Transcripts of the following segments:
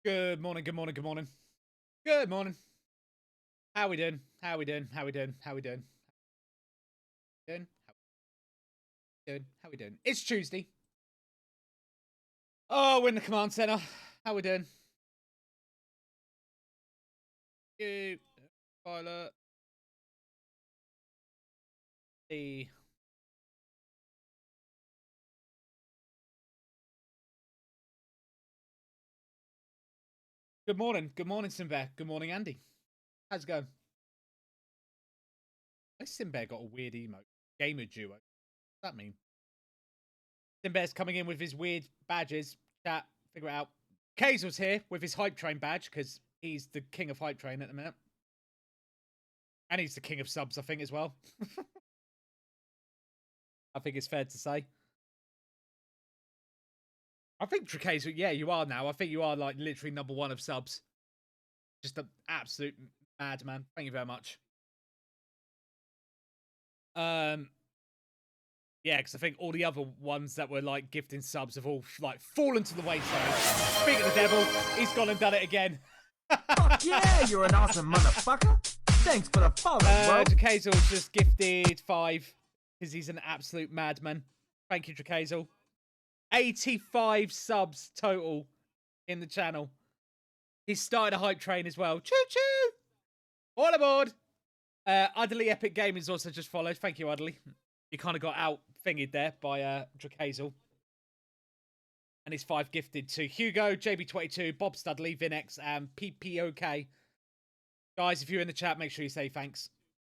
Good morning, good morning, good morning. Good morning. How we doing? How we doing? How we doing? How we doing? Doing? How we doing? How we doing? It's Tuesday. Oh, we're in the command center. How we doing? You pilot. The Good morning. Good morning, Simbear. Good morning, Andy. How's it going? Why Simbear got a weird emote? Gamer duo. What's that mean? Simbear's coming in with his weird badges. Chat, figure it out. Kazel's here with his hype train badge because he's the king of hype train at the minute. And he's the king of subs, I think, as well. I think it's fair to say. I think Tricazo, yeah, you are now. I think you are like literally number one of subs. Just an absolute madman. Thank you very much. Yeah, because I think all the other ones that were like gifting subs have all like fallen to the wayside. Speaking of the devil, he's gone and done it again. Fuck yeah, you're an awesome motherfucker. Thanks for the follow, bro. Tricazo's just gifted 5 because he's an absolute madman. Thank you, Tricazo. 85 subs total in the channel. He started a hype train as well. Choo choo! All aboard! Udderly Epic Gaming's also just followed. Thank you, Udderly. You kind of got out thingied there by Dracazel. And his 5 gifted to Hugo, JB22, Bob Studley, Vinex, and PPOK. Guys, if you're in the chat, make sure you say thanks.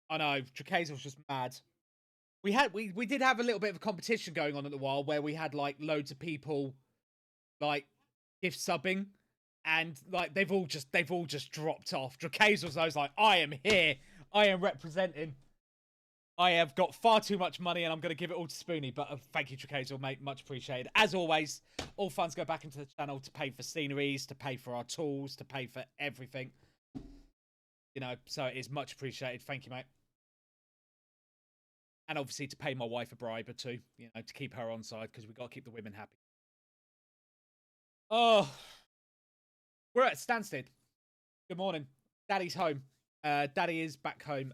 I know, Dracazel's just mad. We did have a little bit of a competition going on at the while where we had like loads of people like gift subbing, and like they've all just dropped off. Dracazel's I was like, I am here, I am representing. I have got far too much money and I'm going to give it all to Spoony. But thank you, Dracazel, mate. Much appreciated. As always, all funds go back into the channel to pay for sceneries, to pay for our tools, to pay for everything. You know, so it is much appreciated. Thank you, mate. And obviously to pay my wife a bribe or two, you know, to keep her on side because we've got to keep the women happy. Oh, we're at Stansted. Good morning. Daddy's home. Daddy is back home.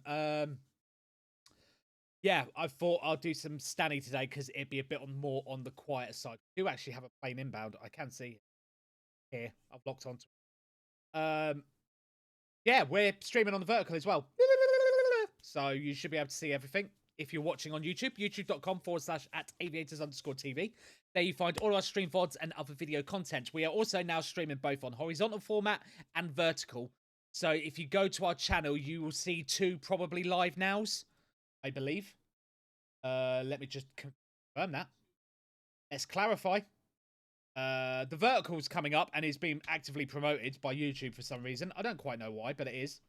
Yeah, I thought I'll do some Stanny today because it'd be a bit more on the quieter side. We do actually have a plane inbound. I can see here. I've locked onto it. Yeah, we're streaming on the vertical as well. So you should be able to see everything. If you're watching on YouTube, youtube.com/@aviators_TV. There you find all our stream VODs and other video content. We are also now streaming both on horizontal format and vertical. So if you go to our channel, you will see 2 probably live nows, I believe. Let me just confirm that. Let's clarify. The vertical's coming up and is being actively promoted by YouTube for some reason. I don't quite know why, but it is.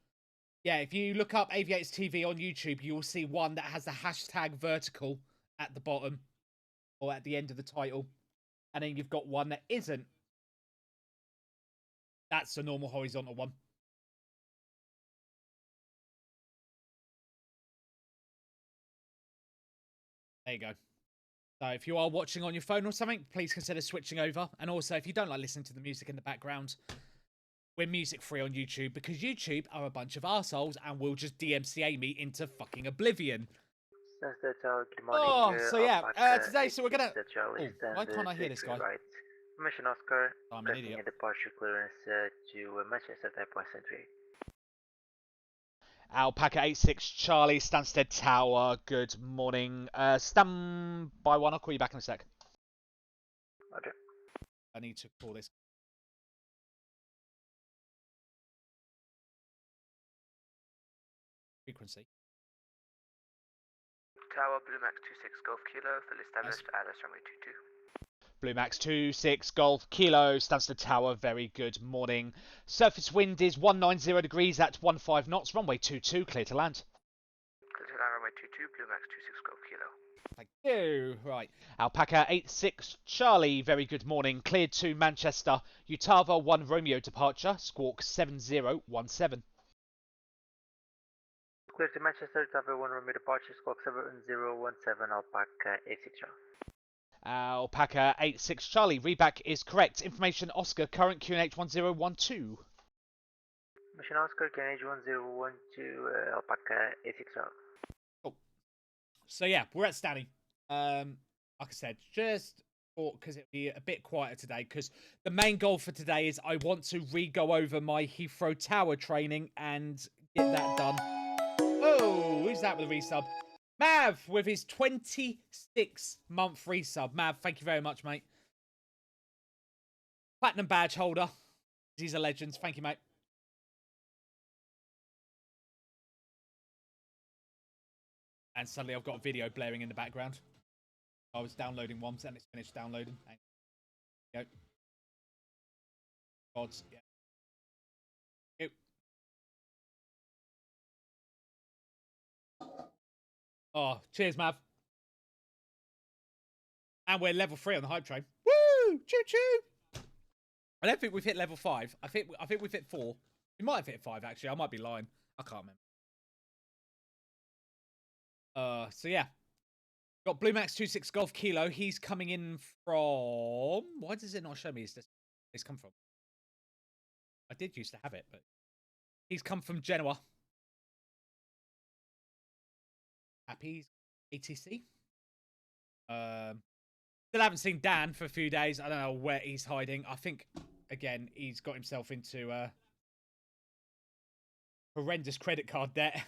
Yeah, if you look up Aviators TV on YouTube, you will see one that has the hashtag vertical at the bottom or at the end of the title. And then you've got one that isn't. That's the normal horizontal one. There you go. So if you are watching on your phone or something, please consider switching over. And also, if you don't like listening to the music in the background, we're music free on YouTube because YouTube are a bunch of arseholes and will just DMCA me into fucking oblivion. Good morning. Oh, so yeah, today, so we're gonna. Oh, why can't I hear this guy? Right. Mission Oscar. I'm an idiot. Departure clearance to Manchester Type 173. Alpaca 86 Charlie, Stansted Tower. Good morning. Stand by 1. I'll call you back in a sec. Okay. I need to call this. Frequency. Tower, Blue Max 26 Golf Kilo, fully established, Alice runway 22. Blue Max 26 Golf Kilo, Stansted Tower, very good morning. Surface wind is 190 degrees at 15 knots, runway 22, clear to land. Clear to land, runway 22, Blue Max 26 Golf Kilo. Thank you. Right. Alpaca 86 Charlie, very good morning. Cleared to Manchester. Utava 1 Romeo departure, squawk 7017. Clear to Manchester, Tower 1 Romeo departure, squawk 7017, Alpaca 86 Charlie. Alpaca 86 Charlie, readback is correct. Information Oscar, current QNH 1012. Mission Oscar, KNH 1012, Alpaca A6R. Cool. So yeah, we're at Stanny. Like I said, just because it'll be a bit quieter today, because the main goal for today is I want to re-go over my Heathrow Tower training and get that done. Oh, who's that with a resub? Mav with his 26-month resub. Mav, thank you very much, mate. Platinum badge holder. He's a legend. Thank you, mate. And suddenly I've got a video blaring in the background. I was downloading one, and it's finished downloading. There you go. Gods, yeah. Ew. Oh, cheers, Mav. And we're level 3 on the hype train. Woo! Choo choo! I don't think we've hit level 5. I think we've hit 4. We might have hit 5 actually. I might be lying. I can't remember. So yeah. Got Blue Max 26 Golf Kilo. He's coming in from... Why does it not show me he's come from? I did used to have it, but he's come from Genoa. Happy ATC. Still haven't seen Dan for a few days. I don't know where he's hiding. I think again he's got himself into horrendous credit card debt.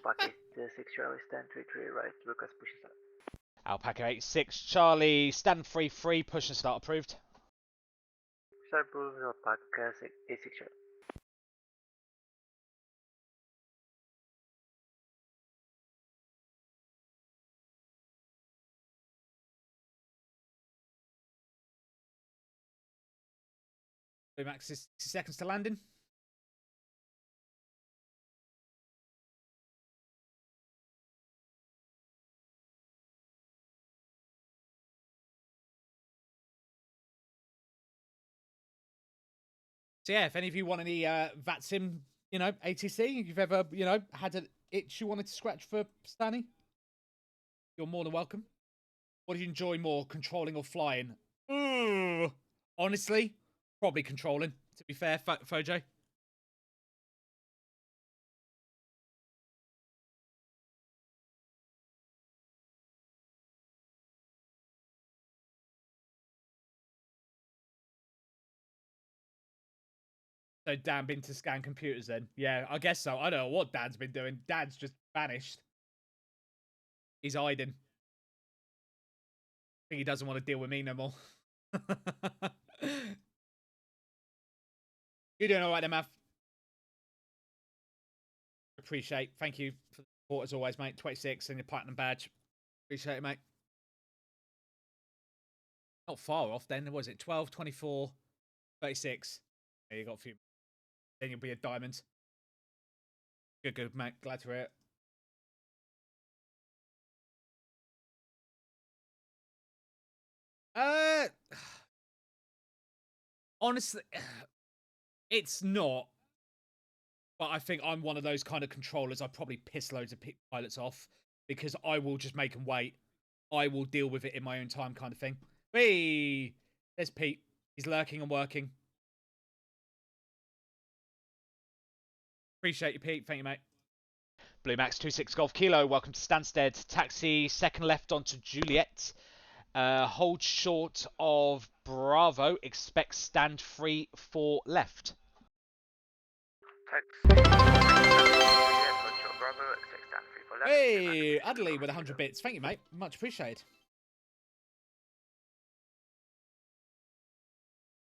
Packet 6 Charlie, stand 3-3 right, Lucas push start. Alpaca 86 Charlie, stand 3-3, push and start approved. Start approved, Alpaca A6 Charlie. Blue Max is 60 seconds to landing. So yeah, if any of you want any VATSIM, ATC, you've ever, had an itch you wanted to scratch for Stanny, you're more than welcome. What do you enjoy more, controlling or flying? Ooh, honestly, probably controlling, to be fair, Fojo. So Dan been to scan computers then? Yeah, I guess so. I don't know what Dan's been doing. Dan's just vanished. He's hiding. I think he doesn't want to deal with me no more. You're doing all right there, Mav. Appreciate. Thank you for the support as always, mate. 26 and your platinum badge. Appreciate it, mate. Not far off then. What was it? 12, 24, 36. Yeah, you got a few. Then you'll be a diamond. Good, mate. Glad to hear it. Honestly, it's not. But I think I'm one of those kind of controllers. I probably piss loads of pilots off because I will just make them wait. I will deal with it in my own time, kind of thing. Hey, there's Pete. He's lurking and working. Appreciate you, Pete. Thank you, mate. Blue Max 26 Golf Kilo, welcome to Stansted. Taxi, second left onto Juliet. Hold short of Bravo. Expect stand 3-4 left. Taxi. Bravo, expect stand 3-4 left. Hey, Adley with 100 bits. Thank you, mate. Much appreciated.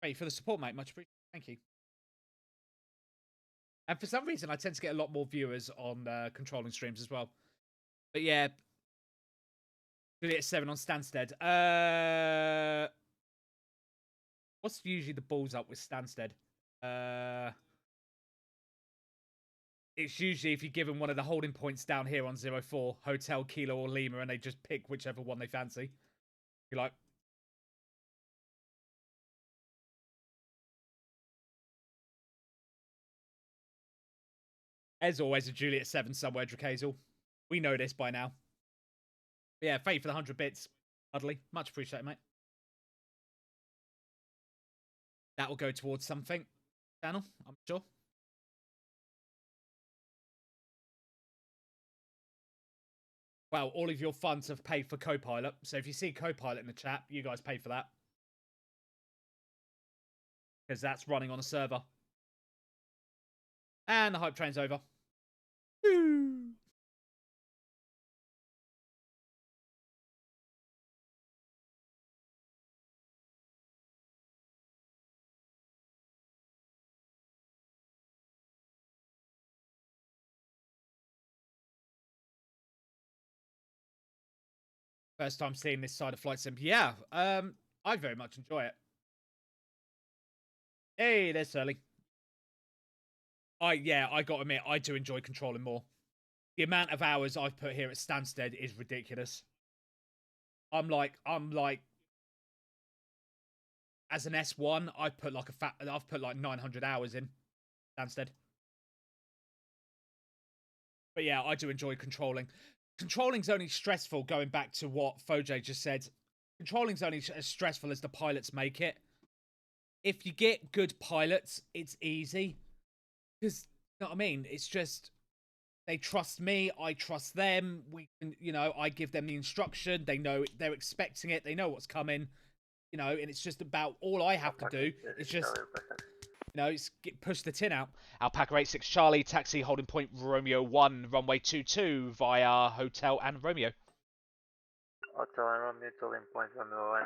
Thank you for the support, mate. Much appreciated. Thank you. And for some reason, I tend to get a lot more viewers on controlling streams as well. But yeah, Juliet 7 on Stansted. What's usually the balls up with Stansted? It's usually if you give them one of the holding points down here on 04, Hotel, Kilo, or Lima, and they just pick whichever one they fancy. You're like... There's always a Juliet 7 somewhere, Dracazel. We know this by now. But yeah, thank you for the 100 bits. Dudley. Much appreciated, mate. That will go towards something. Channel, I'm sure. Well, all of your funds have paid for Copilot. So if you see Copilot in the chat, you guys pay for that. Because that's running on a server. And the hype train's over. First time seeing this side of Flight Sim. Yeah, I very much enjoy it. Hey, there's Surly. I got to admit, I do enjoy controlling more. The amount of hours I've put here at Stansted is ridiculous. I'm like, as an S1, I've put like 900 hours in Stansted. But yeah, I do enjoy controlling. Controlling's only stressful, going back to what Foj just said. Controlling's only as stressful as the pilots make it. If you get good pilots, it's easy. Because, you know what I mean? It's just, they trust me, I trust them. We can, I give them the instruction. They know they're expecting it. They know what's coming. And it's just about, all I have to do is just, push the tin out. Alpaca 86 Charlie, taxi holding point Romeo 1, runway 22 via Hotel and Romeo. Hotel and Romeo, holding point Romeo 1,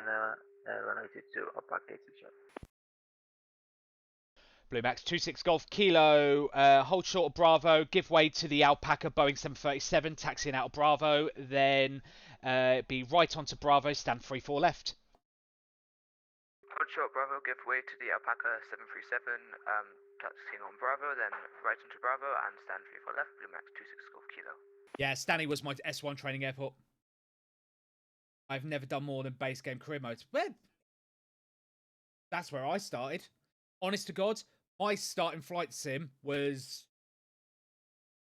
runway 22, Alpaca 86 Charlie. Blue Max 26 Golf Kilo, hold short of Bravo, give way to the Alpaca Boeing 737, taxiing out of Bravo, then be right onto Bravo, stand 3-4 left. Hold short Bravo, give way to the Alpaca 737, taxiing on Bravo, then right onto Bravo and stand 3-4 left, Blue Max 26 Golf Kilo. Yeah, Stanley was my S1 training airport. I've never done more than base game career modes. Well, that's where I started. Honest to God, my starting flight sim was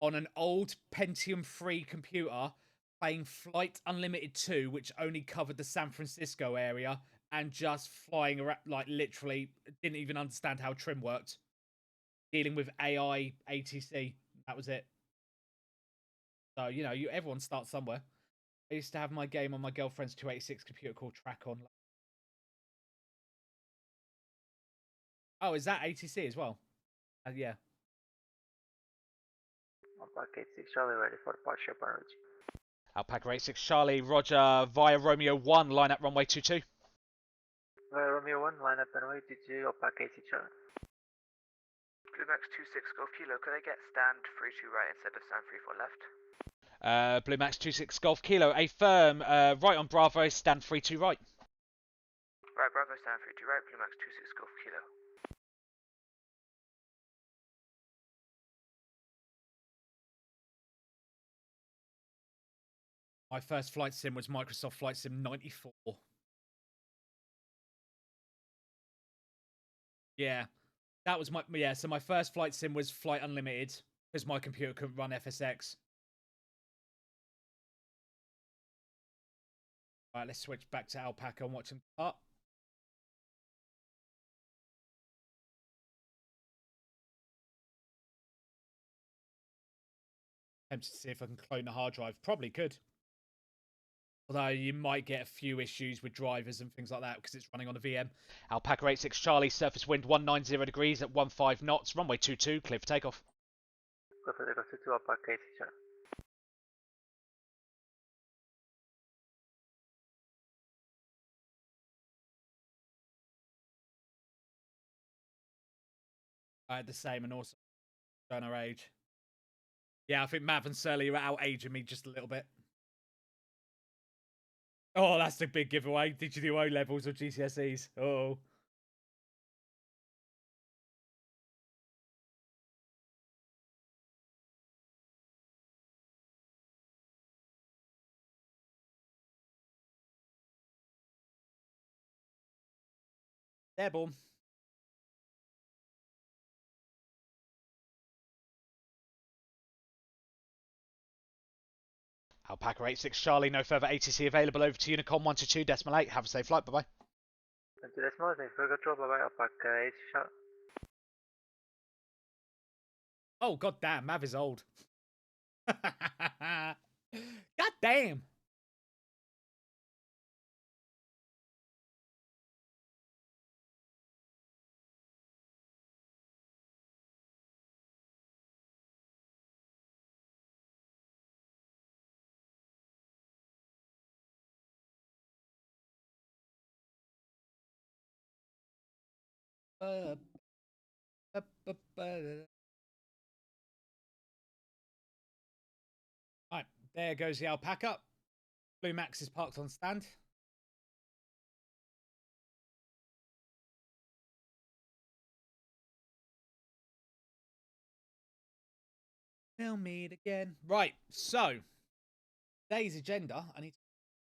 on an old Pentium 3 computer playing Flight Unlimited 2, which only covered the San Francisco area, and just flying around, like literally didn't even understand how trim worked. Dealing with AI ATC. That was it. So, everyone starts somewhere. I used to have my game on my girlfriend's 286 computer called Track On. Oh, is that ATC as well? Yeah. Alpaca 86 Charlie, ready for departure upon reach. Alpaca 86 Charlie, Roger, via Romeo 1, line up runway 22. Via Romeo 1, line up runway 22, Alpaca 86 Charlie. Blue Max 26 Golf Kilo, could I get stand 3-2 right instead of stand 3-4 left? Blue Max 26 Golf Kilo, a firm, right on Bravo, stand 3-2 right. Right, Bravo, stand 3-2 right, Blue Max 26 Golf Kilo. My first flight sim was Microsoft Flight Sim 94. Yeah. That was so my first flight sim was Flight Unlimited, because my computer couldn't run FSX. Alright, let's switch back to Alpaca and watch him up. Tempted to see if I can clone the hard drive. Probably could. Although you might get a few issues with drivers and things like that because it's running on a VM. Alpaca 86 Charlie, surface wind 190 degrees at 15 knots, runway 22, clear for takeoff. Clear for takeoff 22, Alpaca 86 Charlie. I had the same, and also showing our age. Yeah, I think Mav and Surly are out-aging me just a little bit. Oh, that's the big giveaway. Did you do O-levels or GCSEs? Oh. Airborne. Alpaca 86 Charlie, no further ATC available. Over to Unicom 122 decimal 8. Have a safe flight. Bye bye. Thank you, Desmond. Thanks for control. Bye bye. Alpaca 8 shot. Oh, god damn, Mav is old. God damn. Right, there goes the Alpaca. Blue Max is parked on stand. They'll meet again. Right, so today's agenda, I need to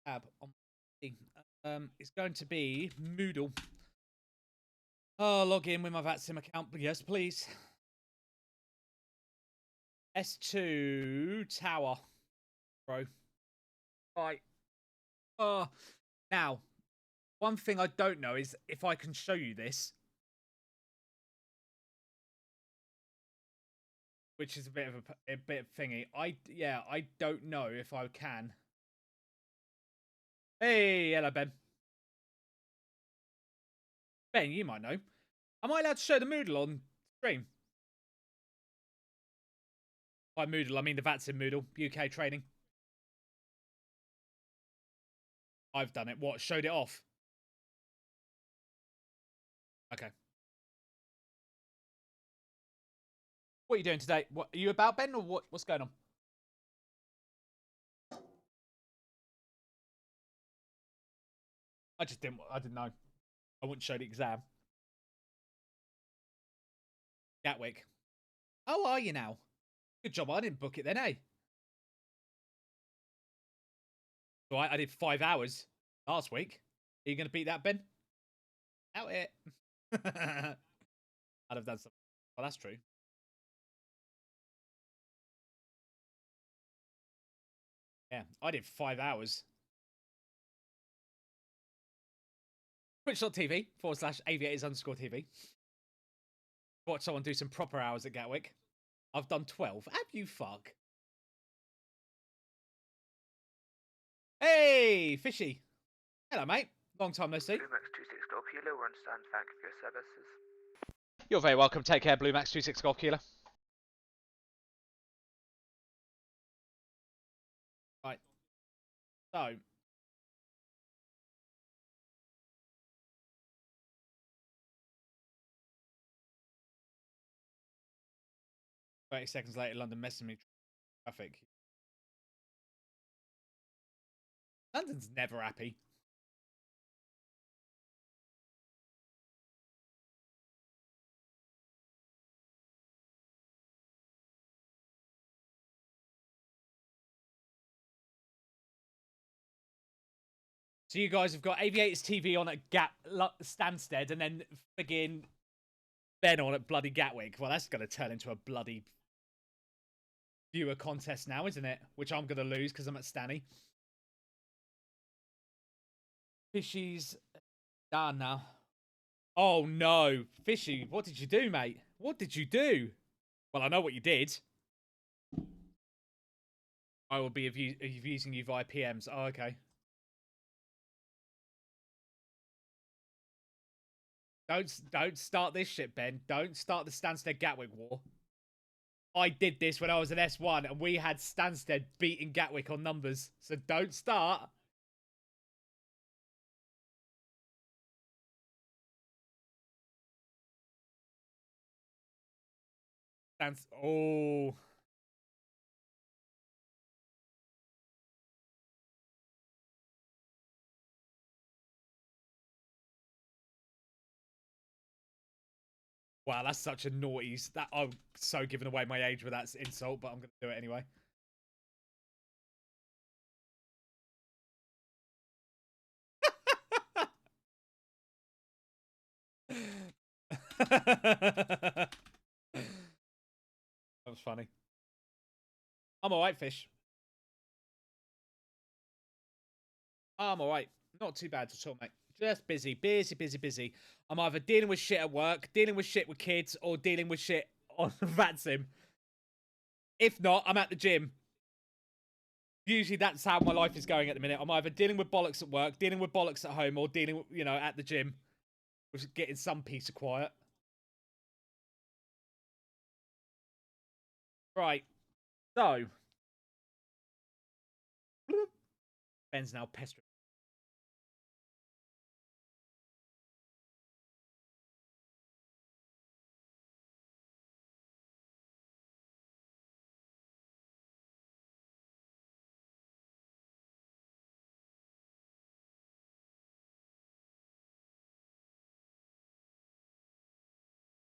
tab on it's going to be Moodle. Oh, log in with my VATSIM account. Yes, please. S2 tower, bro. Right. Now, one thing I don't know is if I can show you this, which is a bit of thingy. I don't know if I can. Hey, hello, Ben. Ben, you might know. Am I allowed to show the Moodle on stream? By Moodle, I mean the VATSIM Moodle, UK training. I've done it. What? Showed it off? Okay. What are you doing today? What are you about, Ben, or what's going on? I didn't know. I wouldn't show the exam. Gatwick. How are you now? Good job. I didn't book it then, eh? Right, I did 5 hours last week. Are you going to beat that, Ben? Out it. I'd have done something. Well, that's true. Yeah, I did 5 hours. Twitch.tv/aviators_TV. Watch someone do some proper hours at Gatwick. I've done 12. Have you fuck? Hey, Fishy. Hello, mate. Long time no see. Blue Max 26 Golf Kilo, we're on stand. Thank you for your services. You're very welcome. Take care, Blue Max 26 Golf Kilo. Right. So. "30 seconds later, London messaged me. Traffic. London's never happy. So you guys have got Aviators TV on at Stansted, and then friggin' Ben on at bloody Gatwick. Well, that's going to turn into a bloody viewer contest now, isn't it? Which I'm going to lose because I'm at Stanny. Fishy's done now. Oh, no. Fishy, what did you do, mate? What did you do? Well, I know what you did. I will be using you via PMs. Oh, okay. Don't start this shit, Ben. Don't start the Stansted Gatwick war. I did this when I was an S1 and we had Stansted beating Gatwick on numbers. So don't start. Oh. Wow, that's such a naughty... I'm so giving away my age with that insult, but I'm going to do it anyway. That was funny. I'm alright, Fish. I'm alright. Not too bad at all, mate. Just busy, busy, busy, busy. I'm either dealing with shit at work, dealing with shit with kids, or dealing with shit on VATSIM. If not, I'm at the gym. Usually that's how my life is going at the minute. I'm either dealing with bollocks at work, dealing with bollocks at home, or dealing with, you know, at the gym. Which is getting some peace of quiet. Right. So. Ben's now pestering.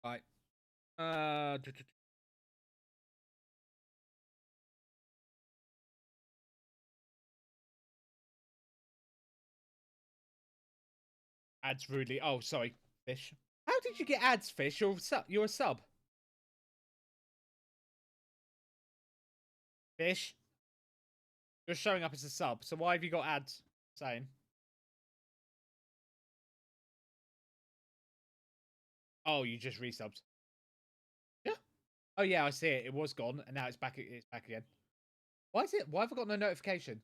Right. Ads rudely. Oh, sorry, Fish. How did you get ads, Fish? You're a sub. Fish. You're showing up as a sub, so why have you got ads saying? Oh, you just resubbed. Yeah. Oh yeah, I see it. It was gone, and now it's back. It's back again. Why is it? Why have I got no notification?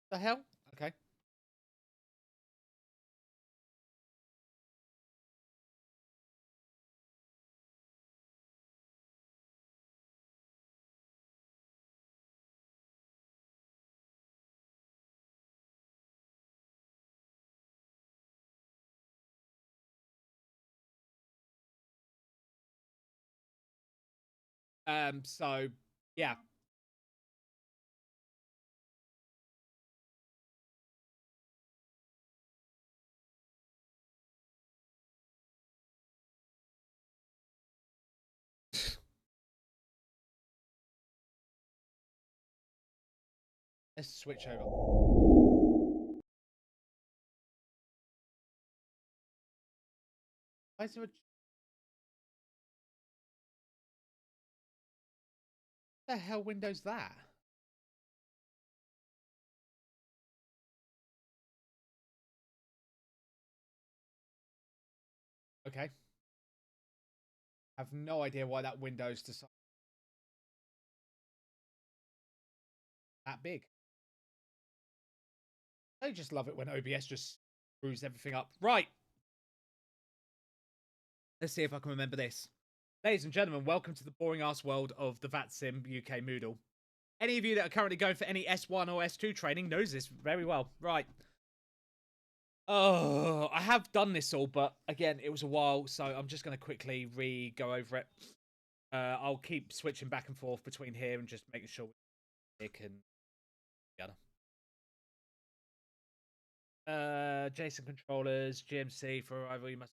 The hell? Okay. So yeah. Let's switch over. Why is there a... the hell Windows that? Okay. I have no idea why that Windows decided that big. I just love it when OBS just screws everything up. Right. Let's see if I can remember this. Ladies and gentlemen, welcome to the boring ass world of the VATSIM UK Moodle. Any of you that are currently going for any S1 or S2 training knows this very well. Right. Oh, I have done this all, but again, it was a while, so I'm just going to quickly go over it. I'll keep switching back and forth between here and just making sure we can... Jason controllers, GMC for arrival. You must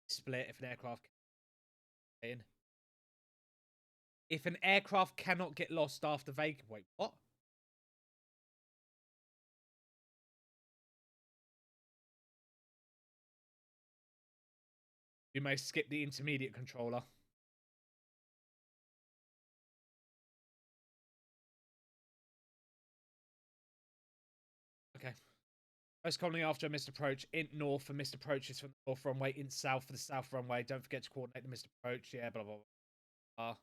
split if an aircraft in. If an aircraft cannot get lost after vacant. Wait, what? You may skip the intermediate controller. Okay. Most commonly after a missed approach, int north for missed approaches from the north runway, int south for the south runway. Don't forget to coordinate the missed approach. Yeah, blah, blah, blah.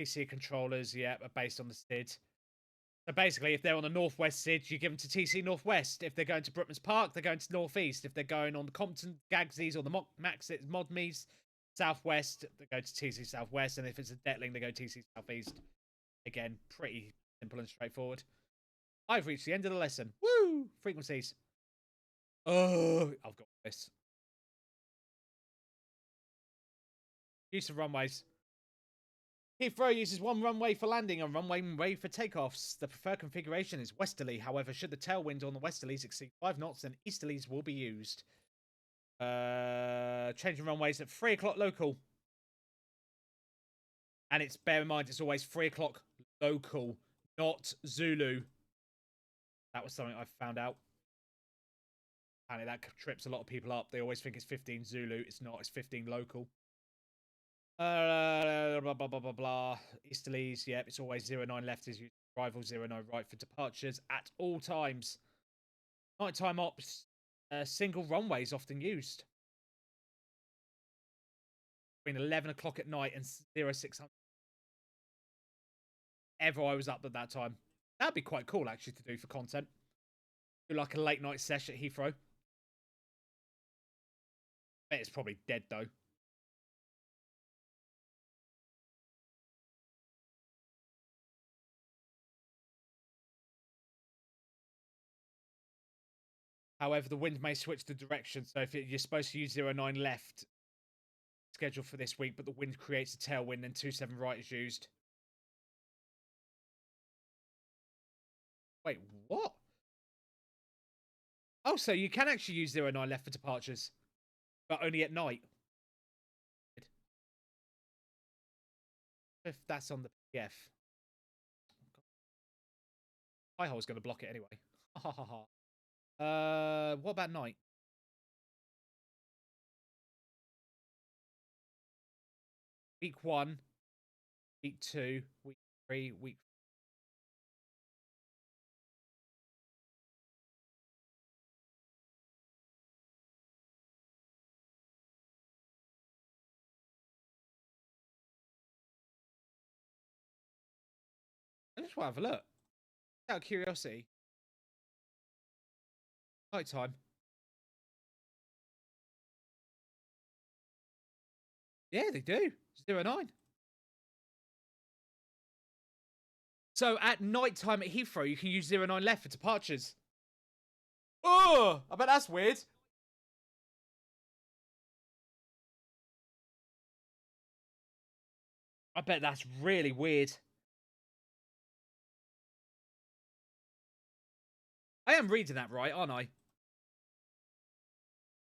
TC controllers, yeah, are based on the SID. So basically, if they're on the northwest SID, you give them to TC Northwest. If they're going to Brookmans Park, they're going to Northeast. If they're going on the Compton Gagsies or the Maxits Modmees Southwest, they go to TC Southwest. And if it's a Detling, they go TC Southeast. Again, pretty simple and straightforward. I've reached the end of the lesson. Woo! Frequencies. Oh, I've got this. Use of runways. Heathrow uses one runway for landing and runway for takeoffs. The preferred configuration is westerly. However, should the tailwind on the westerlies exceed 5 knots, then easterlies will be used. Changing runways at 3 o'clock local. And it's, bear in mind, it's always 3 o'clock local, not Zulu. That was something I found out. Apparently that trips a lot of people up. They always think it's 15 Zulu. It's not. It's 15 local. Blah, blah, blah, blah, blah. Easterlies, yep, it's always 09 left is arrival, 09 right for departures at all times. Nighttime ops, single runway is often used. Between 11 o'clock at night and 0600. Ever I was up at that time. That'd be quite cool, actually, to do for content. Do like a late night sesh at Heathrow. Bet it's probably dead, though. However, the wind may switch the direction, so if you're supposed to use 09 left scheduled for this week, but the wind creates a tailwind, then 27 right is used. Wait, what? Oh, so you can actually use 09 left for departures, but only at night. If that's on the PF. High hole's going to block it anyway. Ha ha ha. What about night? Week 1, week 2, week 3, week. I just want to have a look. Out of curiosity. Night time. Yeah, they do. 09. So at night time at Heathrow, you can use 09 left for departures. Oh, I bet that's weird. I bet that's really weird. I am reading that right, aren't I?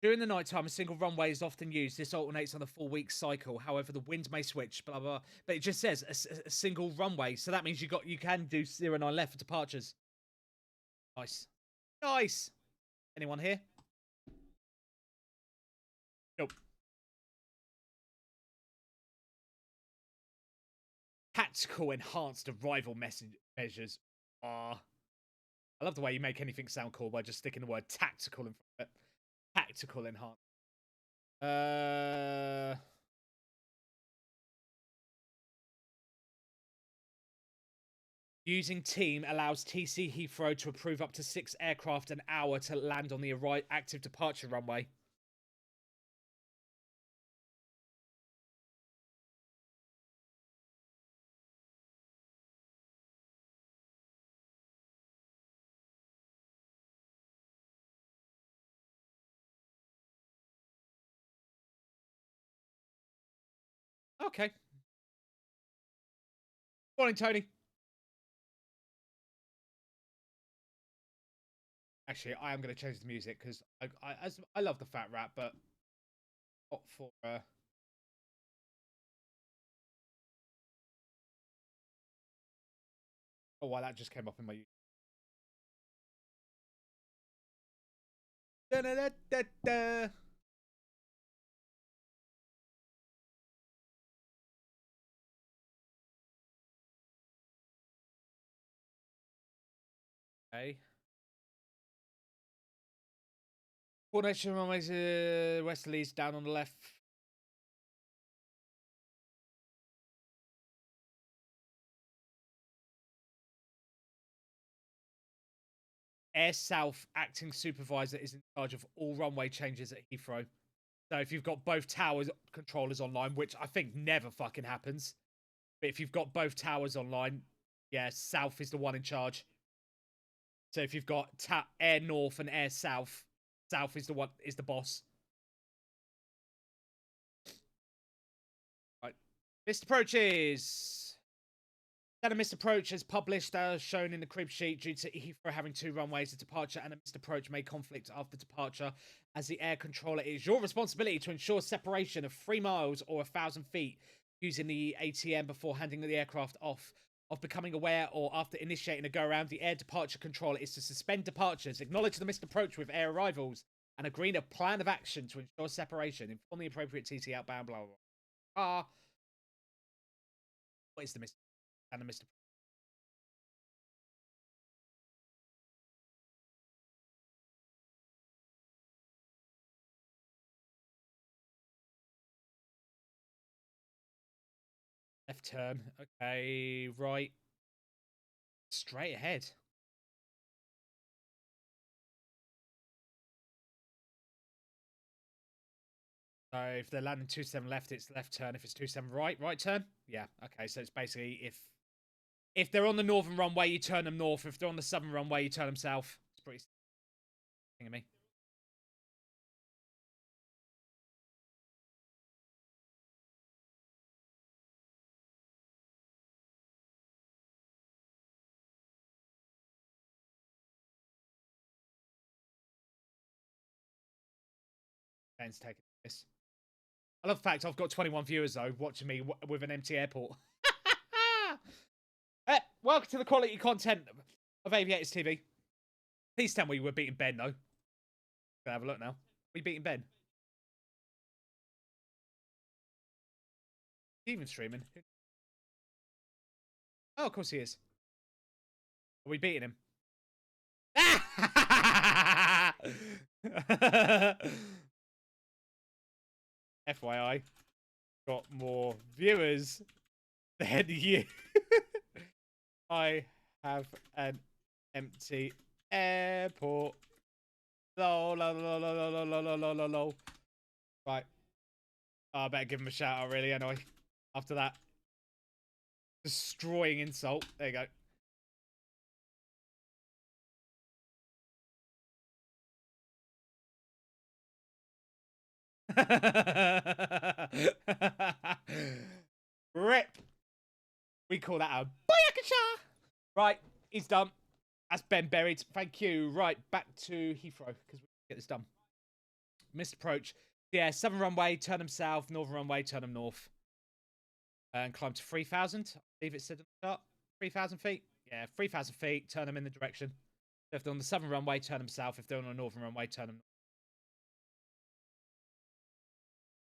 During the night time, a single runway is often used. This alternates on a 4-week cycle. However, the wind may switch, blah, blah, blah. But it just says a single runway. So that means you can do 09 left for departures. Nice. Nice. Anyone here? Nope. Tactical enhanced arrival measures. I love the way you make anything sound cool by just sticking the word tactical in front of it. Tactical enhanced. Using team allows TC Heathrow to approve up to 6 aircraft an hour to land on the active departure runway. Okay. Morning, Tony. Actually, I am going to change the music because I love the fat rap, but not for. Oh, wow, that just came up in my. Da, da, da, da, da. Okay. Coordination runways westerlies down on the left. Air South acting supervisor is in charge of all runway changes at Heathrow. So if you've got both towers controllers online, which I think never fucking happens, but if you've got both towers online, yeah, South is the one in charge. So if you've got Air North and Air South, South is the boss. Right, missed approaches. Then a missed approach is published as shown in the crib sheet due to Heathrow having 2 runways. A departure and a missed approach may conflict after departure. As the air controller, it is your responsibility to ensure separation of 3 miles or 1,000 feet using the ATM before handing the aircraft off. Of becoming aware or after initiating a go-around, the air departure controller is to suspend departures, acknowledge the missed approach with air arrivals, and agree on a plan of action to ensure separation. Inform the appropriate TC outbound, blah, blah, blah. What is the Mr. and the Mr. Left turn. Okay, right. Straight ahead. So if they're landing 27 left, it's left turn. If it's 27 right, right turn. Yeah. Okay. So it's basically if they're on the northern runway, you turn them north. If they're on the southern runway, you turn them south. It's pretty thing of me. Ben's taking this. I love the fact I've got 21 viewers though watching me with an empty airport. Welcome to the quality content of Aviators TV. Please tell me we're beating Ben though. Gonna have a look now. We beating Ben. Even streaming. Oh, of course he is. Are we beating him? FYI, got more viewers than you. I have an empty airport. Lol, lol, lol, lol, lol, lol, lol, lol, lol. Right. Oh, I better give him a shout out, really, anyway. After that destroying insult. There you go. Rip. We call that a boyakasha. Right, he's done. That's Ben buried. Thank you. Right, back to Heathrow because we get this done. Missed approach. Yeah, southern runway, turn them south. Northern runway, turn them north. And climb to 3,000. I believe it said at the start. 3,000 feet. Yeah, 3,000 feet. Turn them in the direction. So if they're on the southern runway, turn them south. If they're on the northern runway, turn them north.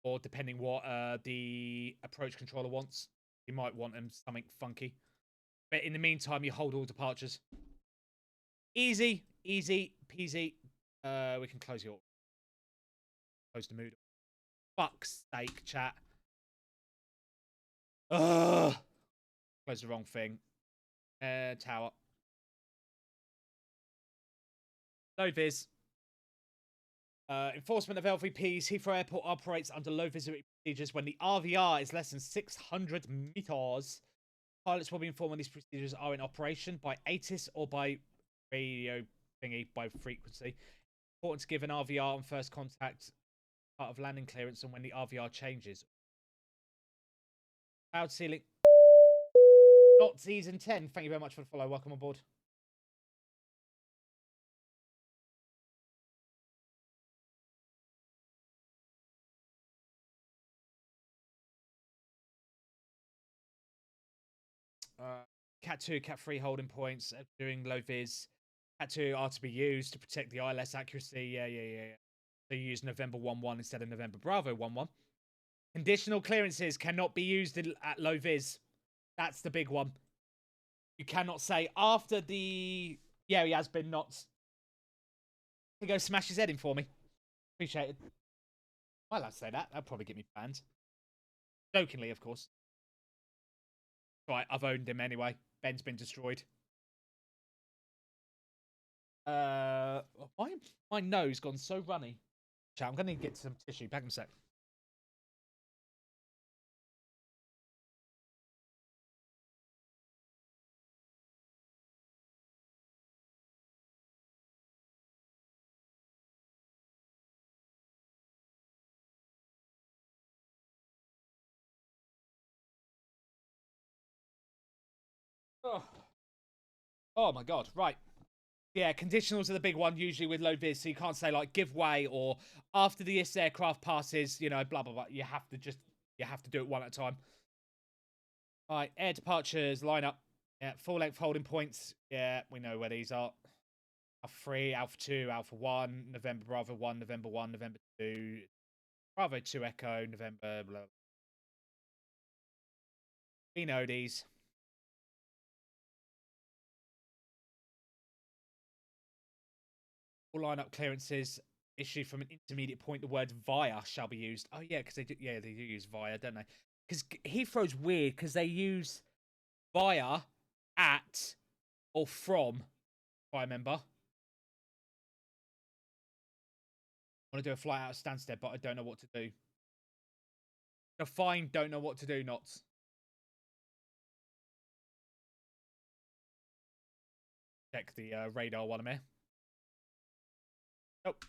Or depending what the approach controller wants. You might want them something funky. But in the meantime, you hold all departures. Easy, easy peasy. We can close your... Close the mood. Fuck's sake, chat. Ugh. Close the wrong thing. Tower. Low vis. Enforcement of LVPs. Heathrow Airport operates under low visibility procedures when the RVR is less than 600 meters. Pilots will be informed when these procedures are in operation by ATIS or by radio thingy by frequency. Important to give an RVR on first contact, part of landing clearance, and when the RVR changes. Cloud ceiling. Not season 10. Thank you very much for the follow. Welcome aboard. Cat 2, Cat 3 holding points, doing low vis. Cat 2 are to be used to protect the ILS accuracy. Yeah. So you use November 1-1 instead of November Bravo 1-1. Conditional clearances cannot be used at low vis. That's the big one. You cannot say after the... Yeah, he has been knots. He go smash his head in for me. Appreciate it. I'll have to say that. That'll probably get me banned. Jokingly, of course. Right, I've owned him anyway. Ben's been destroyed. My nose gone so runny. Chat, I'm gonna need to get some tissue. Back in a sec. Oh my god, right. Yeah, conditionals are the big one, usually with low vis, so you can't say, like, give way, or after this aircraft passes, you know, blah, blah, blah. You have to do it one at a time. Alright, air departures, line up. Yeah, full-length holding points. Yeah, we know where these are. Alpha 3, Alpha 2, Alpha 1, November Bravo 1, November 1, November 2, Bravo 2 Echo, November, blah. We know these. All lineup clearances issued from an intermediate point. The word via shall be used. Oh yeah, because they do. Yeah, they do use via, don't they? Because Heathrow's weird because they use via, at, or from. If I remember. I want to do a flight out of Stansted, but I don't know what to do. Fine, don't know what to do, Knots. Check the radar while I'm here. Nope.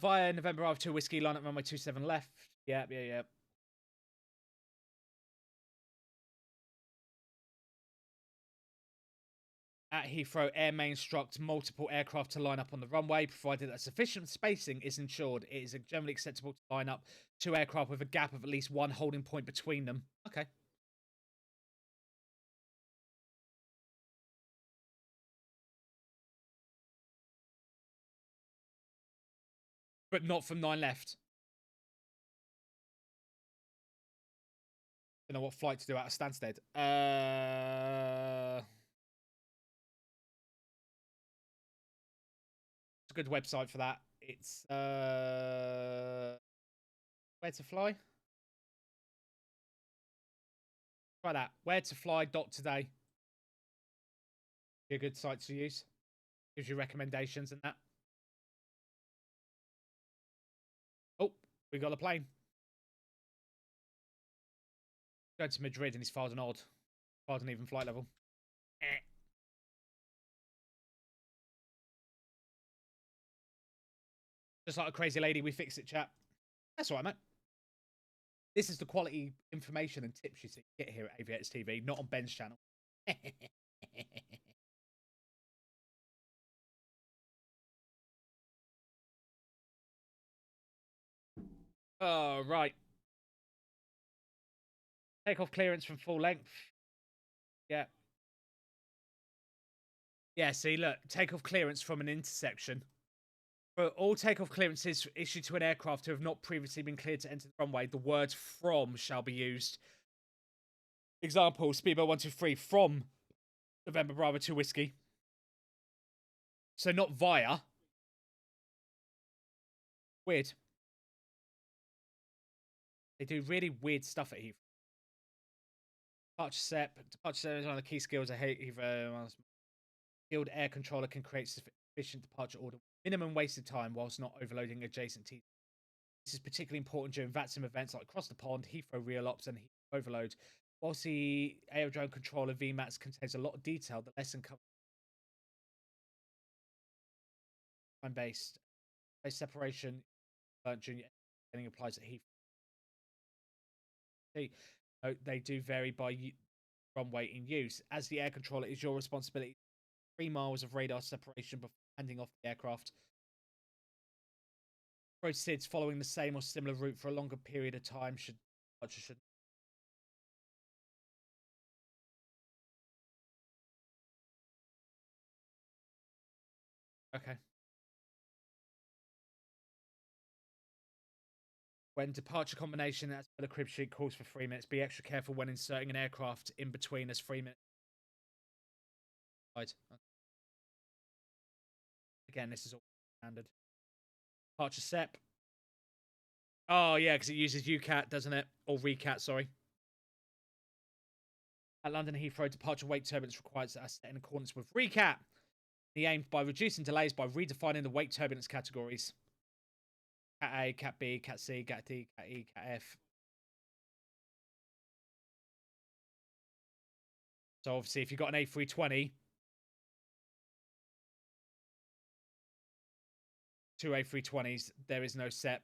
Via November Ave 2 Whiskey, line up runway 27 left. Yep. At Heathrow, Air Main instruct multiple aircraft to line up on the runway, provided that sufficient spacing is ensured. It is generally acceptable to line up 2 aircraft with a gap of at least 1 holding point between them. Okay. But not from 9 left. Don't know what flight to do out of Stansted. It's a good website for that. It's where to fly. Try that. Where to fly. Today. Be a good site to use. Gives you recommendations and that. Oh, we got a plane. Going to Madrid and he's filed an odd. Filed an even flight level. Just like a crazy lady, we fixed it, chat. That's all right, mate. This is the quality information and tips you get here at Aviators TV, not on Ben's channel. Oh, right. Takeoff clearance from full length. Yeah. Yeah, see, look. Takeoff clearance from an intersection. For all takeoff clearances issued to an aircraft who have not previously been cleared to enter the runway, the word from shall be used. Example, Speedboat 123 from November Bravo 2 Whiskey. So not via. Weird. They do really weird stuff at Heathrow. Departure set is one of the key skills I hate. Skilled air controller can create sufficient departure order, minimum wasted time whilst not overloading adjacent teams. This is particularly important during VATSIM events like Across the Pond, Heathrow Real Ops, and Heathrow Overload. Whilst the aerodrome controller VMAX contains a lot of detail, the lesson covers time-based separation learned during applies at Heathrow. They do vary by runway in use. As the air controller, is your responsibility 3 miles of radar separation before handing off the aircraft. Proceeds following the same or similar route for a longer period of time should. Okay. When departure combination as per the crib sheet calls for 3 minutes, be extra careful when inserting an aircraft in between as 3 minutes. Right. Again, this is all standard. Departure SEP. Oh, yeah, because it uses UCAT, doesn't it? Or RECAT, sorry. At London Heathrow, departure weight turbulence requires that are set in accordance with RECAT. He aimed by reducing delays by redefining the weight turbulence categories. Cat A, Cat B, Cat C, Cat D, Cat E, Cat F. So obviously, if you've got an A320, 2 A320s, there is no SEP.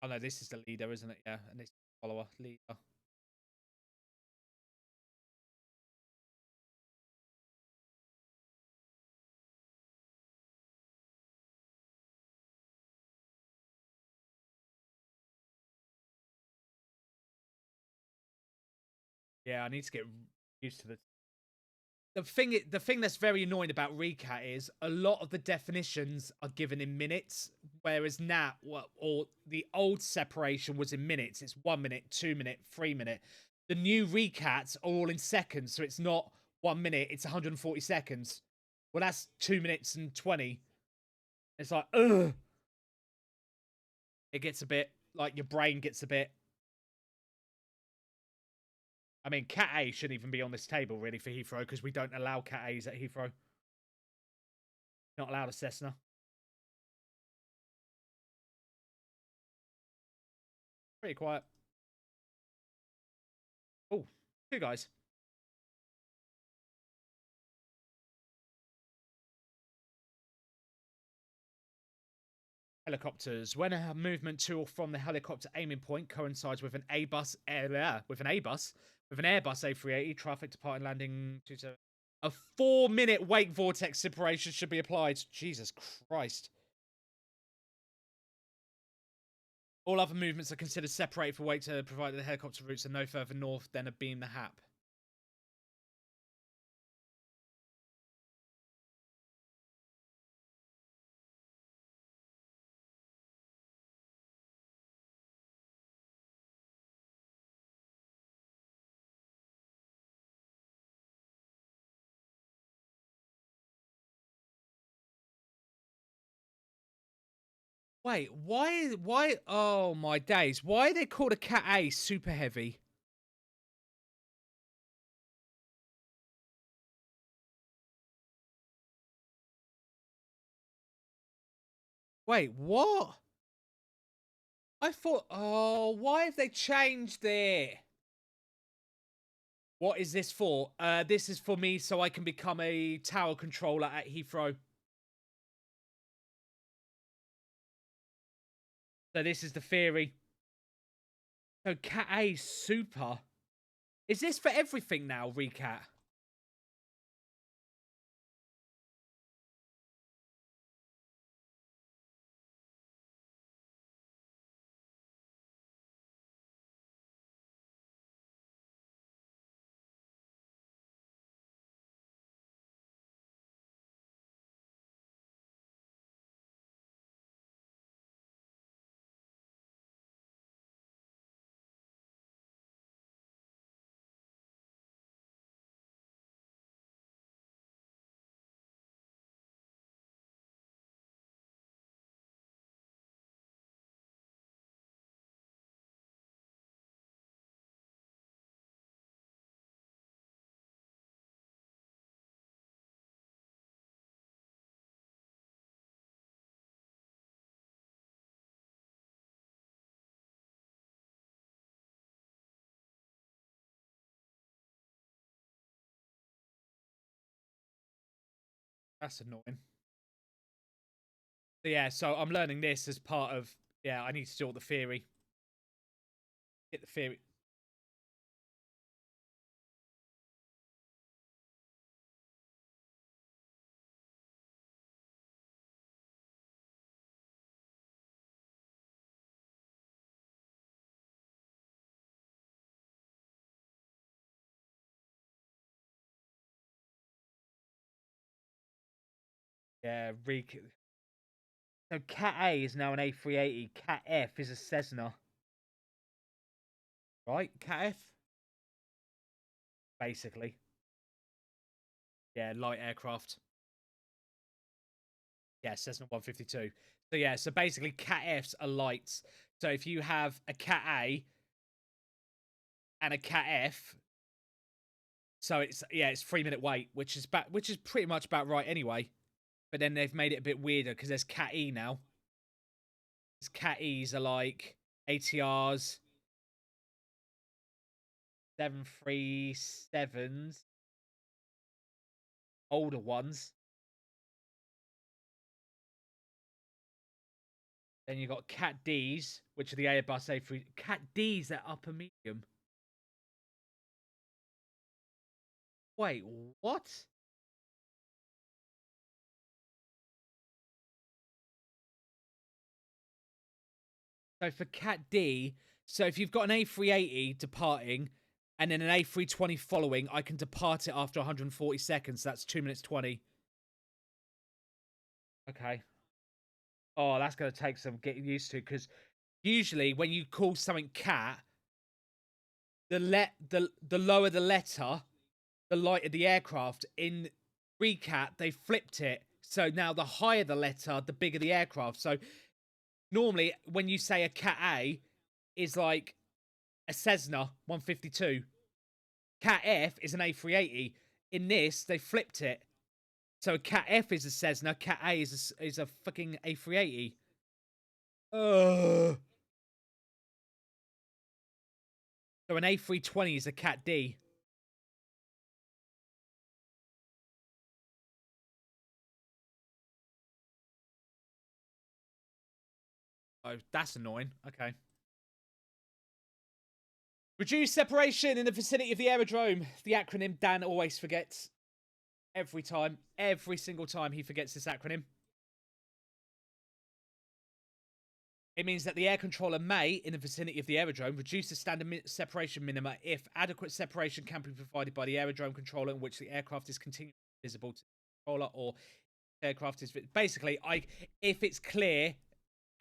Oh no, this is the leader, isn't it? Yeah, and this is the follower, leader. Yeah, I need to get used to the the thing that's very annoying about Recat is a lot of the definitions are given in minutes, whereas now, or the old separation was in minutes. It's 1 minute, 2 minute, 3 minute. The new recats are all in seconds, so it's not 1 minute, it's 140 seconds. Well, that's 2 minutes and 20. It's like, ugh. It gets a bit, like, your brain gets a bit. I mean, Cat A shouldn't even be on this table, really, for Heathrow, because we don't allow Cat A's at Heathrow. Not allowed a Cessna. Pretty quiet. Oh, 2 guys. Helicopters. When a movement to or from the helicopter aiming point coincides with an Airbus A380 traffic departing landing to a 4-minute wake vortex separation should be applied. Jesus Christ. All other movements are considered separated for wake to provide the helicopter routes are no further north than a beam the hap. Wait, why, oh my days. Why are they called a Cat A super heavy? Wait, what? I thought, oh, why have they changed it? What is this for? This is for me so I can become a tower controller at Heathrow. So this is the theory. So Cat A super. Is this for everything now, Recat? That's annoying. So yeah, so I'm learning this as part of, yeah, I need to sort the theory. Get the theory. Yeah, So Cat A is now an A380. Cat F is a Cessna. Right? Cat F? Basically. Yeah, light aircraft. Yeah, Cessna 152. So yeah, so basically Cat Fs are lights. So if you have a Cat A and a Cat F, so it's, yeah, it's 3-minute wait, which is pretty much about right anyway. But then they've made it a bit weirder because there's Cat E now. These Cat E's are like ATRs, 737s, older ones. Then you got Cat D's, which are the Airbus A3. Cat D's are upper medium. Wait, what? So for Cat D, so if you've got an A380 departing and then an A320 following, I can depart it after 140 seconds. That's 2 minutes 20. Okay. Oh, that's going to take some getting used to, because usually when you call something cat, the lower the letter, the lighter the aircraft. In recat, they flipped it. So now the higher the letter, the bigger the aircraft. So normally when you say a Cat A is like a Cessna 152. Cat F is an A380. In this, they flipped it. So Cat F is a Cessna, Cat A is a fucking A380. So an A320 is a Cat D. Oh, that's annoying. Okay. Reduce separation in the vicinity of the aerodrome. The acronym Dan always forgets. Every time. Every single time he forgets this acronym. It means that the air controller may, in the vicinity of the aerodrome, reduce the standard separation minima if adequate separation can be provided by the aerodrome controller in which the aircraft is continuously visible to the controller, or aircraft is... Basically, if it's clear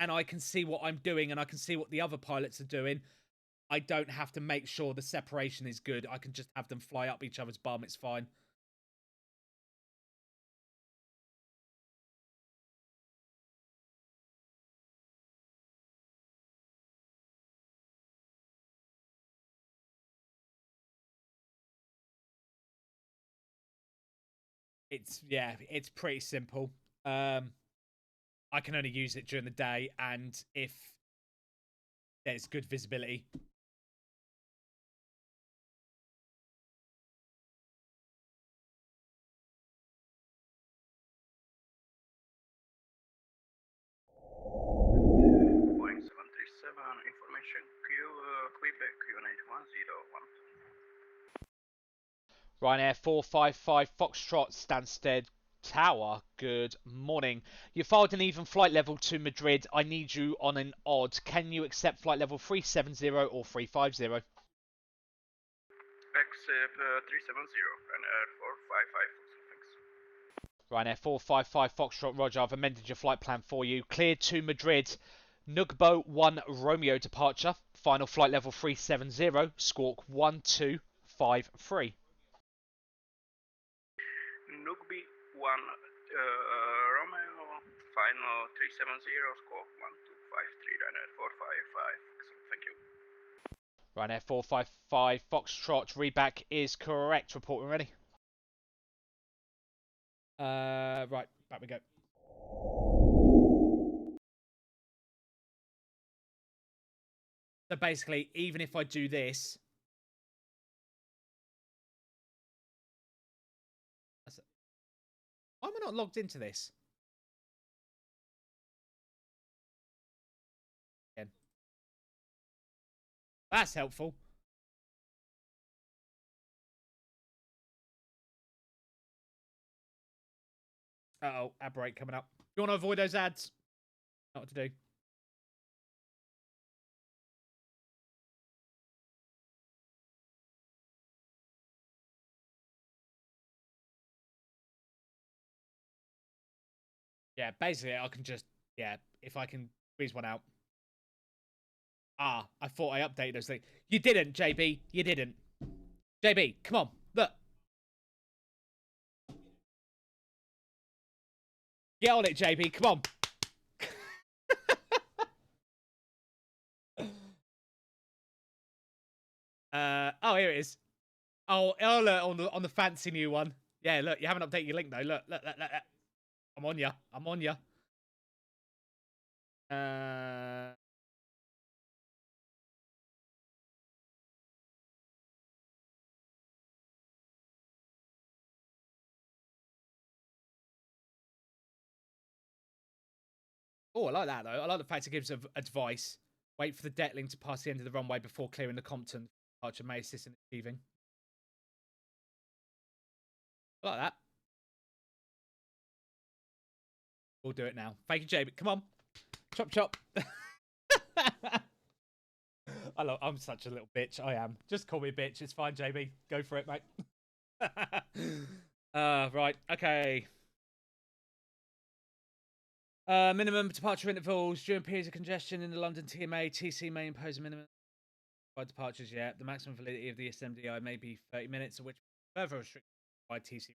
and I can see what I'm doing and I can see what the other pilots are doing, I don't have to make sure the separation is good. I can just have them fly up each other's bum. It's fine. It's pretty simple. I can only use it during the day and if there's good visibility. Boeing 737, information Quebec unit 1012. Ryanair 455 Foxtrot Stansted Tower, good morning. You filed an even flight level to Madrid. I need you on an odd. Can you accept flight level 370 or 350? Accept 370, Ryanair 455, thanks. Ryanair 455 Foxtrot Roger, I've amended your flight plan for you. Cleared to Madrid. Nugbo 1 Romeo departure. Final flight level 370. Squawk 1253. Nugby 1 Romeo, final 370, squawk 1253, Ryanair 455, thank you. Ryanair 455 Foxtrot, reback is correct. Report when ready. Right, back we go. So basically, even if I do this, why am I not logged into this? Again. That's helpful. Uh-oh, ad break coming up. You want to avoid those ads? Not what to do. Yeah, basically, I can just... Yeah, if I can squeeze one out. Ah, I thought I updated those things. You didn't, JB. You didn't. JB, come on. Look. Get on it, JB. Come on. Oh, here it is. Oh, look, on the fancy new one. Yeah, look, you haven't updated your link though. Look. I'm on ya. I'm on ya. Oh, I like that though. I like the fact it gives advice. Wait for the Detling to pass the end of the runway before clearing the Compton. Departure may assist in achieving. I like that. We'll do it now. Thank you, JB. Come on. Chop, chop. I'm such a little bitch. I am. Just call me bitch. It's fine, JB. Go for it, mate. Right. Okay. Minimum departure intervals during periods of congestion in the London TMA. TC may impose a minimum by departures. Yeah, the maximum validity of the SMDI may be 30 minutes, of which further restricted by TC.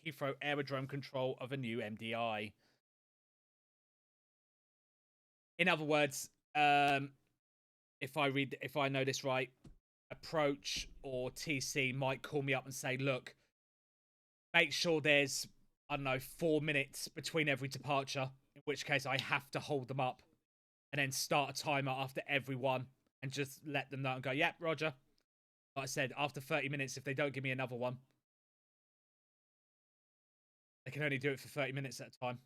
Heathrow aerodrome control of a new MDI. In other words, if I know this right, approach or TC might call me up and say, look, make sure there's, I don't know, 4 minutes between every departure, in which case I have to hold them up and then start a timer after every one and just let them know and go, yep, Roger. Like I said, after 30 minutes, if they don't give me another one, they can only do it for 30 minutes at a time.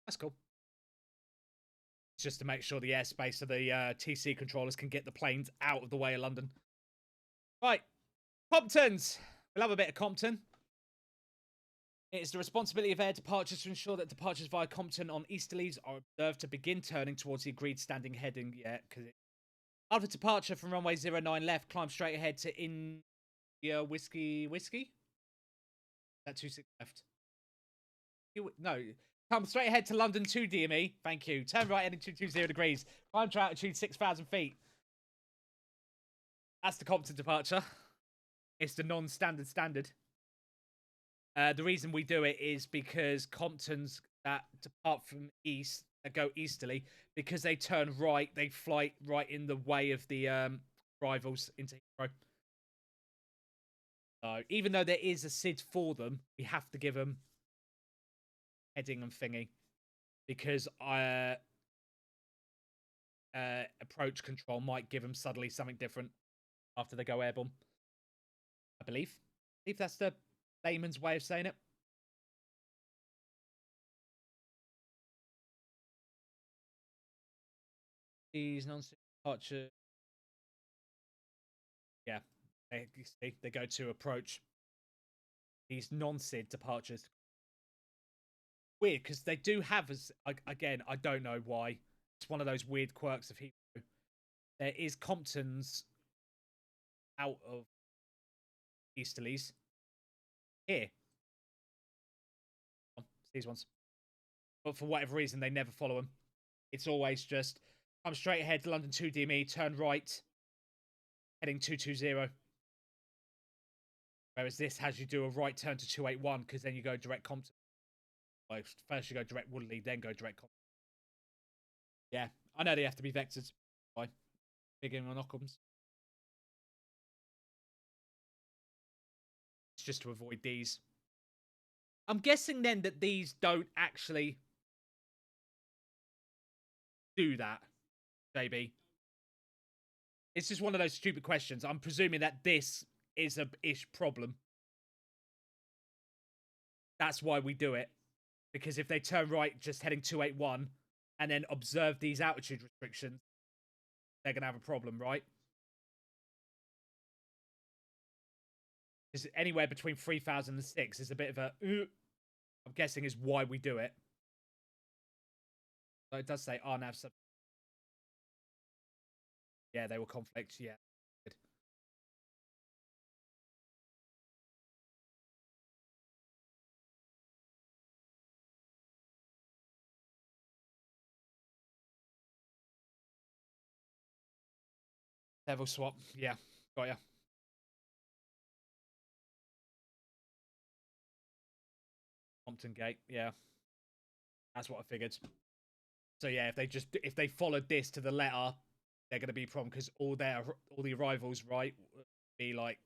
That's cool. It's just to make sure the airspace of the TC controllers can get the planes out of the way of London. Right. Comptons. We'll have a bit of Compton. It is the responsibility of air departures to ensure that departures via Compton on easterlies are observed to begin turning towards the agreed standing heading. Yeah, because after departure from runway 09 left, climb straight ahead to India Whiskey. That 26 left. No, come straight ahead to London 2 DME. Thank you. Turn right heading 220 degrees. Climb to altitude 6,000 feet. That's the Compton departure. It's the non-standard standard. The reason we do it is because Comptons that depart from east, that go easterly, because they turn right, they fly right in the way of the rivals into Heathrow. So even though there is a SID for them, we have to give them heading and thingy, because approach control might give them suddenly something different after they go airborne. I believe that's the layman's way of saying it. These non-departure. Yeah, they go to approach. These non-SID departures. Weird, because they do have, as again, I don't know why. It's one of those weird quirks of Heathrow. There is Comptons out of easterlies here. These ones. But for whatever reason, they never follow them. It's always just, come straight ahead to London 2 DME, turn right, heading 220. Whereas this has you do a right turn to 281, because then you go direct Compton. Well, first you go direct Woodley, then go direct Compton. Yeah, I know they have to be vectored by bigging on Occams. It's just to avoid these. I'm guessing then that these don't actually do that, JB. It's just one of those stupid questions. I'm presuming that this is a ish problem. That's why we do it. Because if they turn right, just heading 281, and then observe these altitude restrictions, they're going to have a problem, right? Because anywhere between 3,000 and 6 is a bit of a... I'm guessing is why we do it. So it does say RNAV sub. Yeah, they will conflict. Yeah. Good. Level swap. Yeah. Got ya. Compton Gate. Yeah. That's what I figured. So yeah, if they followed this to the letter, they're going to be a problem, because all the arrivals, right, would be like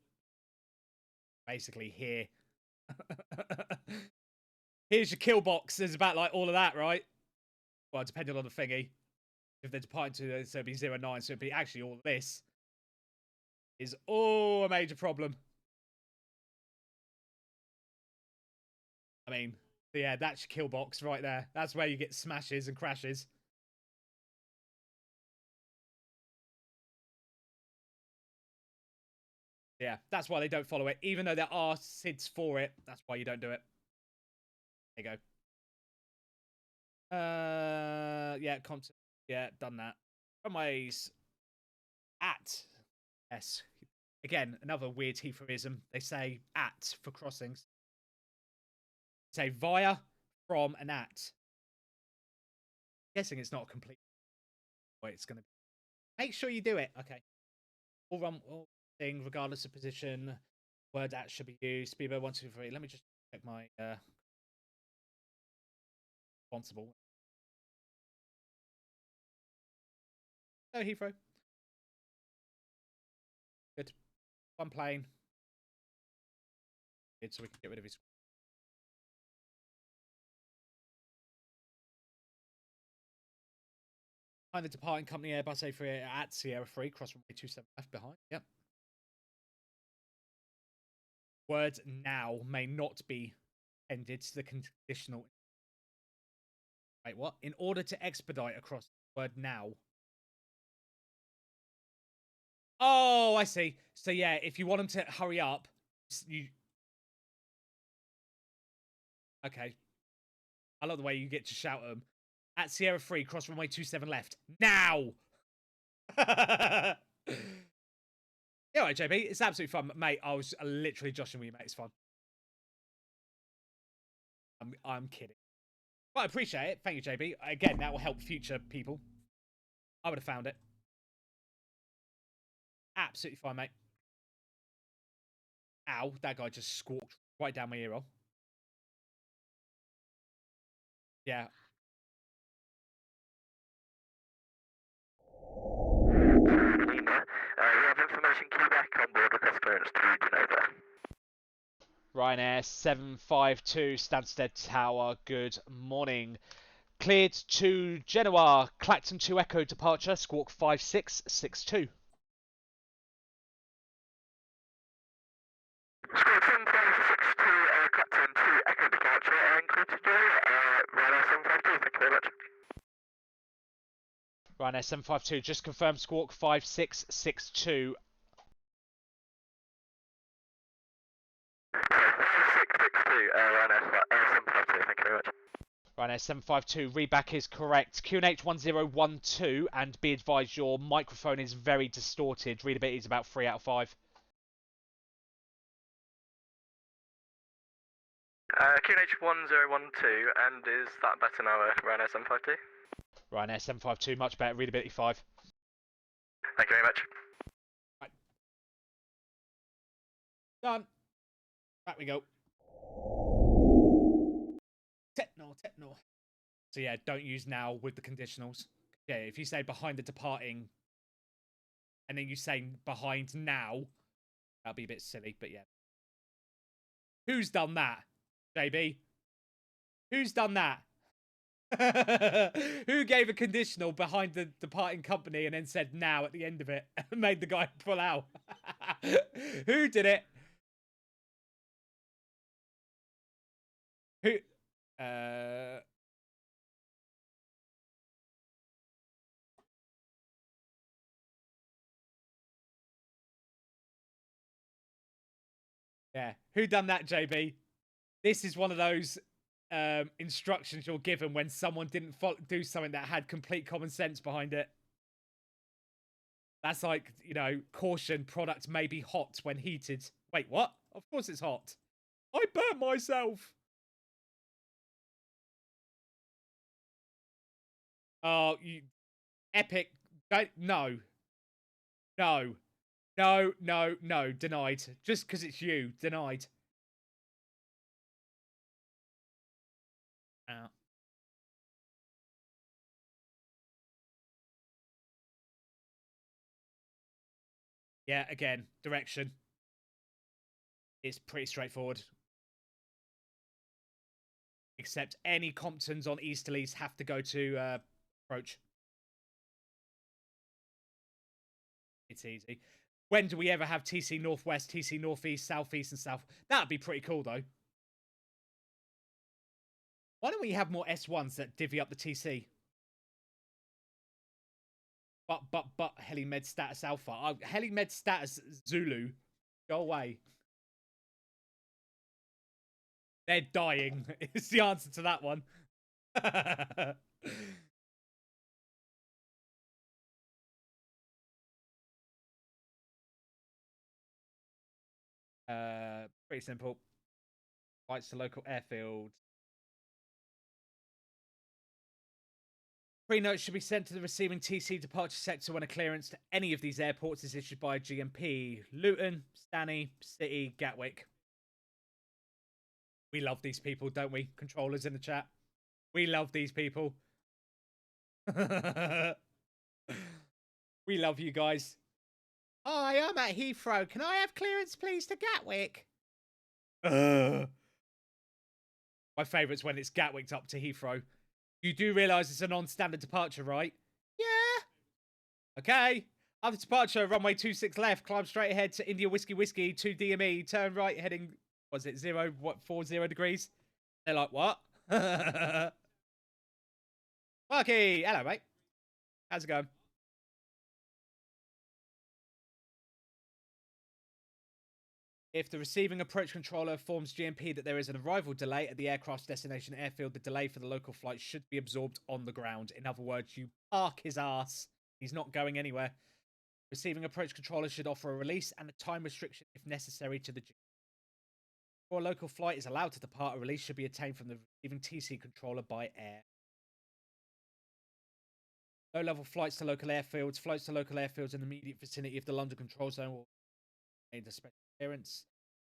basically here. Here's your kill box. There's about like all of that, right? Well, depending on the thingy. If they're departing to, so it'd be 09, so it'd be actually all of this is a major problem. I mean, yeah, that's your kill box right there. That's where you get smashes and crashes. Yeah, that's why they don't follow it. Even though there are SIDs for it, that's why you don't do it. There you go. Yeah, content. Yeah, done that. Runways at. Yes. Again, another weird Heathrowism. They say at for crossings. Say via, from, and at. Guessing it's not a complete way it's going to be. Make sure you do it. Okay. All thing, regardless of position. Word at should be used. Speedboat 1, 2, 3. Let me just check my responsible. No, Heathrow. Good. One plane. Good, so we can get rid of his. Behind the departing company Airbus A3 at Sierra 3, cross runway 27 left behind. Yep. Word now may not be ended to the conditional. Wait, what? In order to expedite across word now. Oh, I see. So yeah, if you want them to hurry up, you. Okay. I love the way you get to shout at them. At Sierra 3, cross runway 27 left. Now! Yeah, all right, JB. It's absolutely fun. Mate, I was literally joshing with you, mate. It's fun. I'm kidding. But I appreciate it. Thank you, JB. Again, that will help future people. I would have found it. Absolutely fine, mate. Ow, that guy just squawked right down my ear roll. Yeah. We have information Quebec on board with clearance to Geneva. Ryanair 752 Stansted Tower, good morning. Cleared to Genoa, Clacton 2 Echo departure, squawk 5662. Squawk 7562, Clacton 2 Echo departure, and clear to Geneva, Ryanair 752, thank you very much. Ryanair 752, just confirm squawk 5662. 5662, Ryanair 752, thank you very much. Ryanair 752, readback is correct. QNH 1012, and be advised your microphone is very distorted. Readability is about 3 out of 5. QNH 1012, and is that better now, Ryanair 752? Ryanair 752, much better. Readability 5. Thank you very much. Right. Done. Back we go. Techno. So yeah, don't use now with the conditionals. Yeah, if you say behind the departing, and then you say behind now, that'll be a bit silly, but yeah. Who's done that, JB? Who's done that? Who gave a conditional behind the departing company and then said now at the end of it and made the guy pull out? Who did it? Who? Yeah. Who done that, JB? This is one of those instructions you're given when someone didn't do something that had complete common sense behind it. That's like, you know, caution, product may be hot when heated. Wait, what? Of course it's hot. I burnt myself. Oh, you epic. No. Denied. Just because it's you. Denied. Out. Yeah, again, direction. It's pretty straightforward. Except any Comptons on easterlies have to go to approach. It's easy. When do we ever have TC Northwest, TC Northeast, Southeast, and South? That'd be pretty cool, though. Why don't we have more S1s that divvy up the TC? But Helimed status Alpha. Helimed status Zulu. Go away. They're dying. Is the answer to that one. Pretty simple. Flights to local airfield. Pre-notes should be sent to the receiving TC departure sector when a clearance to any of these airports is issued by a GMP. Luton, Stanny, City, Gatwick. We love these people, don't we? Controllers in the chat. We love these people. We love you guys. Hi, I'm at Heathrow. Can I have clearance, please, to Gatwick? My favourite's when it's Gatwick up to Heathrow. You do realise it's a non-standard departure, right? Yeah. Okay. After departure, runway 26 left. Climb straight ahead to India Whiskey Whiskey to DME. Turn right, heading, was it 40 degrees? They're like, what? Marky, hello, mate. How's it going? If the receiving approach controller informs GMP that there is an arrival delay at the aircraft's destination airfield, the delay for the local flight should be absorbed on the ground. In other words, you park his ass. He's not going anywhere. Receiving approach controller should offer a release and a time restriction if necessary to the GMP. Before a local flight is allowed to depart, a release should be obtained from the receiving TC controller by air. Low-level flights to local airfields. Flights to local airfields in the immediate vicinity of the London control zone will need a special clearance.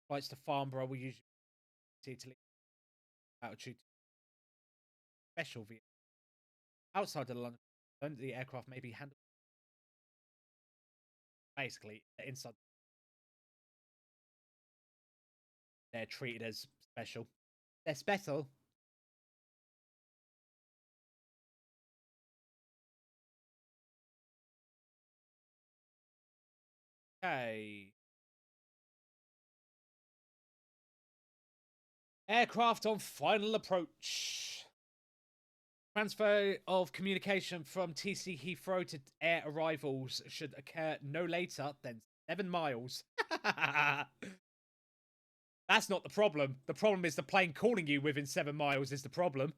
Flights to Farnborough will usually be to altitude special vehicle. Outside of the London zone, the aircraft may be handled. Basically, inside. They're treated as special. They're special. Okay. Aircraft on final approach. Transfer of communication from TC Heathrow to air arrivals should occur no later than 7 miles. That's not the problem. The problem is the plane calling you within 7 miles is the problem.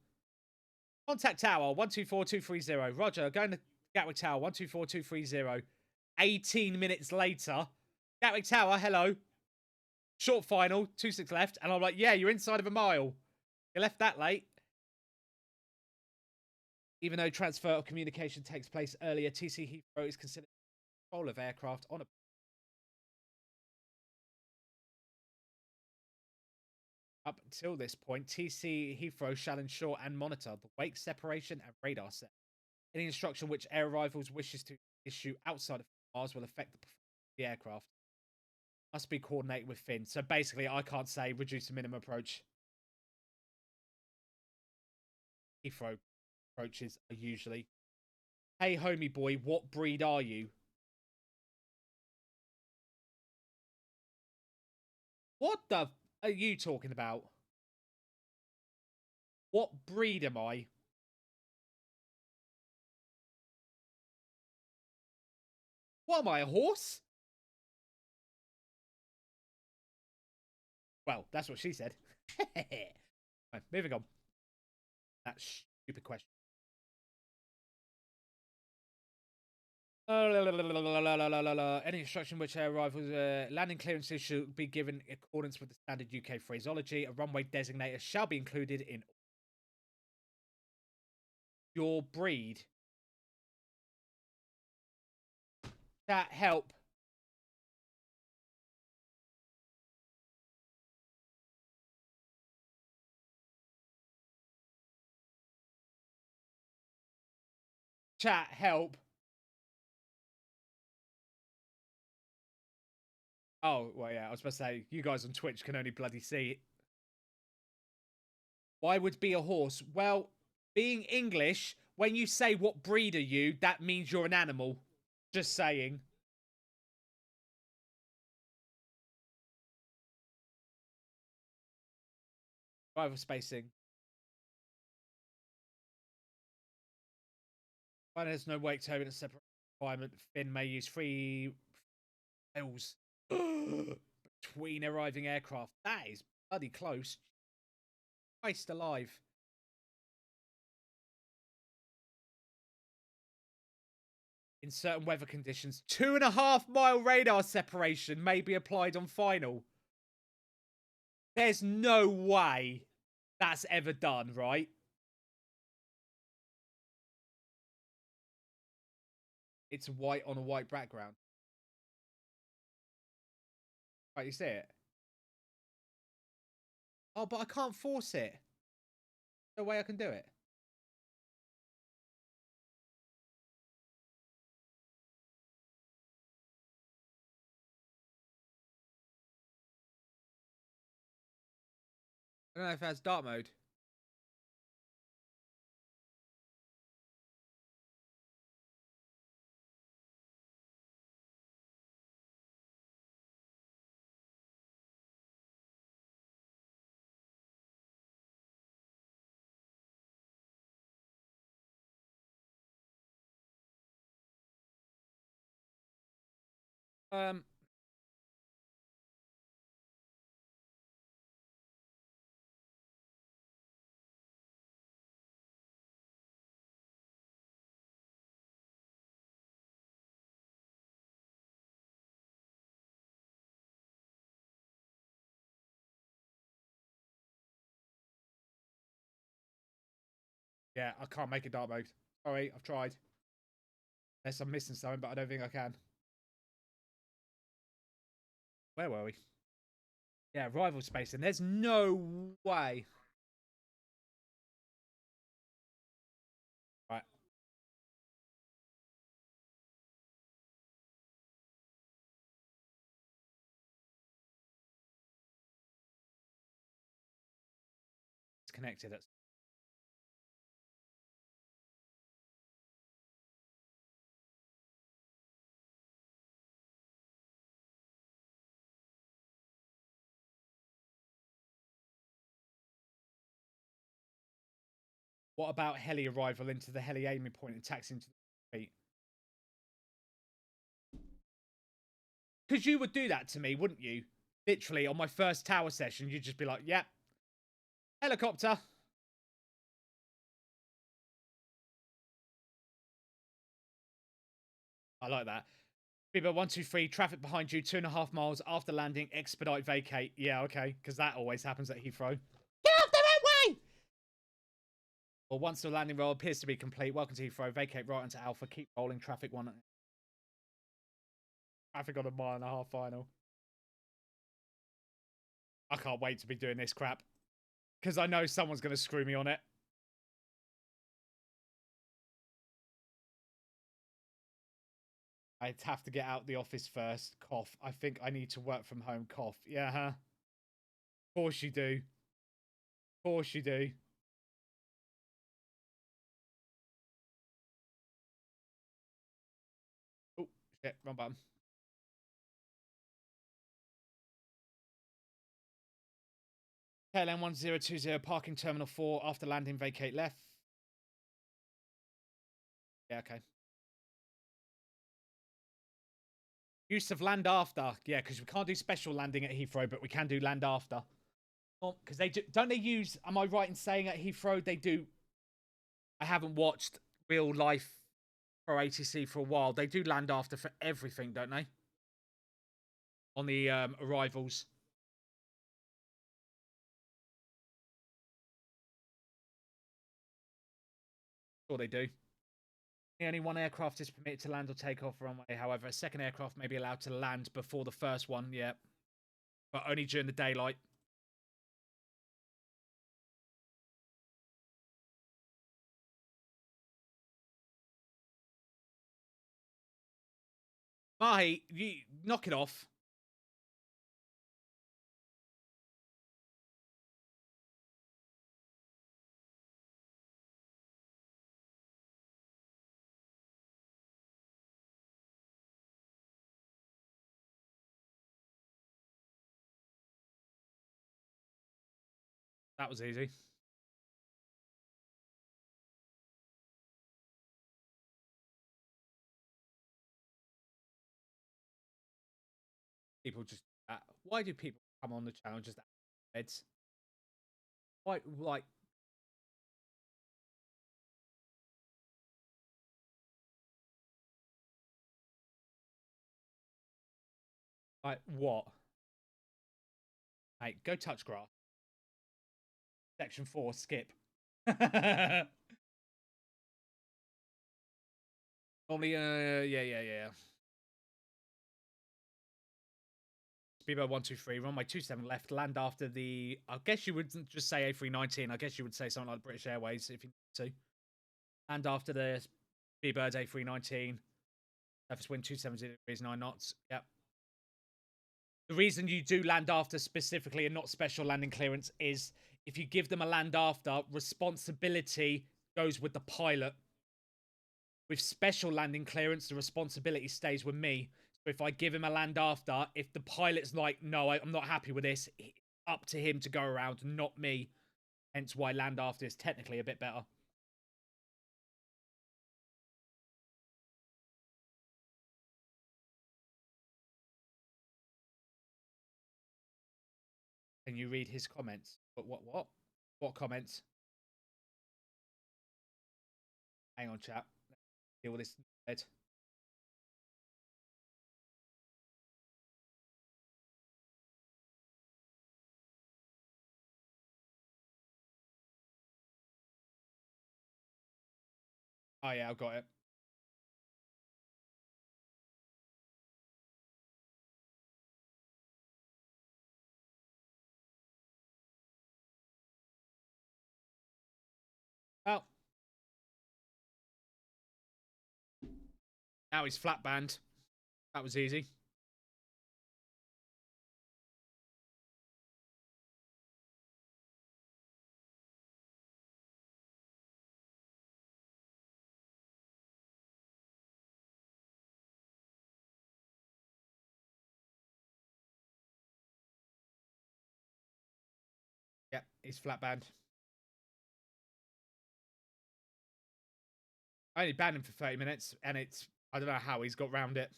Contact tower 124230. Roger, going to Gatwick Tower 124230. 18 minutes later. Gatwick Tower, hello. Short final, 26 left. And I'm like, yeah, you're inside of a mile. You left that late. Even though transfer of communication takes place earlier, TC Heathrow is considered control of aircraft on a... Up until this point, TC Heathrow shall ensure and monitor the wake separation and radar set. Any instruction which air arrivals wishes to issue outside of Mars will affect the performance of the aircraft. Must be coordinated with Finn. So basically, I can't say reduce the minimum approach. Heathrow approaches are usually, hey, homie boy, what breed are you? What the are you talking about? What breed am I? What am I, a horse? Well, that's what she said. Right, moving on. That stupid question. Any instruction which air arrivals landing clearances should be given in accordance with the standard UK phraseology. A runway designator shall be included in your breed. That help. Chat, help. Oh, well, yeah, I was about to say, you guys on Twitch can only bloody see it. Why would be a horse? Well, being English, when you say what breed are you, that means you're an animal. Just saying. Arrival spacing. When there's no wake turbulence separate requirement, Finn may use 3 miles between arriving aircraft. That is bloody close. Christ alive. In certain weather conditions, 2.5 mile radar separation may be applied on final. There's no way that's ever done, right? It's white on a white background. Right, you see it? Oh, but I can't force it. No way I can do it. I don't know if that's dark mode. Um, yeah, I can't make it dark mode. Sorry, I've tried. Unless I'm missing something, but I don't think I can. Where were we? Yeah, rival space, and there's no way. Right. It's connected. What about heli arrival into the heli aiming point and taxiing to the feet? Because you would do that to me, wouldn't you? Literally, on my first tower session, you'd just be like, yep, helicopter. I like that. Bieber 123, traffic behind you, 2.5 miles after landing, expedite vacate. Yeah, okay, because that always happens at Heathrow. Get off the roadway! Well, once the landing roll appears to be complete, welcome to Heathrow. Vacate right onto Alpha. Keep rolling. Traffic on a 1.5 mile final. I can't wait to be doing this crap. Because I know someone's going to screw me on it. I'd have to get out the office first. Cough. I think I need to work from home. Cough. Yeah, huh? Of course you do. Of course you do. Oh, shit. Wrong button. KLM 1020, parking terminal 4. After landing, vacate left. Yeah, okay. Use of land after. Yeah, because we can't do special landing at Heathrow, but we can do land after. Because they do, don't they use, am I right in saying at Heathrow they do, I haven't watched real life pro ATC for a while. They do land after for everything, don't they? On the arrivals. Sure they do. Only one aircraft is permitted to land or take off runway. However, a second aircraft may be allowed to land before the first one. Yeah. But only during the daylight. Mahi, you knock it off. That was easy. People just... why do people come on the channel just heads? Why, like what? Mate, go touch grass. Section 4, skip. Normally, yeah. Speedboat 123, run my 27 left, land after the. I guess you wouldn't just say A319. I guess you would say something like British Airways if you need to. Land after the Speedbird A319. Surface wind 270 degrees 9 knots. Yep. The reason you do land after specifically and not special landing clearance is if you give them a land after, responsibility goes with the pilot. With special landing clearance, the responsibility stays with me. So if I give him a land after, if the pilot's like, no, I'm not happy with this, it's up to him to go around, not me. Hence why land after is technically a bit better. Can you read his comments? What comments? Hang on, chat. Deal with this. Oh yeah, I've got it. Oh. Now he's flat banned. That was easy. Yep, he's flat banned. I only banned him for 30 minutes, and it's... I don't know how he's got round it.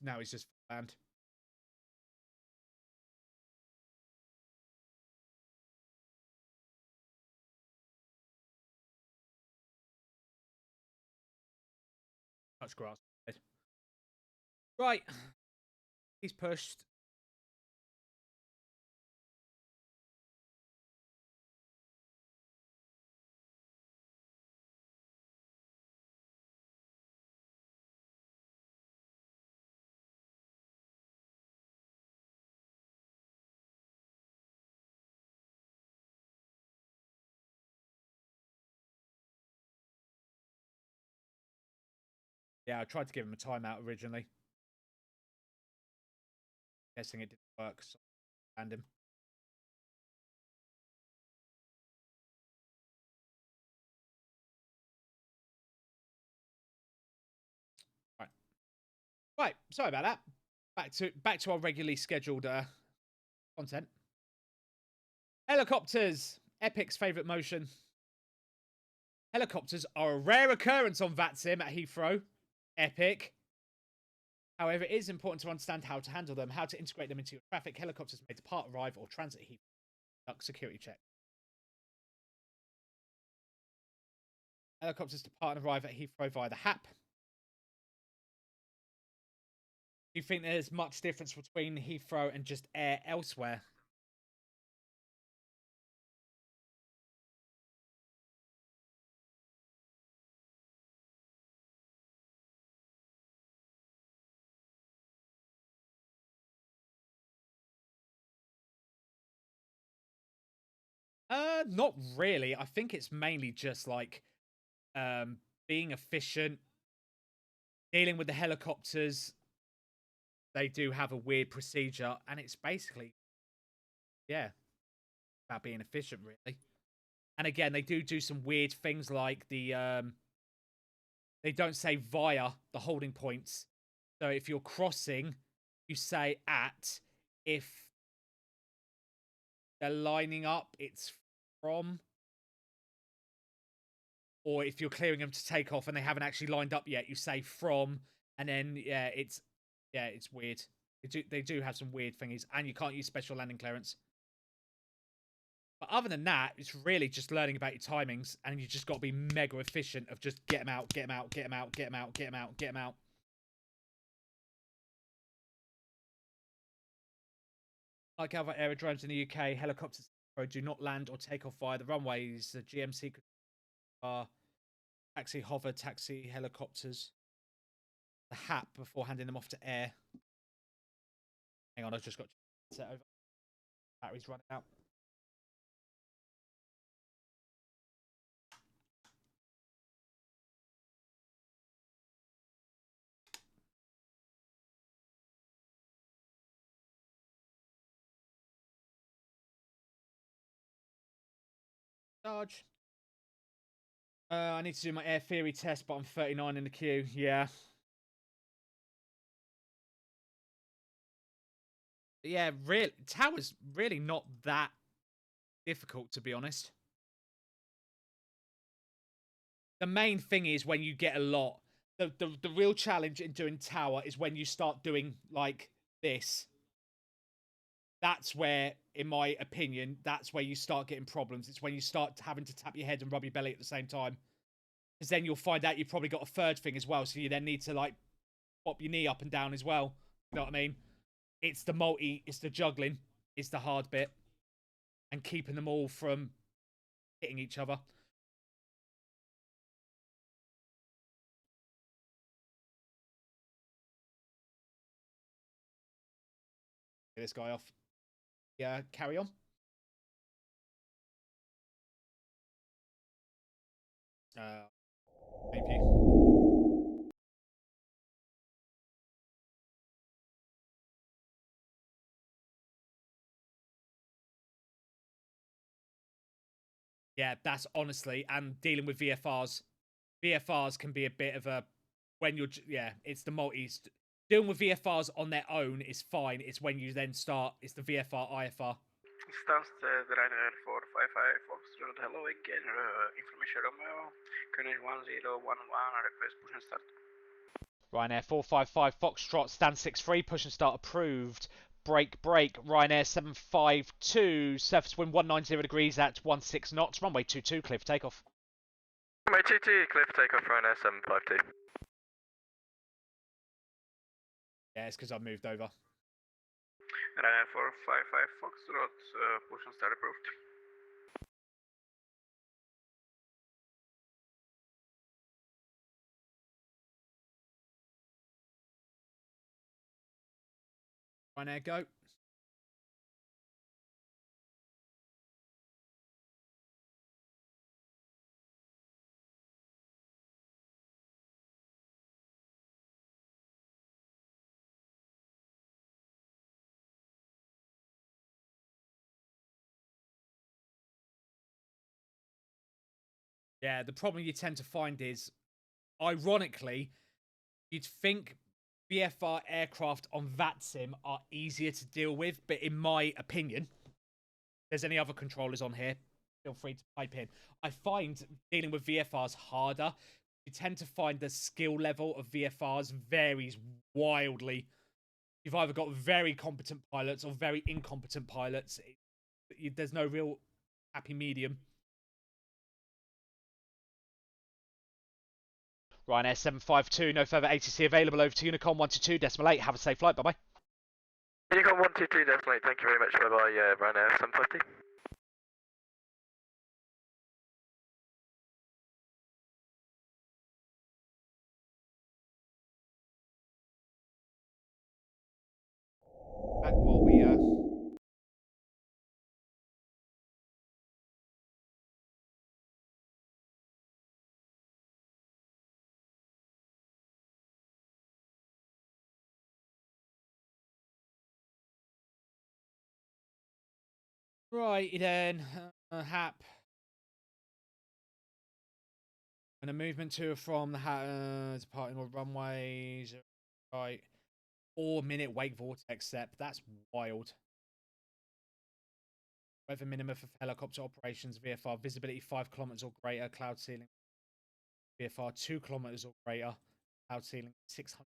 Now he's just banned. Touch grass. Right. He's pushed. Yeah, I tried to give him a timeout originally. Guessing it didn't work, so I banned him. Right, sorry about that. Back to our regularly scheduled content. Helicopters, Epic's favourite motion. Helicopters are a rare occurrence on VATSIM at Heathrow. Epic. However, it is important to understand how to handle them, how to integrate them into your traffic. Helicopters may depart, arrive, or transit Heathrow. Duck security check. Helicopters depart and arrive at Heathrow via the HAP. Do you think there's much difference between Heathrow and just air elsewhere? Not really. I think it's mainly just like being efficient, dealing with the helicopters. They do have a weird procedure, and it's basically, yeah, about being efficient, really. And again, they do some weird things like the they don't say via the holding points. So if you're crossing, you say at. If they're lining up, it's from. Or if you're clearing them to take off and they haven't actually lined up yet, you say from. And then it's weird. They do have some weird thingies, and you can't use special landing clearance. But other than that, it's really just learning about your timings, and you just got to be mega efficient of just get them out, get them out, get them out, get them out, get them out, get them out. Like other aerodromes in the UK, helicopters do not land or take off via the runways. The GMC are taxi, hover, taxi, helicopters. The HAP before handing them off to air. Hang on, I've just got to set over. Battery's running out. Charge. I need to do my air theory test, but I'm 39 in the queue. Yeah. Yeah, really, Tower's really not that difficult, to be honest. The main thing is when you get a lot. The real challenge in doing Tower is when you start doing, like, this. That's where, in my opinion, that's where you start getting problems. It's when you start having to tap your head and rub your belly at the same time. Because then you'll find out you've probably got a third thing as well. So you then need to, like, pop your knee up and down as well. You know what I mean? It's the juggling. It's the hard bit. And keeping them all from hitting each other. Get this guy off. Yeah, carry on. Thank you. Yeah, that's honestly, and dealing with VFRs. VFRs can be a bit of a, when you're, yeah, it's the multis. Dealing with VFRs on their own is fine. It's when you then start, it's the VFR, IFR. Stansted, Ryanair 455 Foxtrot, hello again, information Romeo, Koenig 1011, request push and start. Ryanair 455 Foxtrot, stand 63, push and start approved. Break, Ryanair 752, surface wind 190 degrees at 16 knots, runway 22, clear for takeoff. Runway 22, clear for takeoff, Ryanair 752. Yeah, it's because I moved over. Ryanair 455 Foxtrot, push and start approved. Ryanair, go. Yeah, the problem you tend to find is, ironically, you'd think VFR aircraft on VATSIM are easier to deal with, but in my opinion, if there's any other controllers on here, feel free to pipe in. I find dealing with VFRs harder. You tend to find the skill level of VFRs varies wildly. You've either got very competent pilots or very incompetent pilots. There's no real happy medium. Ryanair 752, no further ATC available, over to Unicom 122.8, have a safe flight, bye-bye. Unicom 122.8, thank you very much, bye-bye, Ryanair 750. Back while we Righty then, HAP. And a movement to or from the departing all runways. Right. 4-minute wake vortex step. That's wild. Weather minimum for helicopter operations. VFR visibility 5 kilometers or greater. Cloud ceiling. VFR 2 kilometers or greater. Cloud ceiling 600.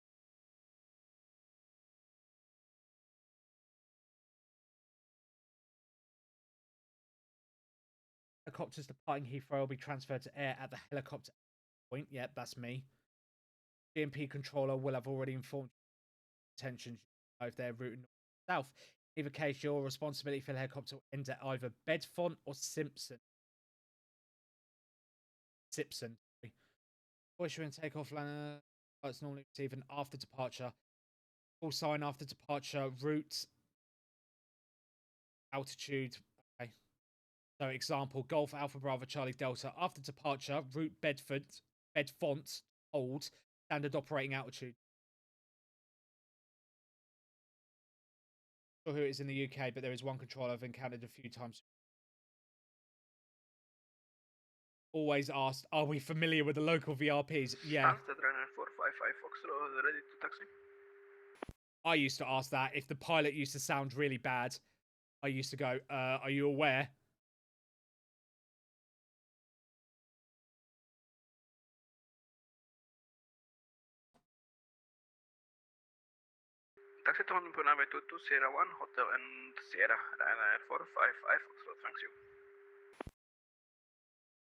Helicopters departing Heathrow will be transferred to air at the helicopter point. Yep, that's me. GMP controller will have already informed intentions if they're routing south. In either case, your responsibility for the helicopter will end at either Bedfont or Simpson. Issue and takeoff liner flights normally receive an after departure. Full sign after departure route altitude. Okay. So example, Golf Alpha Bravo Charlie Delta after departure route Bedfont hold standard operating altitude. Not sure who it is in the UK, but there is one controller I've encountered a few times. Always asked, are we familiar with the local VRPs? Yeah. Stansted runner 455 Foxtrot, ready to taxi. I used to ask that. If the pilot used to sound really bad, I used to go, are you aware? Taxi to Punave 22 Sierra 1 Hotel and Sierra runner 455 Foxtrot, thanks you.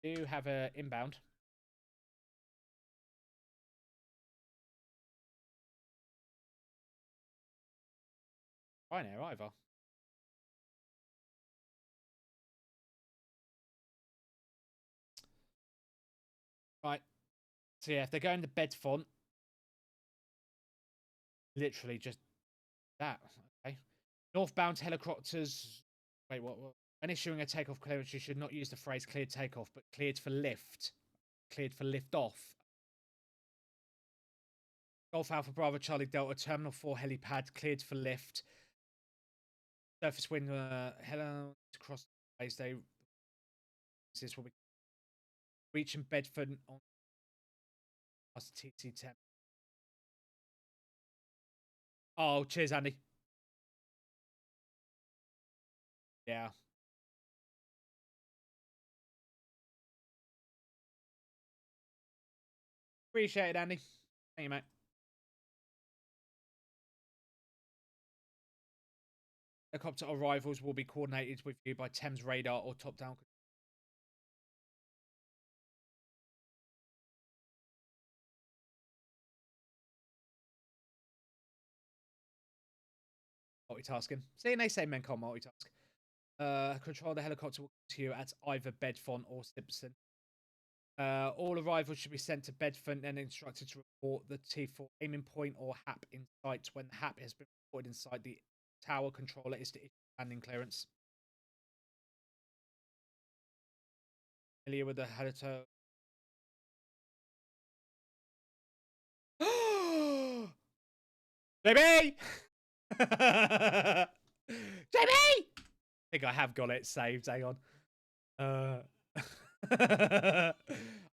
Do have a inbound. Ryanair either. Right. So yeah, if they're going to Bedfont, literally just that. Okay. Northbound helicopters. Wait, what? When issuing a takeoff clearance, you should not use the phrase cleared takeoff, but cleared for lift. Cleared for lift off. Golf Alpha Bravo Charlie Delta Terminal 4 helipad cleared for lift. Surface wind hello across the base day. This will be reaching Bedford on TC10. Oh, cheers, Andy. Yeah. Appreciate it, Andy. Thank you, mate. Helicopter arrivals will be coordinated with you by Thames radar or top-down. Multitasking. See, and they say men can't multitask. Control the helicopter will come to you at either Bedfont or Simpson. All arrivals should be sent to Bedfont and instructed to report the T4 aiming point or HAP in sight. When the HAP has been reported inside, the tower controller is to issue landing clearance. Familiar with the helicopter? JB! JB! I think I have got it saved. Hang on.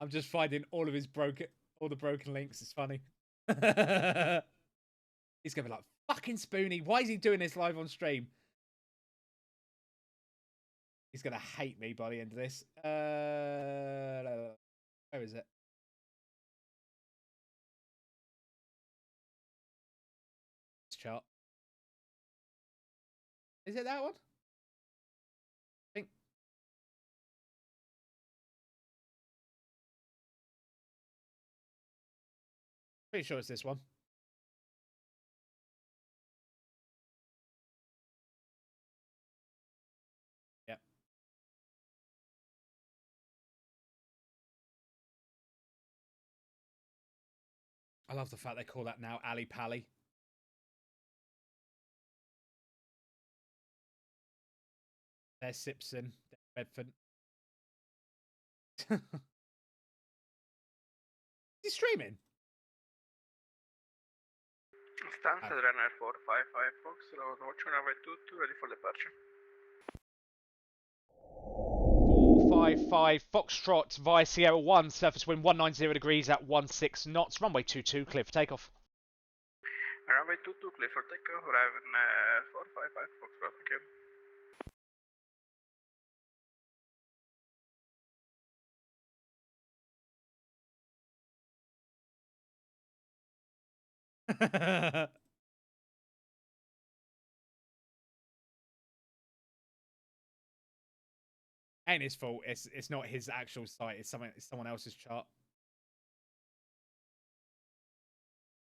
I'm just finding all the broken links. It's funny. He's gonna be like, fucking Spoony, why is he doing this live on stream? He's gonna hate me by the end of this. Where is it? This chart. Is it that one? I think. Pretty sure it's this one. Yep. I love the fact they call that now Ali Pally. There's Simpson. There's Bedford. He's streaming. Stansted runner 455 Foxtrot, watch runway 22 ready for departure. 455 Foxtrot via Sierra 1, surface wind 190 degrees at 16 knots, runway 22 clear for takeoff. Runway 22 clear for takeoff, arriving 455 Foxtrot, thank you. Ain't his fault. It's not his actual site. It's someone else's chart.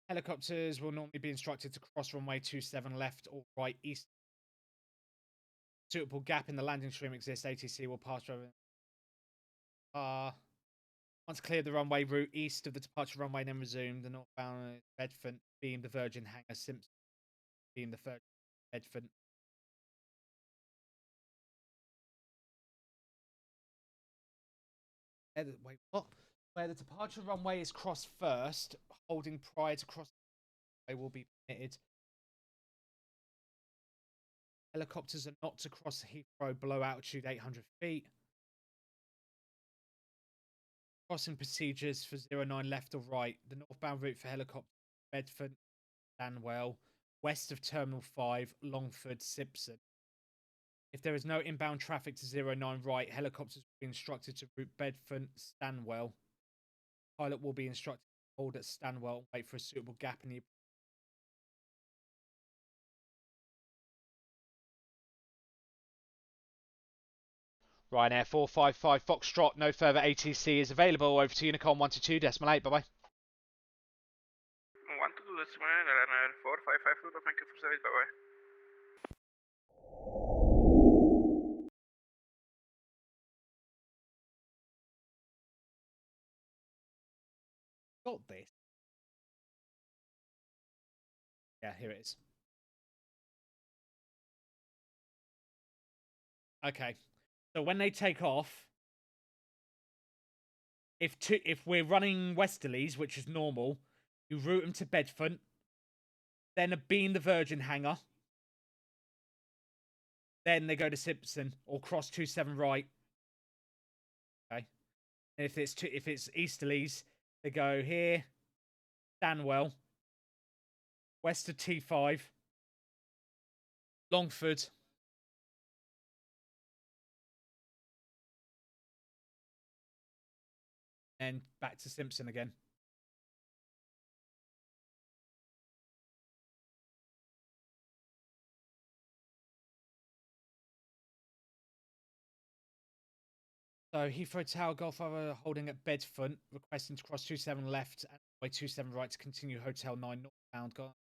Helicopters will normally be instructed to cross runway 27 left or right east. Suitable gap in the landing stream exists. ATC will pass over. Once cleared the runway route east of the departure runway, then resume the northbound Bedford, beam the Virgin Hangar Simpson, beam the third Bedford. Wait, what? Where the departure runway is crossed first, holding prior to crossing will be permitted. Helicopters are not to cross Heathrow below altitude 800 feet. Crossing procedures for 09 left or right. The northbound route for helicopters, Bedford, Danwell, west of Terminal 5, Longford, Simpson. If there is no inbound traffic to 09 right, helicopters will be instructed to route Bedford, Stanwell. Pilot will be instructed to hold at Stanwell and wait for a suitable gap in the Ryanair 455 Foxtrot, no further ATC is available. Over to Unicorn 122, decimal 8, bye bye. 122 decimal 8, Ryanair 455 Pluto, thank you for service, bye bye. got this. Yeah, here it is. Okay. So when they take off, if we're running westerlies, which is normal, you route them to Bedford, then a beam the Virgin Hangar, then they go to Simpson or cross 27 right. Okay. And if it's easterlies, they go here, Stanwell, west of T5, Longford, and back to Simpson again. So Heathrow Tower Golf Hour holding at Bedford, requesting to cross 27 left and way 27 right to continue Hotel 9 northbound.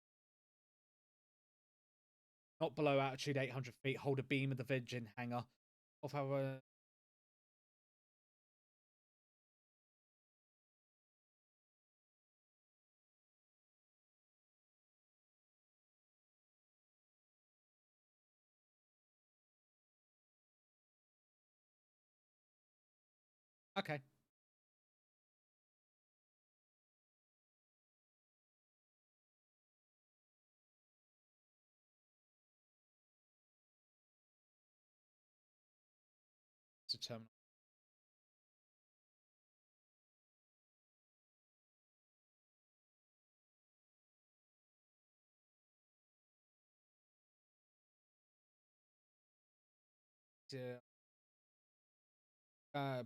Not below altitude 800 feet. Hold a beam of the Virgin Hangar. Golf Hour. Okay. It's a terminal.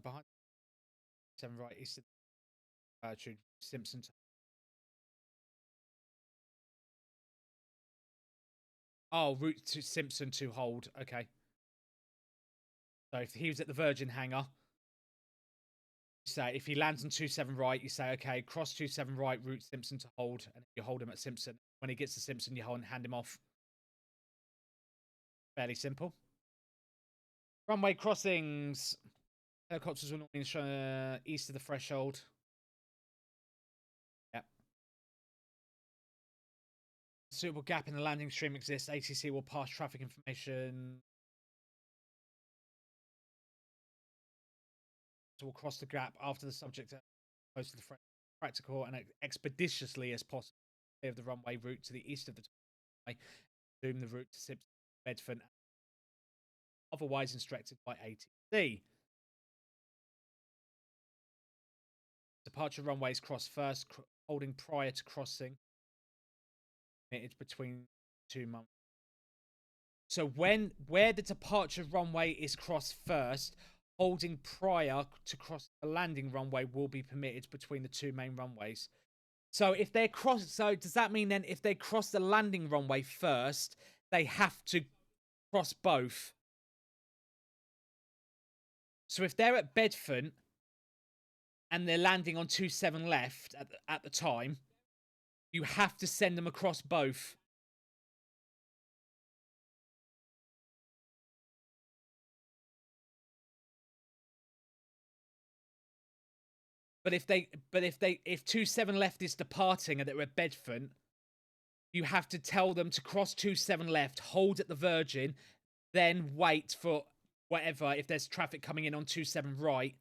Behind 7 right east of altitude Simpson. Oh, route to Simpson to hold. Okay. So if he was at the Virgin Hangar, say if he lands on 27 right, you say, okay, cross 27 right, route Simpson to hold, and you hold him at Simpson. When he gets to Simpson, you hand him off. Fairly simple. Runway crossings. Helicopters will normally ensure east of the threshold. Yep. Suitable gap in the landing stream exists. ATC will pass traffic information. So we'll cross the gap after the subject close to the practical and expeditiously as possible. Clear the runway route to the east of the runway. Zoom the route to Simpson, Bedford. Otherwise instructed by ATC. Departure runways cross first, holding prior to crossing. It's between 2 months. So where the departure runway is crossed first, holding prior to cross the landing runway will be permitted between the 2 main runways. So if they're so does that mean then if they cross the landing runway first, they have to cross both? So if they're at Bedfont and they're landing on 27 left at the time, you have to send them across both. But if 27 left is departing and they're at Bedfont, you have to tell them to cross 27 left, hold at the Virgin, then wait for whatever if there's traffic coming in on 27 right.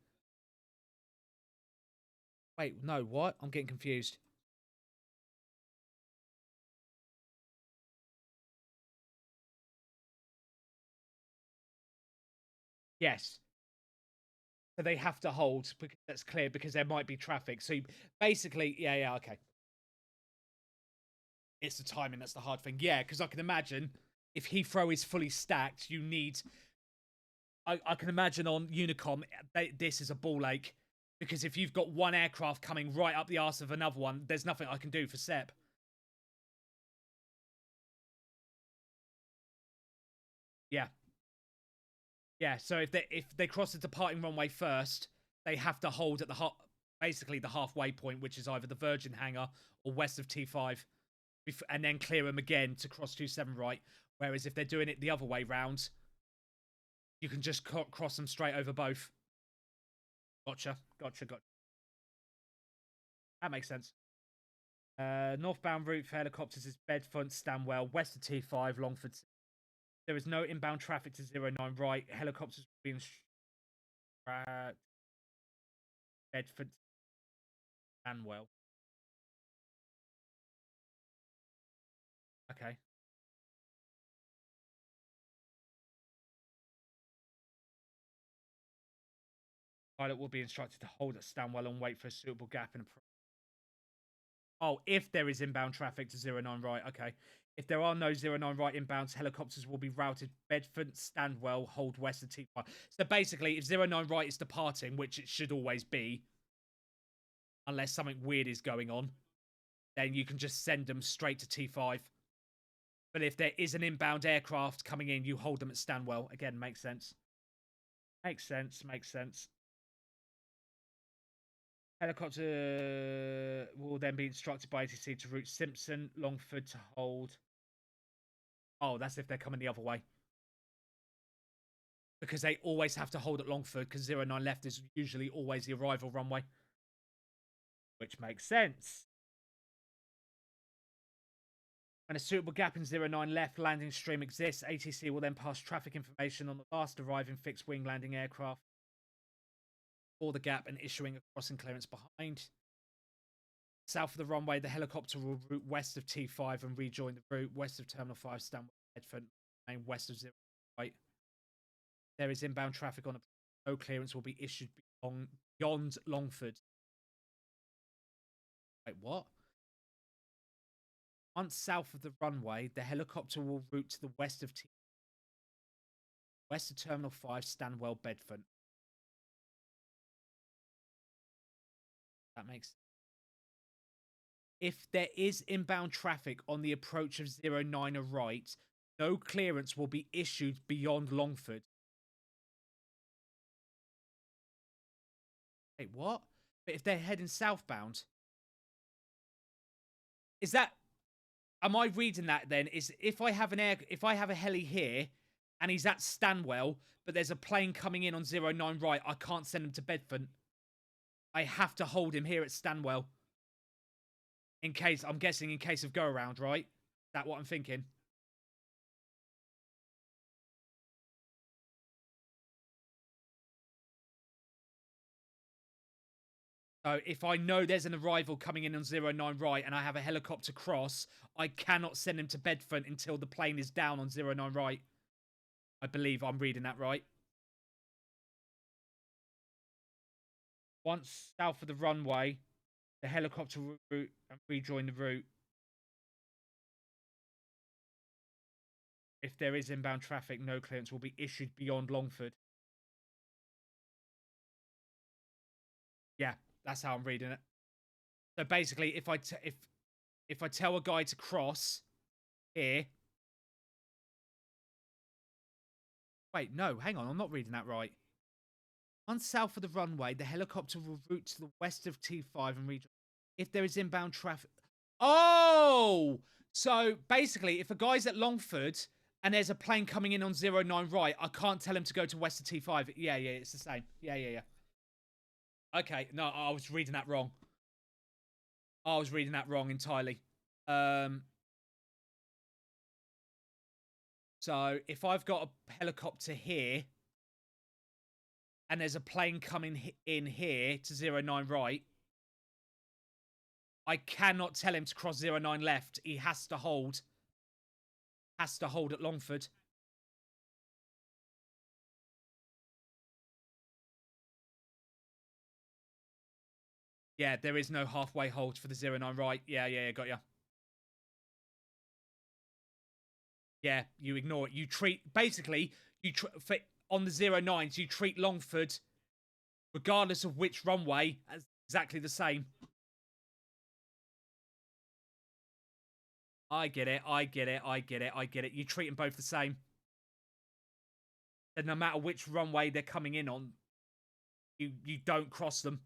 Wait, no, what? I'm getting confused. Yes. So they have to hold, because that's clear, because there might be traffic. So basically, yeah, okay. It's the timing that's the hard thing. Yeah, because I can imagine if Heathrow is fully stacked, you need... I can imagine on Unicom, this is a ball ache. Because if you've got one aircraft coming right up the arse of another one, there's nothing I can do for Sep. Yeah. Yeah, so if they cross the departing runway first, they have to hold at basically the halfway point, which is either the Virgin hangar or west of T5, and then clear them again to cross 27 right. Whereas if they're doing it the other way round, you can just cross them straight over both. Gotcha. That makes sense. Northbound route for helicopters is Bedfont, Stanwell, west of T5, Longford. There is no inbound traffic to 09 right. Helicopters being Bedford, Stanwell. Okay. Pilot will be instructed to hold at Stanwell and wait for a suitable gap in if there is inbound traffic to 09 right. Okay. If there are no 09 right inbounds, helicopters will be routed Bedfont, Stanwell, hold west of T5. So basically, if 09 right is departing, which it should always be, unless something weird is going on, then you can just send them straight to T5. But if there is an inbound aircraft coming in, you hold them at Stanwell. Again, makes sense. Makes sense. Helicopter will then be instructed by ATC to route Simpson, Longford to hold. Oh, that's if they're coming the other way. Because they always have to hold at Longford, because 09 left is usually always the arrival runway. Which makes sense. When a suitable gap in 09 left landing stream exists, ATC will then pass traffic information on the last arriving fixed wing landing aircraft for the gap and issuing a crossing clearance behind. South of the runway, the helicopter will route west of T5 and rejoin the route west of Terminal 5, Stanwell, Bedfont, and west of 0 right. There is inbound traffic on no clearance will be issued beyond Longford. Wait, what? Once south of the runway, the helicopter will route to the west of Terminal 5, Stanwell, Bedfont. That makes sense. If there is inbound traffic on the approach of 09 right, no clearance will be issued beyond Longford. Wait, what? But if they're heading southbound, is that? Am I reading that then? Is if I have a heli here, and he's at Stanwell, but there's a plane coming in on 09 right, I can't send him to Bedfont. I have to hold him here at Stanwell. In case of go around, right? Is that what I'm thinking? So if I know there's an arrival coming in on 09 right and I have a helicopter cross, I cannot send him to Bedfont until the plane is down on 09 right. I believe I'm reading that right. Once south of the runway, the helicopter route and rejoin the route. If there is inbound traffic, no clearance will be issued beyond Longford. Yeah, that's how I'm reading it. So basically, if I tell a guy to cross here. Wait, no, hang on, I'm not reading that right. On south of the runway, the helicopter will route to the west of T5 and reach. If there is inbound traffic. Oh! So basically, if a guy's at Longford and there's a plane coming in on 09 right, I can't tell him to go to west of T5. Yeah, it's the same. Yeah. Okay, no, I was reading that wrong. I was reading that wrong entirely. So if I've got a helicopter here and there's a plane coming in here to 09 right, I cannot tell him to cross 09 left. He has to hold. Has to hold at Longford. Yeah, there is no halfway hold for the 09 right. Yeah, got ya. Yeah, you ignore it. You treat, basically, on the 09s, you treat Longford, regardless of which runway, as exactly the same. I get it. You treat them both the same. And no matter which runway they're coming in on, you don't cross them.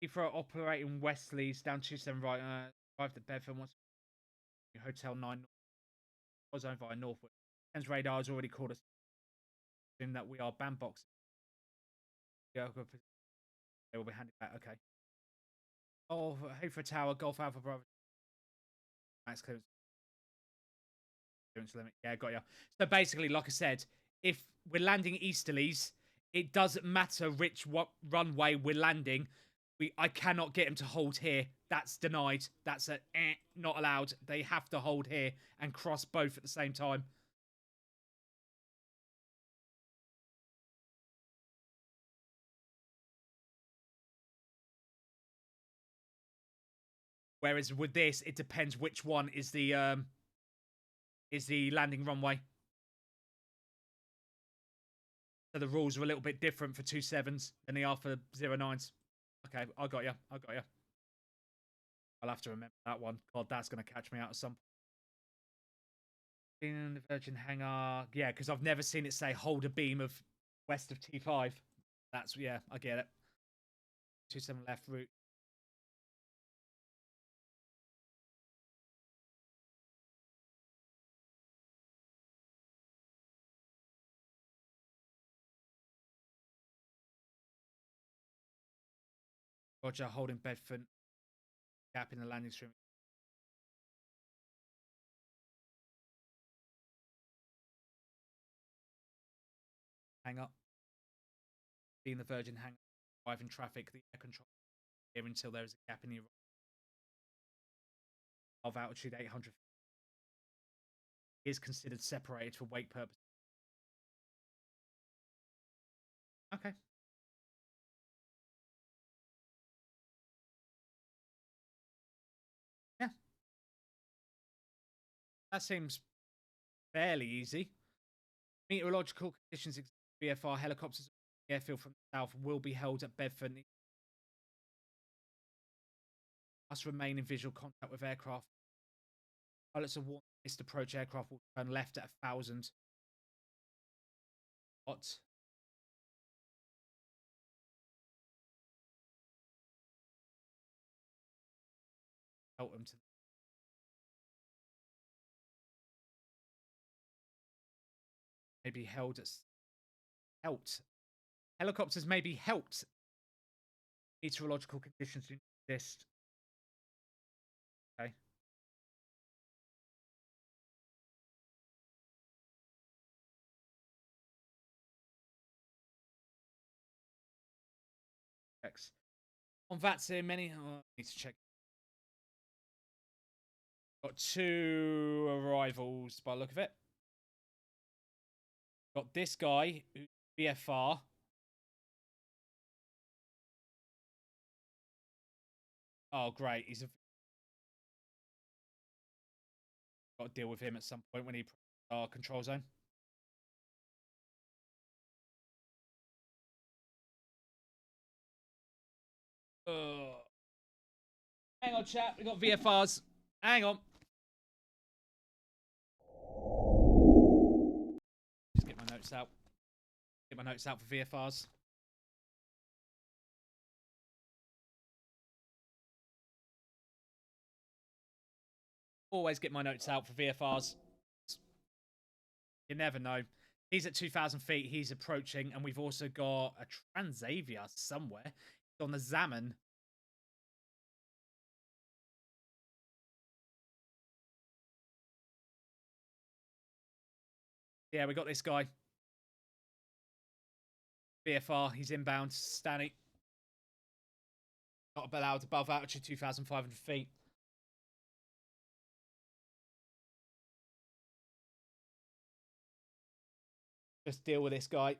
Heathrow operating Wesley's down 27 right. Arrived at Bedford. Once Hotel 9 was owned by Northwood. Ken's radar has already called us in that we are bandbox. Yeah, they will be handed back. Okay. Oh, Heathrow Tower, Golf Alpha Bravo. Max clearance limit. Yeah, got ya. So basically, like I said, if we're landing easterlies, it doesn't matter what runway we're landing. I cannot get him to hold here. That's denied. That's not allowed. They have to hold here and cross both at the same time. Whereas with this, it depends which one is the landing runway. So the rules are a little bit different for 27s than they are for 09s. Okay, I got you. I'll have to remember that one. God, that's going to catch me out at some point. In the Virgin Hangar. Yeah, because I've never seen it say hold a beam of west of T5. That's, yeah, I get it. 27 left route. Roger, holding Bedford. Gap in the landing stream. Hang up. In the Virgin Hangar. Driving traffic. The air control here until there is a gap in the of altitude 800 is considered separated for weight purposes. Okay. Yeah. That seems fairly easy. Meteorological conditions VFR helicopters airfield from the south will be held at Bedford. Must remain in visual contact with aircraft. Pilots are warned missed approach aircraft will turn left at 1,000. What? Help them to maybe held at helped. Helicopters may be helped. Meteorological conditions do exist. Okay. X. On VATSIM, many. Oh, I need to check. Got 2 arrivals by the look of it. Got this guy, BFR. Oh, great. He's got to deal with him at some point when he Our control zone. Hang on, chat. We got VFRs. Hang on. Just get my notes out. Get my notes out for VFRs. Always get my notes out for VFRs. You never know. He's at 2,000 feet. He's approaching, and we've also got a Transavia somewhere. He's on the Zaman. Yeah, we got this guy. VFR. He's inbound. Stanny. Not allowed above altitude 2,500 feet. Just deal with this guy.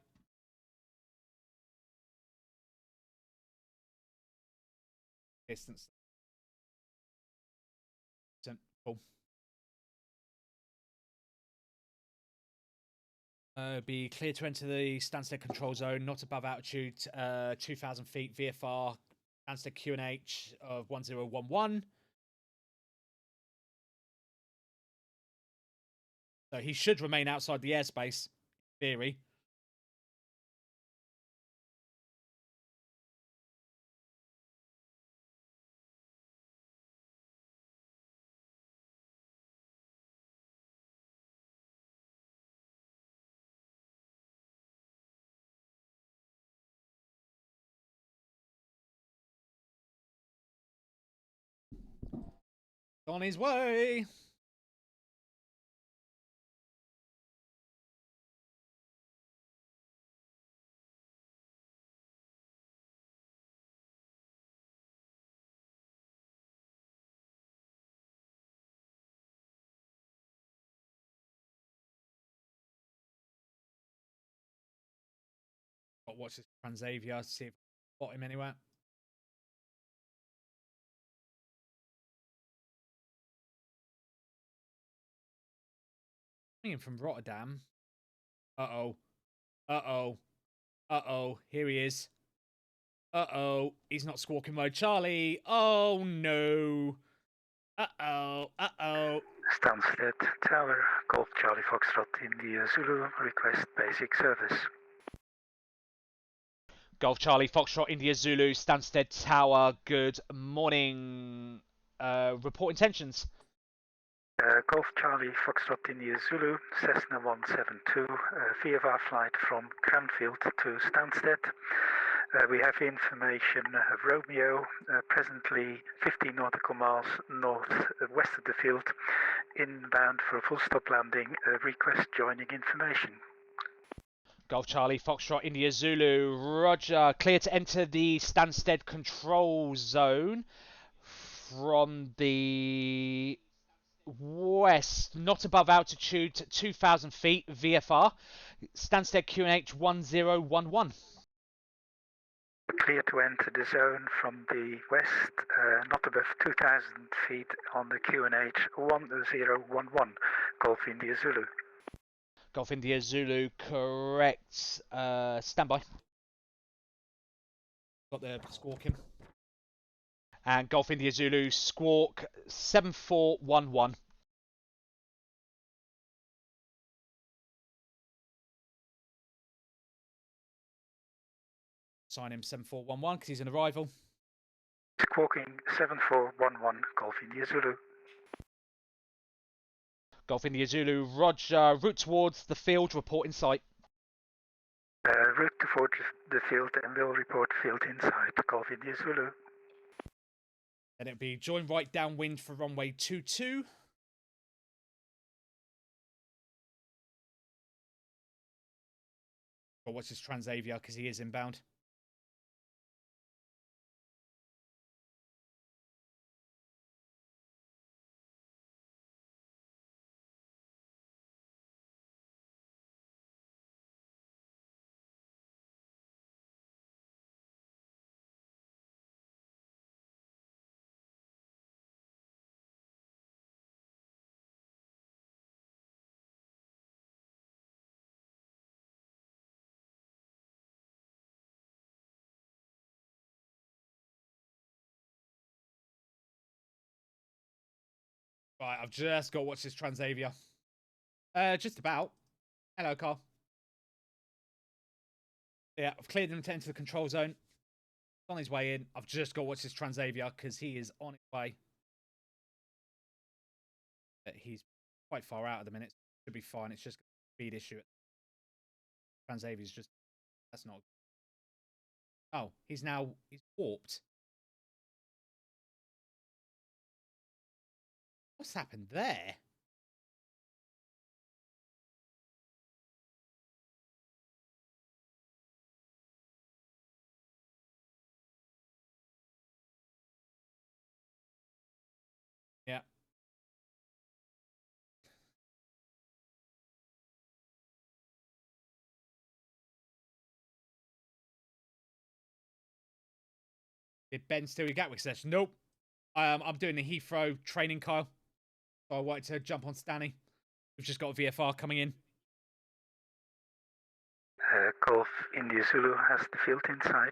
Distance. Cool. Be clear to enter the Stansted control zone, not above altitude 2,000 feet. VFR, Stansted QNH of 1011. So he should remain outside the airspace, in theory. On his way. Got to watch this Transavia, see if I spot him anywhere. Coming in from Rotterdam. Uh-oh. Uh-oh. Uh-oh. Here he is. Uh-oh. He's not squawking mode. Charlie. Oh, no. Uh-oh. Uh-oh. Stansted Tower, Golf Charlie Foxtrot India Zulu, request basic service. Golf Charlie Foxtrot India Zulu Stansted Tower. Good morning. Report intentions. Golf Charlie Foxtrot India Zulu, Cessna 172, VFR flight from Cranfield to Stansted. We have information of Romeo, presently 15 nautical miles north-west of the field, inbound for a full stop landing, request joining information. Golf Charlie Foxtrot India Zulu, roger. Clear to enter the Stansted control zone from the west, not above altitude 2,000 feet, VFR. Stansted QNH 1011. Clear to enter the zone from the west, not above 2,000 feet on the QNH 1011, Golf India Zulu. Golf India Zulu, correct. Standby. Got the squawking. And Golf India Zulu, squawk 7411. Sign him 7411 because he's an arrival. Squawking 7411, Golf India Zulu. Golf India Zulu, roger. Route towards the field, report in sight. Route towards the field and will report field inside, Golf India Zulu. And it'll be join right downwind for runway 22. But watch this Transavia because he is inbound. Right, I've just got to watch this Transavia. Just about. Hello, Carl. Yeah, I've cleared him to enter the control zone. He's on his way in. I've just got to watch this Transavia because he is on his way. He's quite far out at the minute. Should be fine. It's just a speed issue. Transavia's just... That's not... Oh, he's warped. What's happened there? Yeah. Did Ben still get Gatwick session? Nope. I'm doing the Heathrow training, Kyle. So I wanted to jump on Stanny. We've just got a VFR coming in. Golf India Zulu has the field inside.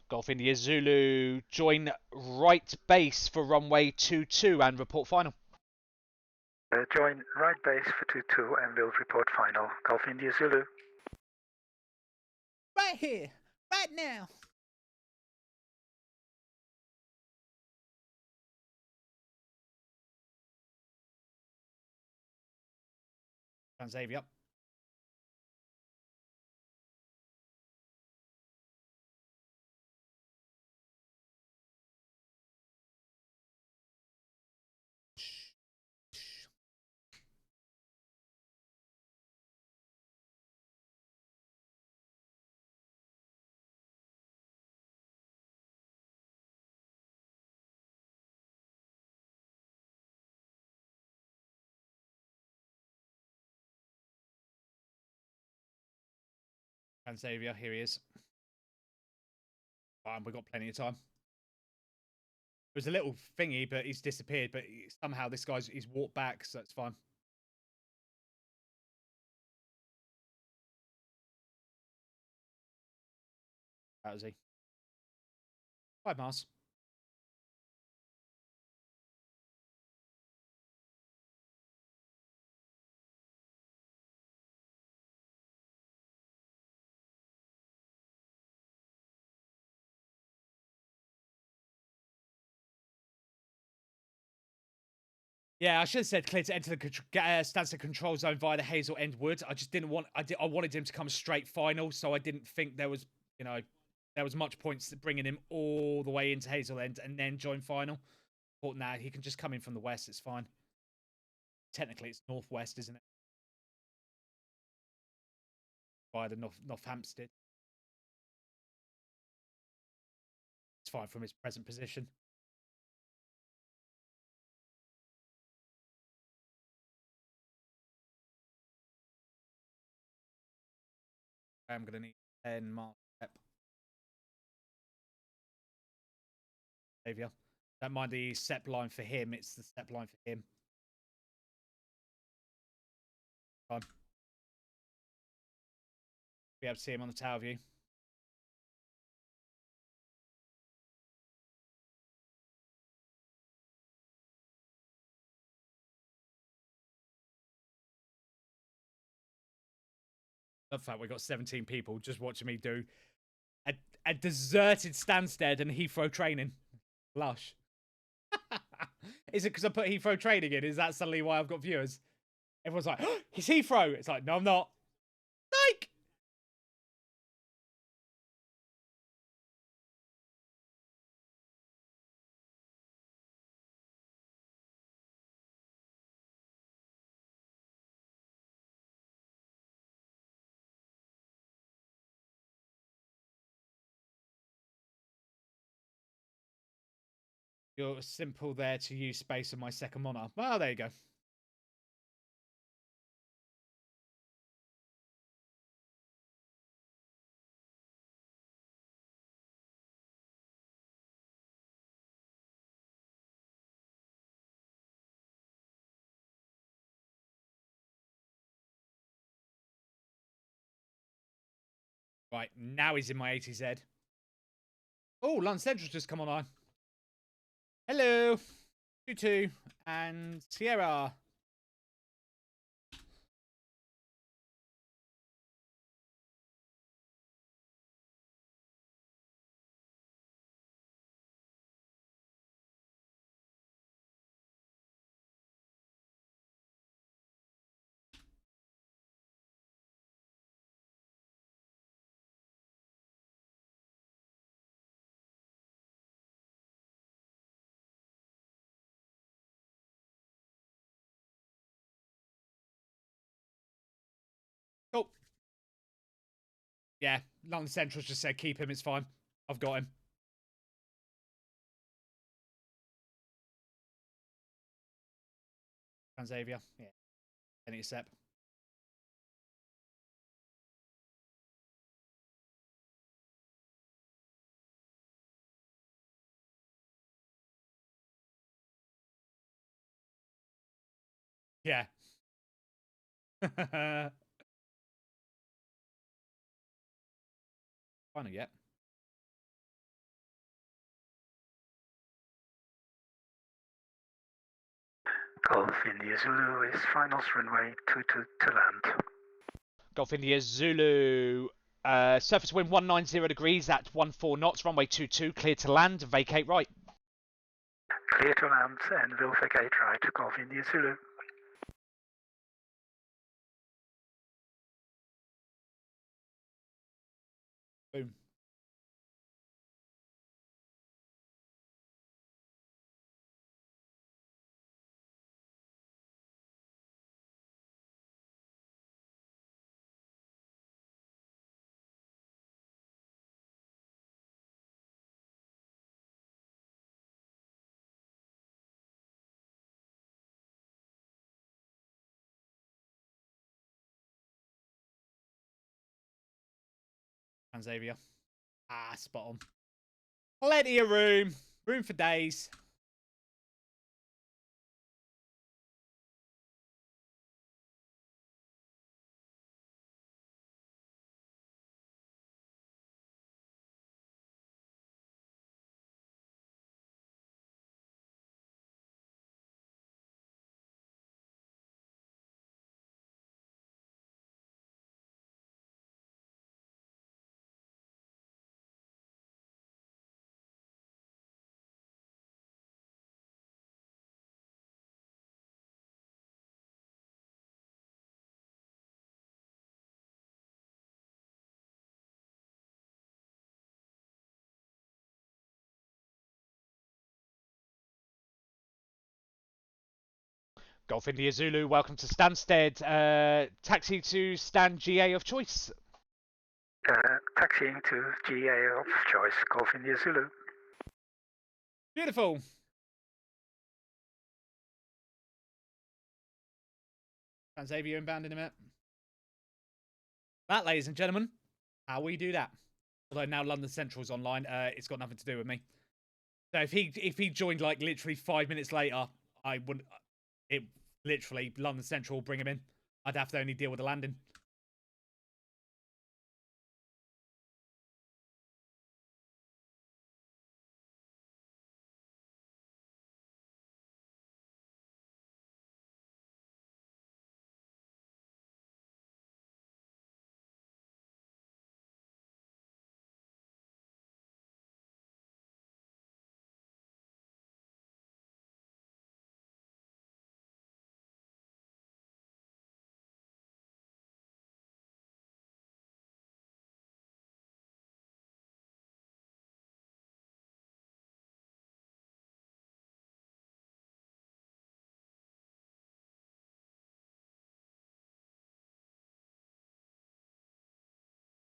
Golf India Zulu, join right base for runway 22 and report final. Join right base for 22 and will report final. Golf India Zulu. Right here. Right now. Transavia. Transavia, here he is. Fine, we've got plenty of time. It was a little thingy, but he's disappeared. But somehow this he's walked back, so it's fine. How is he? 5 miles. Yeah, I should have said clear to enter the Stansted control zone via the Hazel End Wood. I just didn't want. I wanted him to come straight final, so I didn't think there was, there was much points to bringing him all the way into Hazel End and then join final. But now he can just come in from the west. It's fine. Technically, it's northwest, isn't it? Via the North Hampstead. It's fine from his present position. I'm going to need 10 miles step. Savior. Don't mind the step line for him. It's the step line for him. Fine. Be able to see him on the tower view. The fact we got 17 people just watching me do a deserted Stansted and Heathrow training. Lush. Is it because I put Heathrow training in? Is that suddenly why I've got viewers? Everyone's like, oh, he's Heathrow. It's like, no, I'm not. Like. You're simple there to use space on my second monitor. Well, there you go. Right, now he's in my 80Z. Oh, London Central's just come online. Hello. 22 And Sierra. Cool. Yeah, London Central's just said keep him, it's fine. I've got him. Xavier, yeah. Any step. Yeah. Finally, yet. Golf India Zulu is finals runway 22 to land. Golf India Zulu. Surface wind 190 degrees at 14 knots. Runway 22, clear to land. Vacate right. Clear to land and will vacate right. Golf India Zulu. Boom. Xavier. Ah, spot on. Plenty of room. Room for days. Golf India Zulu, welcome to Stansted. Taxi to stand GA of choice. Taxiing to GA of choice. Golf India Zulu. Beautiful. Xavier inbound in a minute. That, ladies and gentlemen, how we do that. Although now London Central's online, it's got nothing to do with me. So if he joined like literally 5 minutes later, I wouldn't. It literally London Central will bring him in. I'd have to only deal with the landing.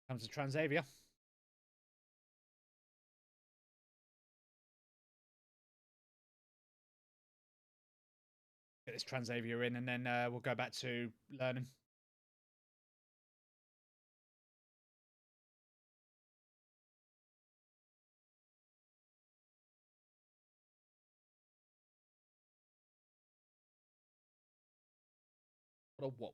Comes to Transavia. Get this Transavia in, and then we'll go back to learning. What a what?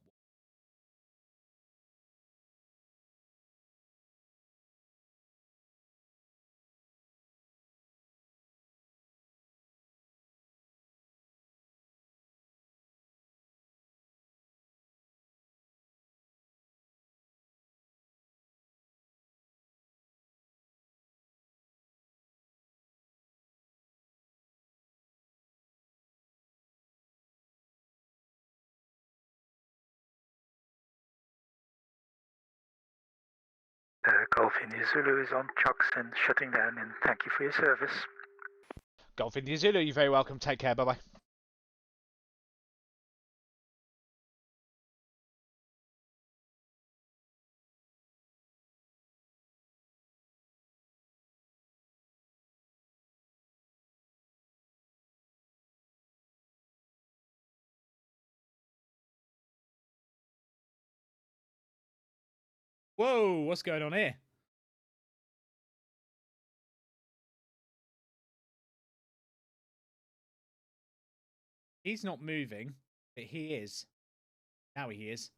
Golf India Zulu is on chocks and shutting down, and thank you for your service. Golf India Zulu, you're very welcome. Take care. Bye bye. Whoa, what's going on here? He's not moving, but he is. Now he is.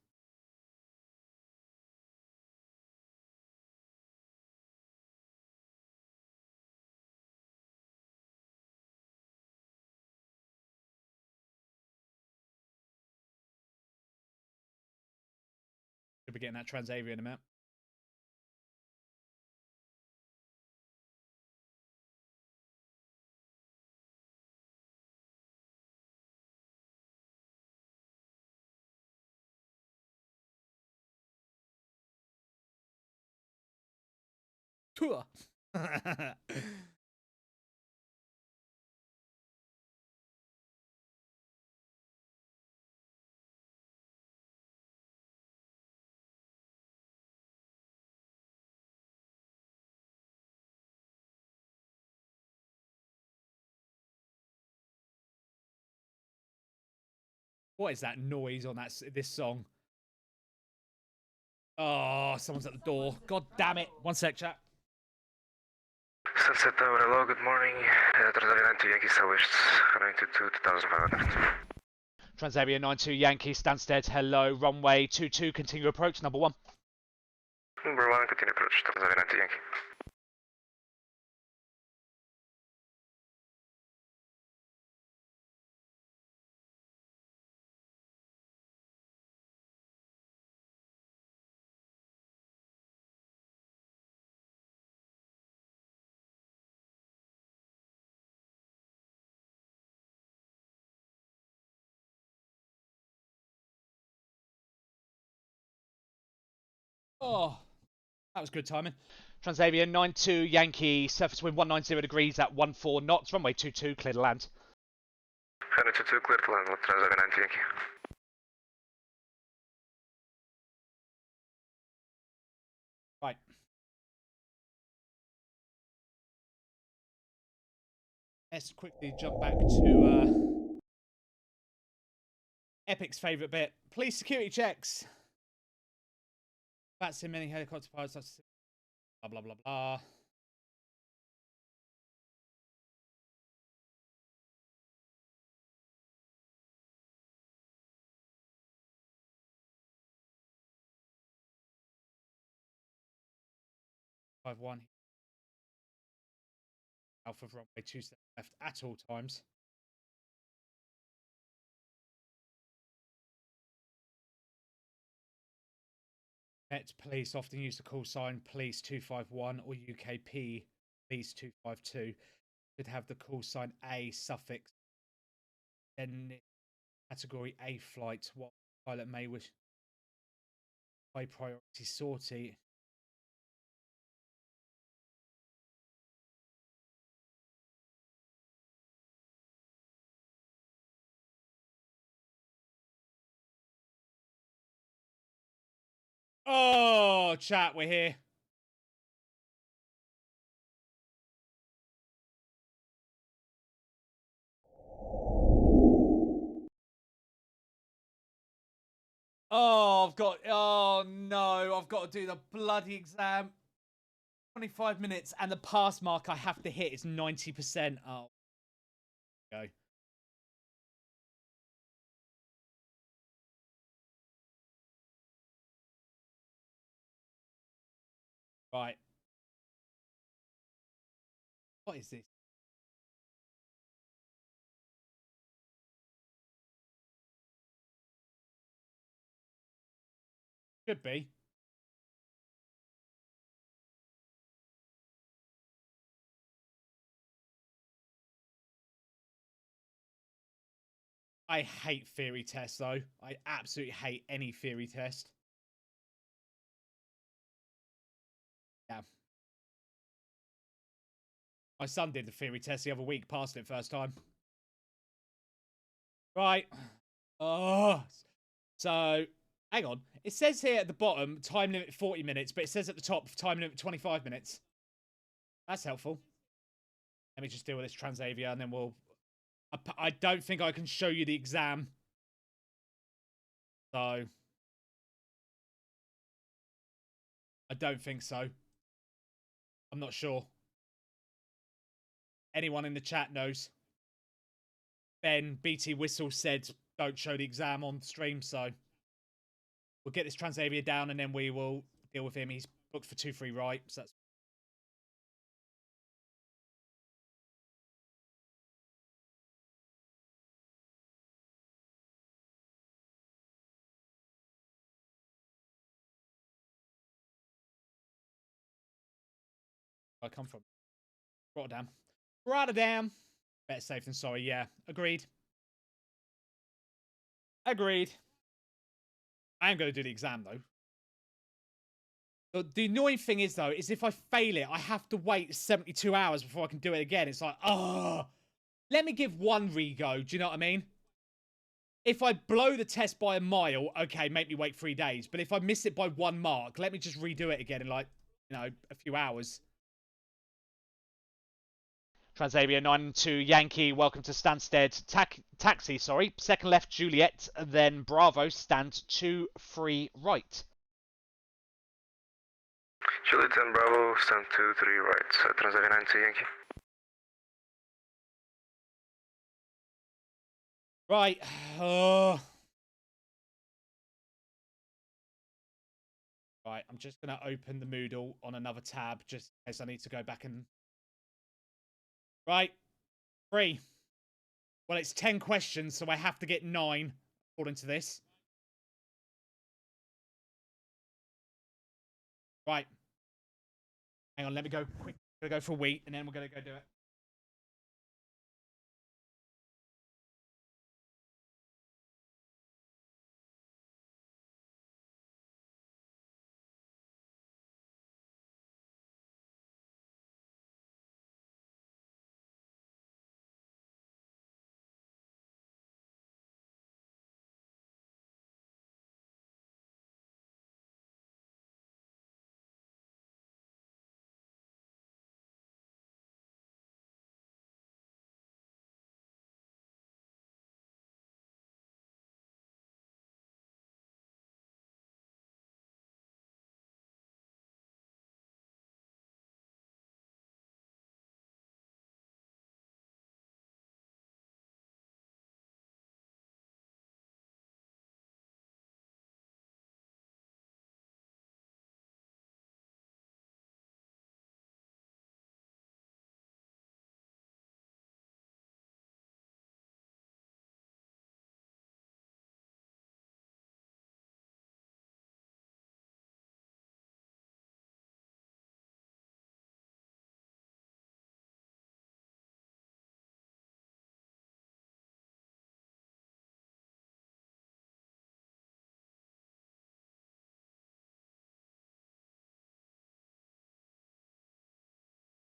Should be getting that Transavia in a minute. Tour. What is that noise on this song? Oh, someone's at the door. God damn it. One sec, chat. Sunset Tower, hello, good morning. Transavia 92 Yankee Southwest, 192 2500. Transavia 92 Yankee, Stansted, hello. Runway 22, continue approach, number 1. Number 1, continue approach, Transavia 92 Yankee. Oh, that was good timing. Transavia 92 Yankee, surface wind 190 degrees at 14 knots, runway 22, clear to land. 192, clear to land, Transavia 92 Yankee. Right. Let's quickly jump back to Epic's favourite bit. Police security checks. VATSIM many helicopter pilots. Blah, blah, blah, blah. One. Alpha runway 27 left at all times. Met police often use the call sign police 251 or UKP police 252. Should have the call sign A suffix. Then category A flight. What pilot may wish high priority sortie. Oh, chat, we're here. Oh, oh no, I've got to do the bloody exam. 25 minutes, and the pass mark I have to hit is 90%. Oh, go. Right. What is this? Should be. I hate theory tests, though. I absolutely hate any theory test. My son did the theory test the other week, passed it first time. Right. Oh. So, hang on. It says here at the bottom, time limit 40 minutes, but it says at the top, time limit 25 minutes. That's helpful. Let me just deal with this Transavia, and then we'll... I don't think I can show you the exam. So... I don't think so. I'm not sure. Anyone in the chat knows. Ben, BT Whistle said don't show the exam on stream, so... We'll get this Transavia down, and then we will deal with him. He's booked for 2-3 right, so that's... Where I come from. Rotterdam. Rotterdam! Better safe than sorry, yeah. Agreed. Agreed. I am going to do the exam, though. The annoying thing is, though, is if I fail it, I have to wait 72 hours before I can do it again. It's like, oh, let me give one re-go. Do you know what I mean? If I blow the test by a mile, okay, make me wait 3 days. But if I miss it by 1 mark, let me just redo it again in, like, you know, a few hours. Transavia 9-2 Yankee, welcome to Stansted. Taxi, sorry. Second left Juliet, then Bravo, stand 2-3 right. Juliet and Bravo, stand 2-3 right. Transavia 9-2 Yankee. Right. Right, I'm just going to open the Moodle on another tab, just in case I need to go back and... Right. 3. Well, it's 10 questions, so I have to get 9, according to this. Right. Hang on, let me go quick. I'm going to go for a wheat, and then we're going to go do it.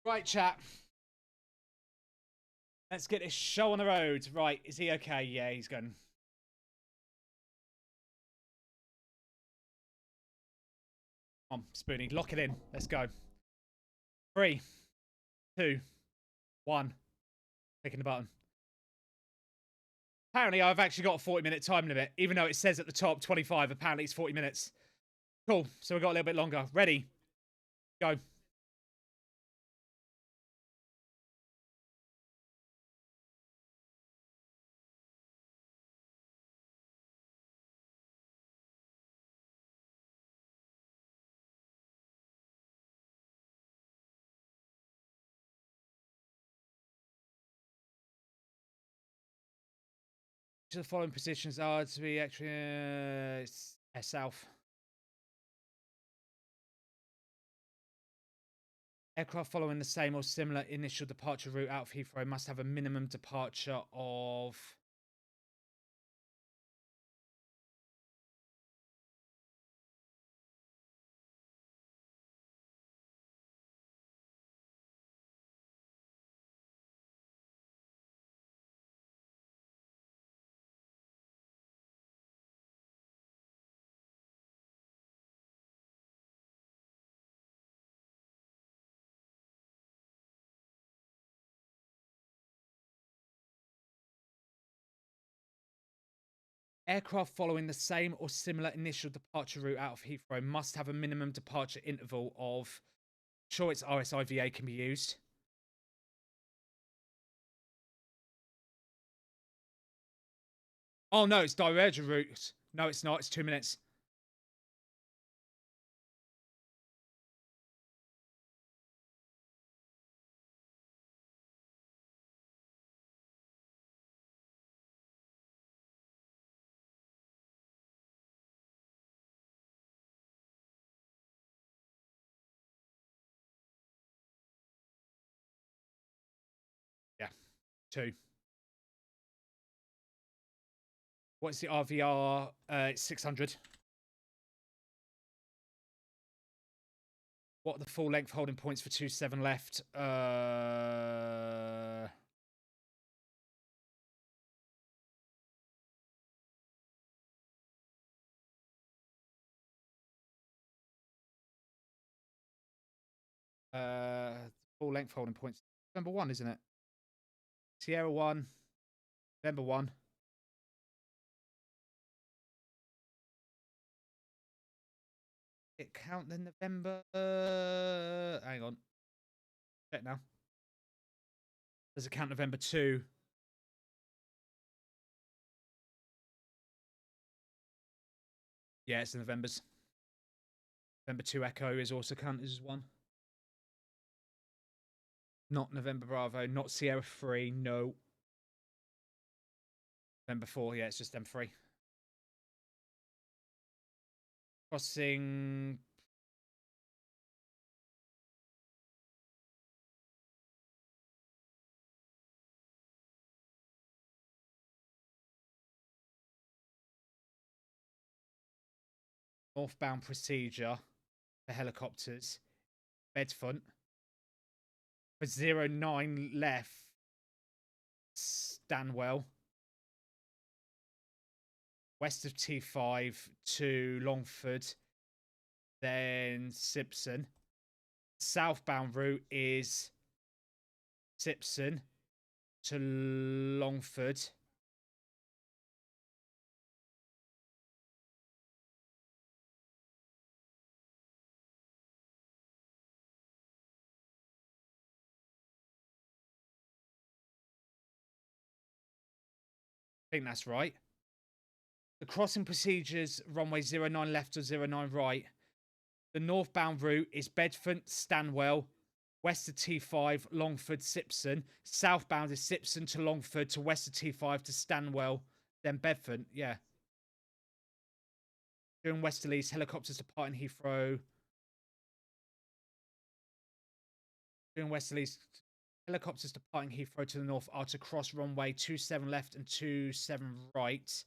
Right, chat. Let's get this show on the road. Right, is he okay? Yeah, he's going. Come on, Spoony, lock it in. Let's go. 3, 2, 1. Clicking the button. Apparently, I've actually got a 40-minute time limit, even though it says at the top 25. Apparently, it's 40 minutes. Cool. So we've got a little bit longer. Ready? Go. The following positions are to be actually south. Aircraft following the same or similar initial departure route out of Heathrow must have a minimum departure of... Aircraft following the same or similar initial departure route out of Heathrow must have a minimum departure interval of... Sure, it's RSIVA can be used. Oh, no, it's divergent route. No, it's not. It's 2 minutes. Yeah, 2. What's the RVR? It's 600. What are the full length holding points for 27 left? Full length holding points. November 1, isn't it? Sierra 1, November 1. It count the November. Hang on. Check now. Does it count November 2? Yeah, it's the Novembers. November 2 Echo is also counted as 1. Not November Bravo. Not Sierra 3. No. November 4. Yeah, it's just them 3. Crossing. Northbound procedure for helicopters. Bedfont. For 09 left. Stanwell. West of T5 to Longford. Then Simpson. Southbound route is Simpson to Longford. I think that's right. The crossing procedures, runway 09 left or 09 right. The northbound route is Bedfont, Stanwell, west of T5, Longford, Simpson. Southbound is Simpson to Longford to west of T5 to Stanwell, then Bedfont. Yeah. During westerlies, helicopters departing Heathrow. During westerlies, helicopters departing Heathrow to the north are to cross runway 27 left and 27 right.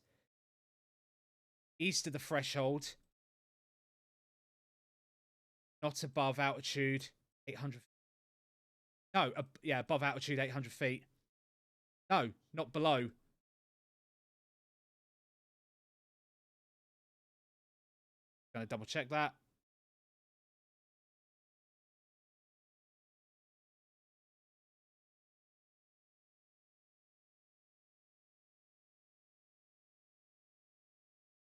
East of the threshold. Not above altitude 800. No, yeah, above altitude 800 feet. No, not below. Gonna double check that.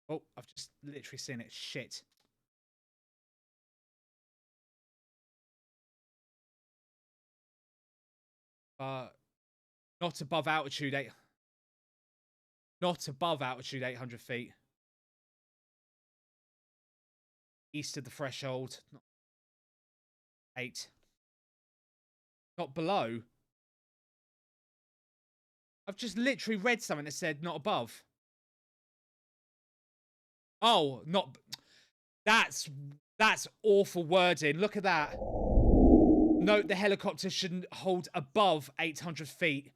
Oh, I've just literally seen it. Shit. Not above altitude 8. Not above altitude 800 feet. East of the threshold. 8. Not below. I've just literally read something that said not above. Oh, not. That's awful wording. Look at that. Note the helicopter shouldn't hold above 800 feet.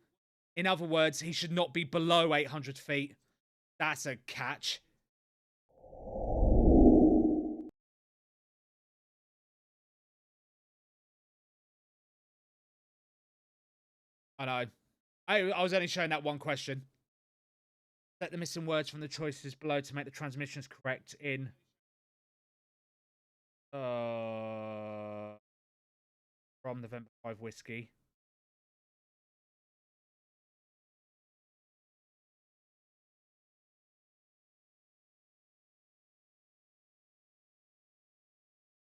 In other words, he should not be below 800 feet. That's a catch. I know. I was only showing that one question. Set the missing words from the choices below to make the transmissions correct in... from November 5 Whiskey.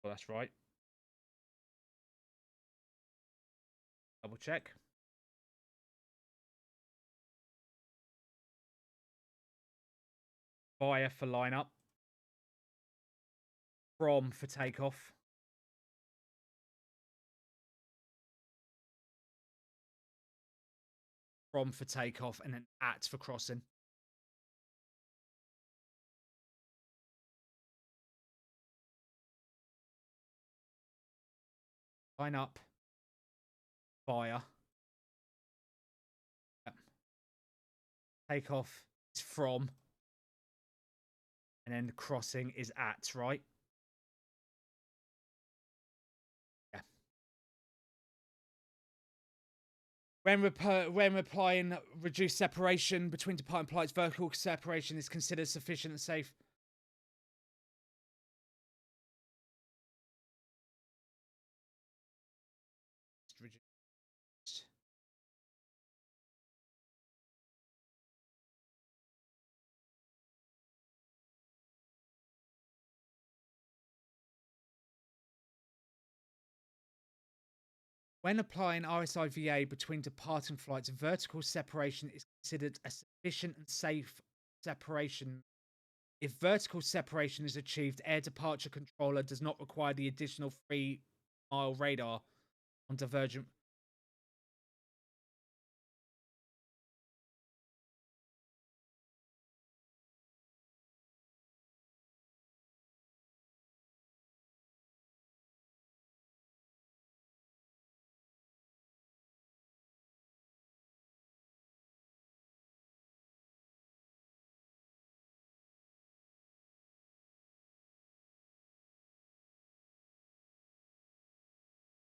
Well, that's right. Double check. Via for lineup. From for takeoff. From for takeoff, and then at for crossing. Line up. Via. Yep. Takeoff is from. And then the crossing is at, right? Yeah. When applying reduced separation between departing flights, vertical separation is considered sufficient and safe. When applying RSIVA between departing flights, vertical separation is considered a sufficient and safe separation. If vertical separation is achieved, air departure controller does not require the additional 3-mile radar on divergent.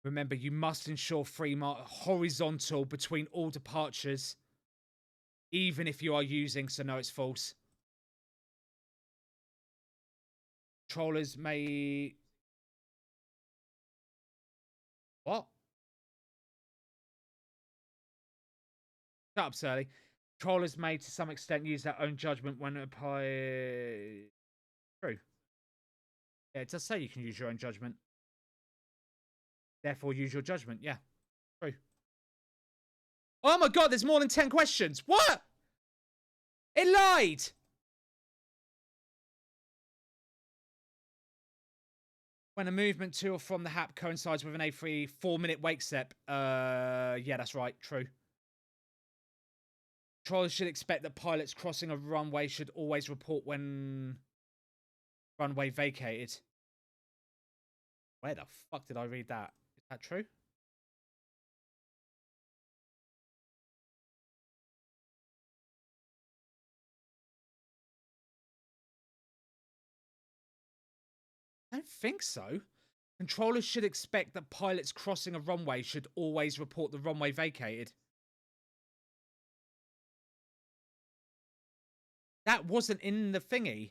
Remember, you must ensure 3-mile horizontal between all departures, even if you are using, so no, it's false. Controllers may... What? Shut up, Surly. Controllers may, to some extent, use their own judgment when apply... True. Yeah, it does say you can use your own judgment. Therefore, use your judgment. Yeah. True. Oh my god, there's more than 10 questions. What? It lied! When a movement to or from the HAP coincides with an A3 4-minute wake step. Yeah, that's right. True. Controllers should expect that pilots crossing a runway should always report when runway vacated. Where the fuck did I read that? Is that true? I don't think so. Controllers should expect that pilots crossing a runway should always report the runway vacated. That wasn't in the thingy.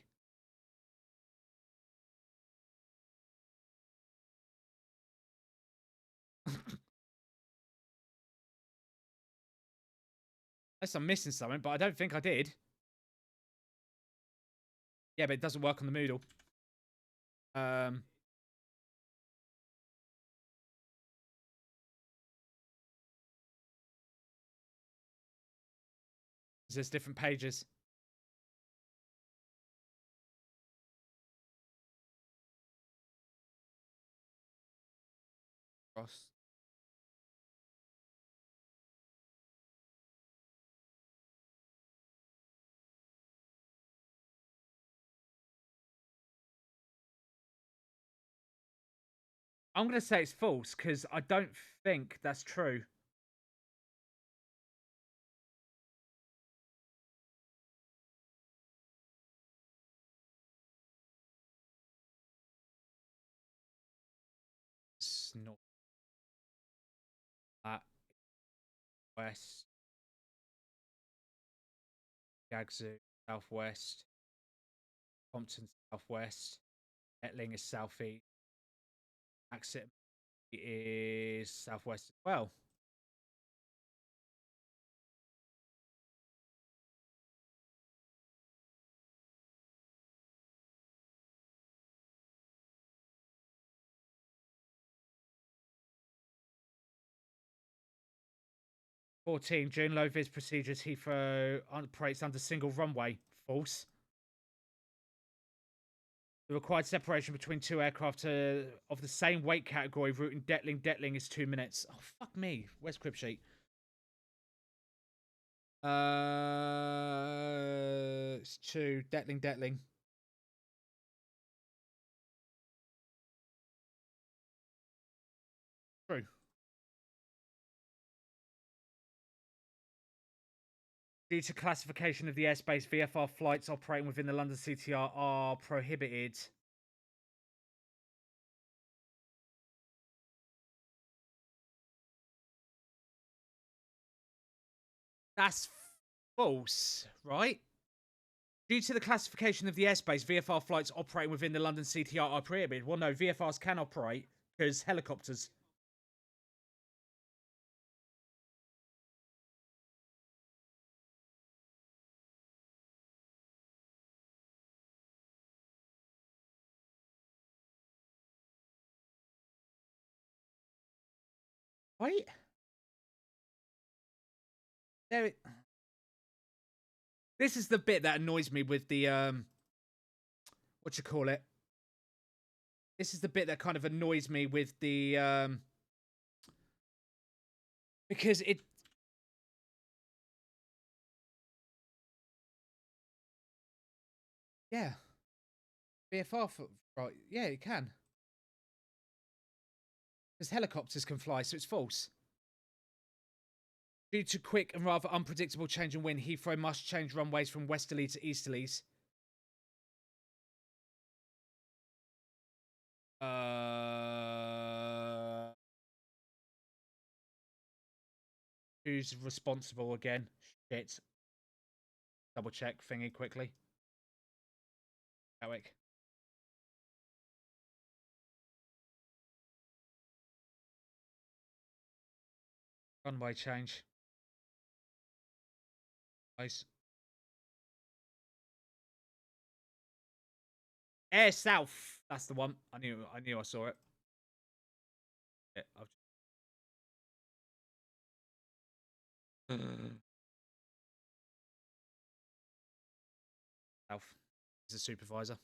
Unless I'm missing something, but I don't think I did. Yeah, but it doesn't work on the Moodle. There's different pages. Cross. I'm going to say it's false because I don't think that's true. It's not that. West. Gagzu, southwest. Compton, southwest. Etling is southeast. Exit is southwest as well. 14. During low vis procedures, Heathrow operates under single runway. False. The required separation between two aircraft of the same weight category, routing Detling is 2 minutes. Oh, fuck me. Where's crib sheet? It's 2. Detling. True. Due to classification of the airspace, VFR flights operating within the London CTR are prohibited. That's false, right? Due to the classification of the airspace, VFR flights operating within the London CTR are prohibited. Well, no, VFRs can operate because helicopters. Wait. There it... This is the bit that annoys me with the what you call it? This is the bit that kind of annoys me with the because it yeah. VFR right, yeah, it can. Because helicopters can fly, so it's false. Due to quick and rather unpredictable change in wind, Heathrow must change runways from westerly to easterlies. Who's responsible again? Shit. Double check thingy quickly. Gatwick. Runway change. Nice. Air South. That's the one. I knew I saw it. Yeah, South. He's a supervisor.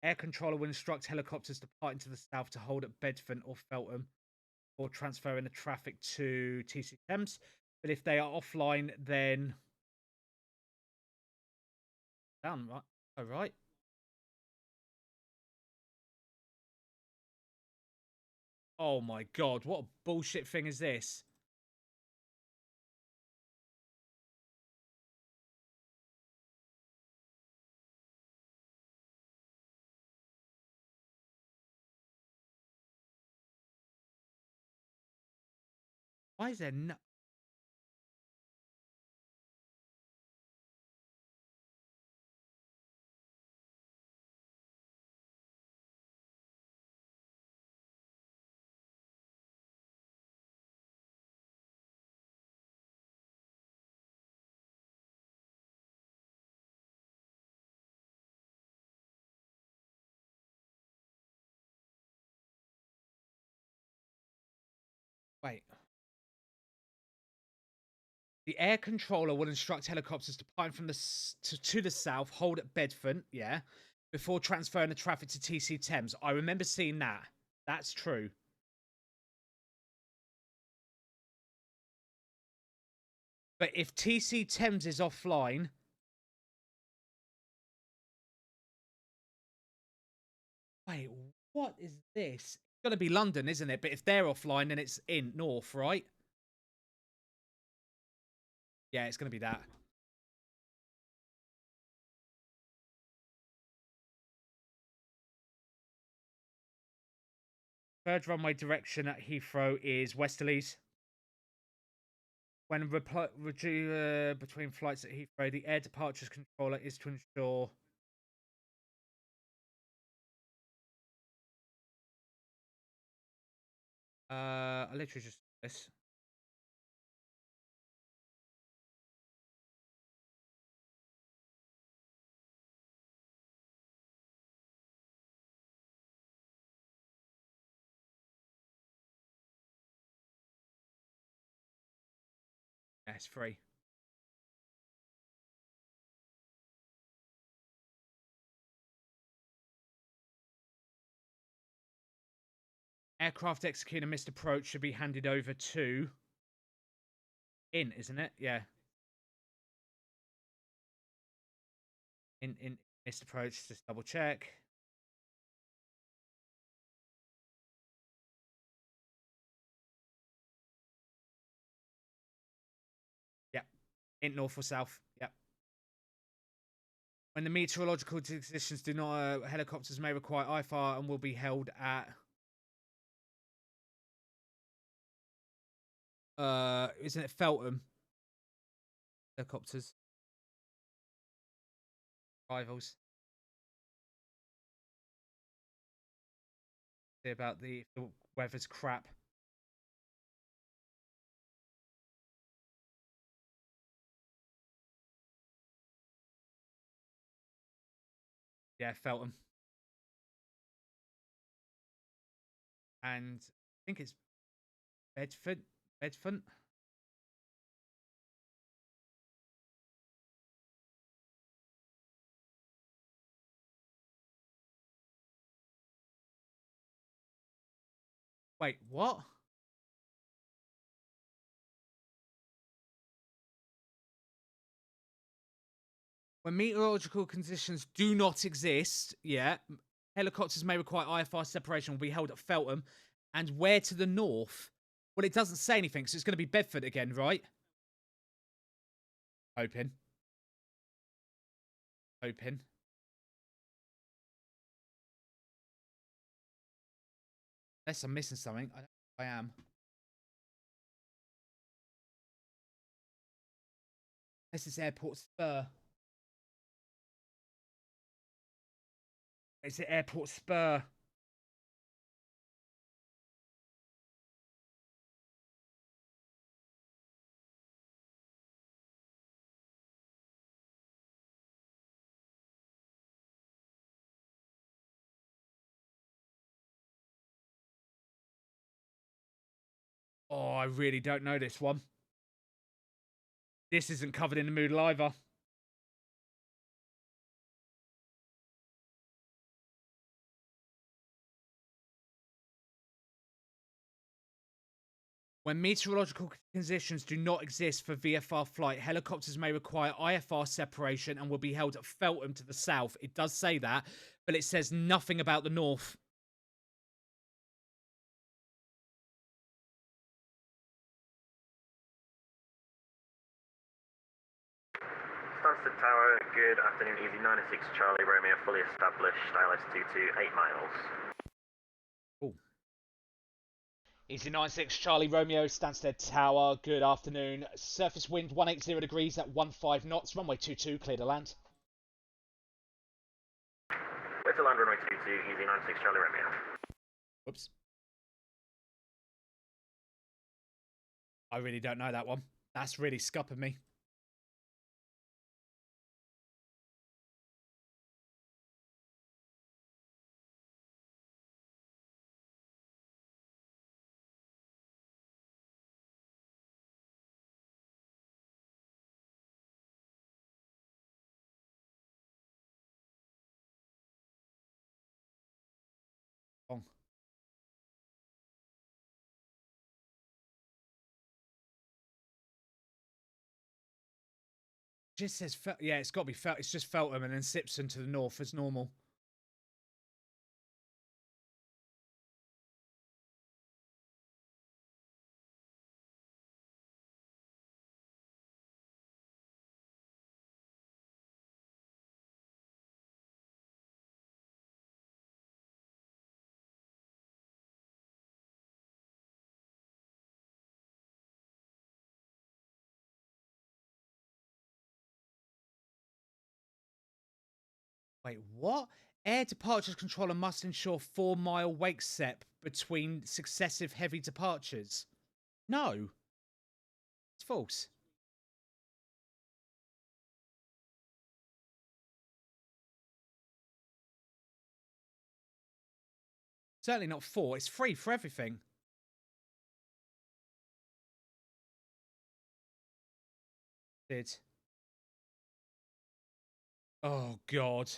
Air controller will instruct helicopters departing to the south to hold at Bedford or Feltham or transferring the traffic to TC Thames. But if they are offline, then down, right? Oh, right. Oh my god, what a bullshit thing is this? Why is there no... Wait. The air controller will instruct helicopters departing from to the south, hold at Bedford, yeah, before transferring the traffic to TC Thames. I remember seeing that. That's true. But if TC Thames is offline... Wait, what is this? It's got to be London, isn't it? But if they're offline, then it's in north, right? Yeah, it's going to be that. Third runway direction at Heathrow is westerlies. When between flights at Heathrow, the air departures controller is to ensure... I literally just this. it's free. Aircraft executing a missed approach should be handed over to... In, isn't it? Yeah. In missed approach, just double check. Yep. In north or south. Yep. When the meteorological conditions do not, helicopters may require IFR and will be held at... isn't it Feltham? Helicopters. Rivals. See about the weather's crap. Yeah, Feltham. And I think it's Bedford. Bedford. Wait, what? When meteorological conditions do not exist, yeah, helicopters may require IFR separation will be held at Feltham. And where to the north? Well, it doesn't say anything, so it's going to be Bedford again, right? Hoping. Hoping. Unless I'm missing something. I don't think I am. This is Airport Spur. It's at Airport Spur. Oh, I really don't know this one. This isn't covered in the Moodle either. When meteorological conditions do not exist for VFR flight, helicopters may require IFR separation and will be held at Feltham to the south. It does say that, but it says nothing about the north. Stansted Tower, good afternoon, Easy 96 Charlie Romeo, fully established, ILS 22, 8 miles. Oh. Easy 96 Charlie Romeo, Stansted Tower, good afternoon. Surface wind 180 degrees at 15 knots, runway 22, clear to land. Clear to land, runway 22, Easy 96 Charlie Romeo. Whoops. I really don't know that one. That's really scuppered me. Wrong. Just says, yeah, it's got to be Feltham. It's just Feltham and then Sipson to the north as normal. Wait, what? Air departures controller must ensure 4-mile wake set between successive heavy departures. No. It's false. Certainly not 4. It's free for everything. Did. Oh, God.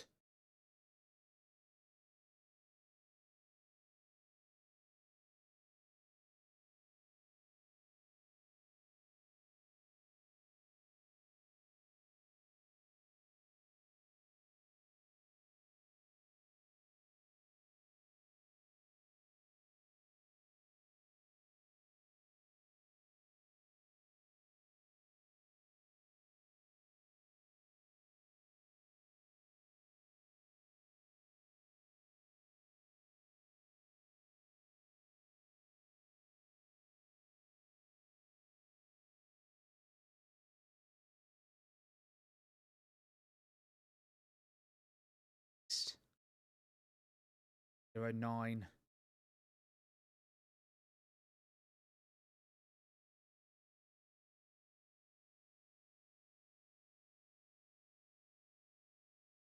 Zero 09.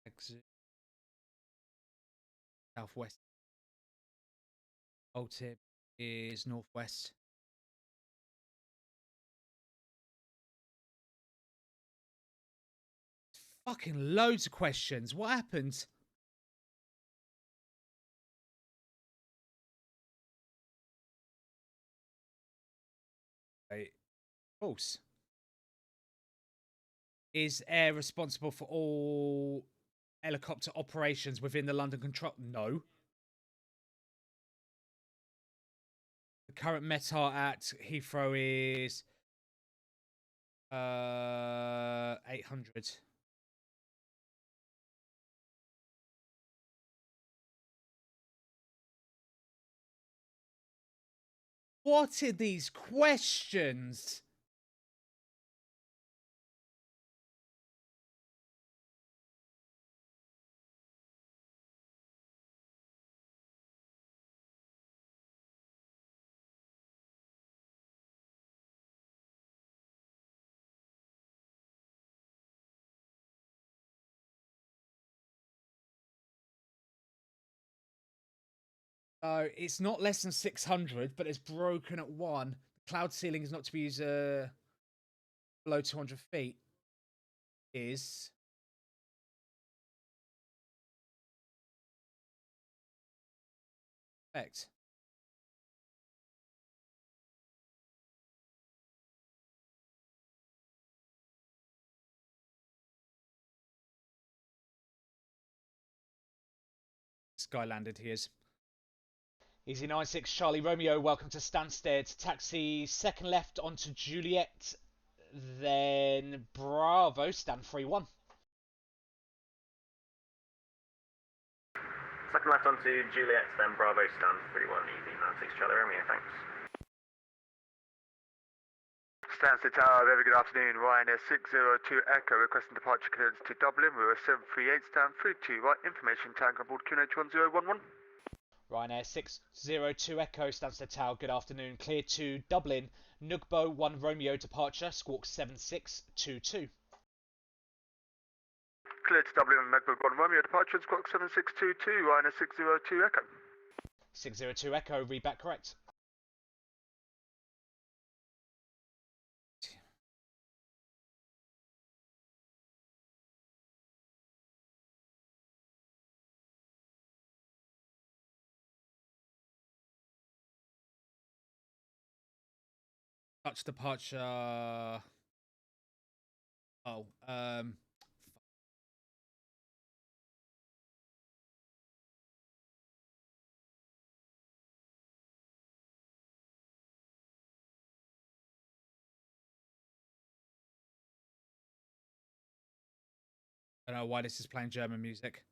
Exit. Southwest. Old tip is northwest. Fucking loads of questions. What happened? Right. False. Is air responsible for all helicopter operations within the London control? No. The current METAR at Heathrow is 800. What are these questions? It's not less than 600, but it's broken at 1. The cloud ceiling is not to be used below 200 feet. Is correct. This guy landed. He is. Easy 96 Charlie Romeo, welcome to Stansted. Taxi second left onto Juliet, then Bravo, stand 3-1. Second left onto Juliet, then Bravo, stand 3-1, easy 96 Charlie Romeo, thanks. Stansted Tower, very good afternoon. Ryanair 602 Echo requesting departure clearance to Dublin. We were 738, stand 32 right. Information tag on board QNH1011. Ryanair 602 Echo, Stansted Tower, good afternoon. Clear to Dublin, Nugbo 1 Romeo departure, squawk 7622. Clear to Dublin on Nugbo 1 Romeo departure, squawk 7622, Ryanair 602 Echo. 602 Echo, read back correct. Touch departure. Oh, I don't know why this is playing German music.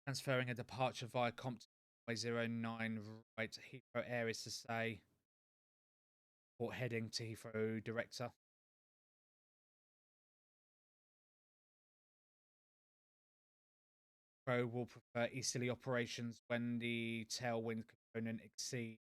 Transferring a departure via Compton 09 right Heathrow Air is to say port heading to Heathrow Director. Heathrow will prefer easterly operations when the tailwind component exceeds.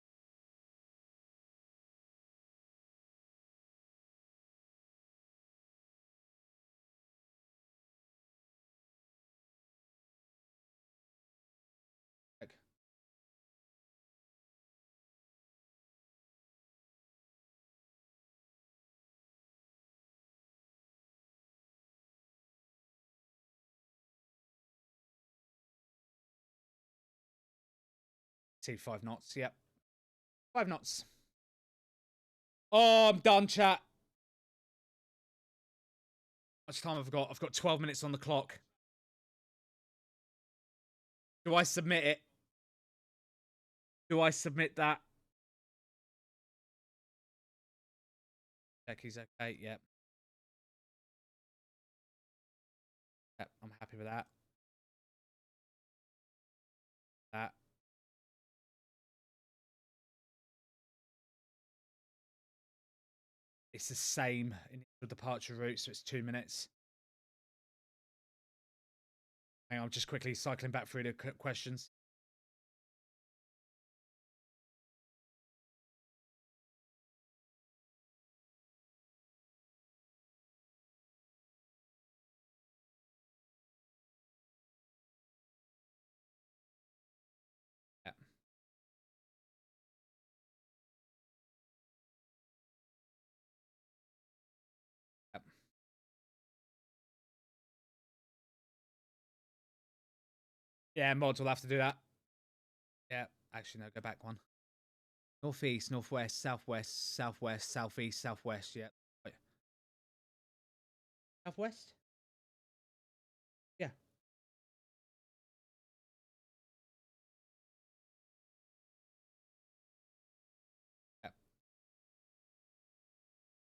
See 5 knots. Yep. 5 knots. Oh, I'm done, chat. How much time have I got? I've got 12 minutes on the clock. Do I submit it? Do I submit that? Check he's okay. Yep. Yep, I'm happy with that. That. It's the same initial departure route, so it's 2 minutes. Hang on, I'm just quickly cycling back through the questions. Yeah. Yep. Yeah, mods will have to do that. Yeah, actually, no, go back one. Northeast, northwest, southwest, southwest, southeast, southwest. Yeah. Wait. Southwest? Yeah. Yep.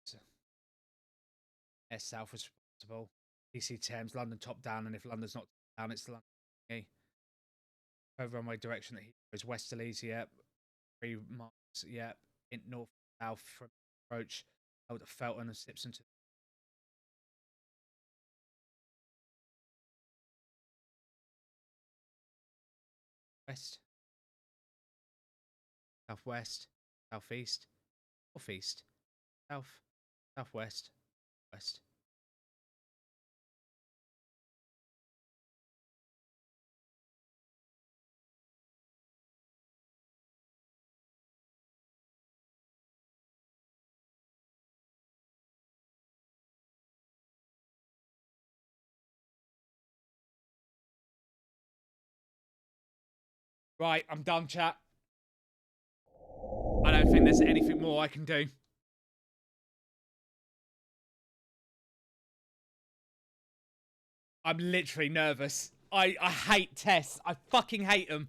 So, yeah, south is responsible. DC Thames, London top down, and if London's not down, it's London. Okay. Over runway direction that he goes westerlies. Yep. 3 miles. Yep. In north south from approach. Out of Felton and Simpson to west, southwest, southeast, northeast, south, southwest, west. Right, I'm done, chat. I don't think there's anything more I can do. I'm literally nervous. I hate tests. I fucking hate them.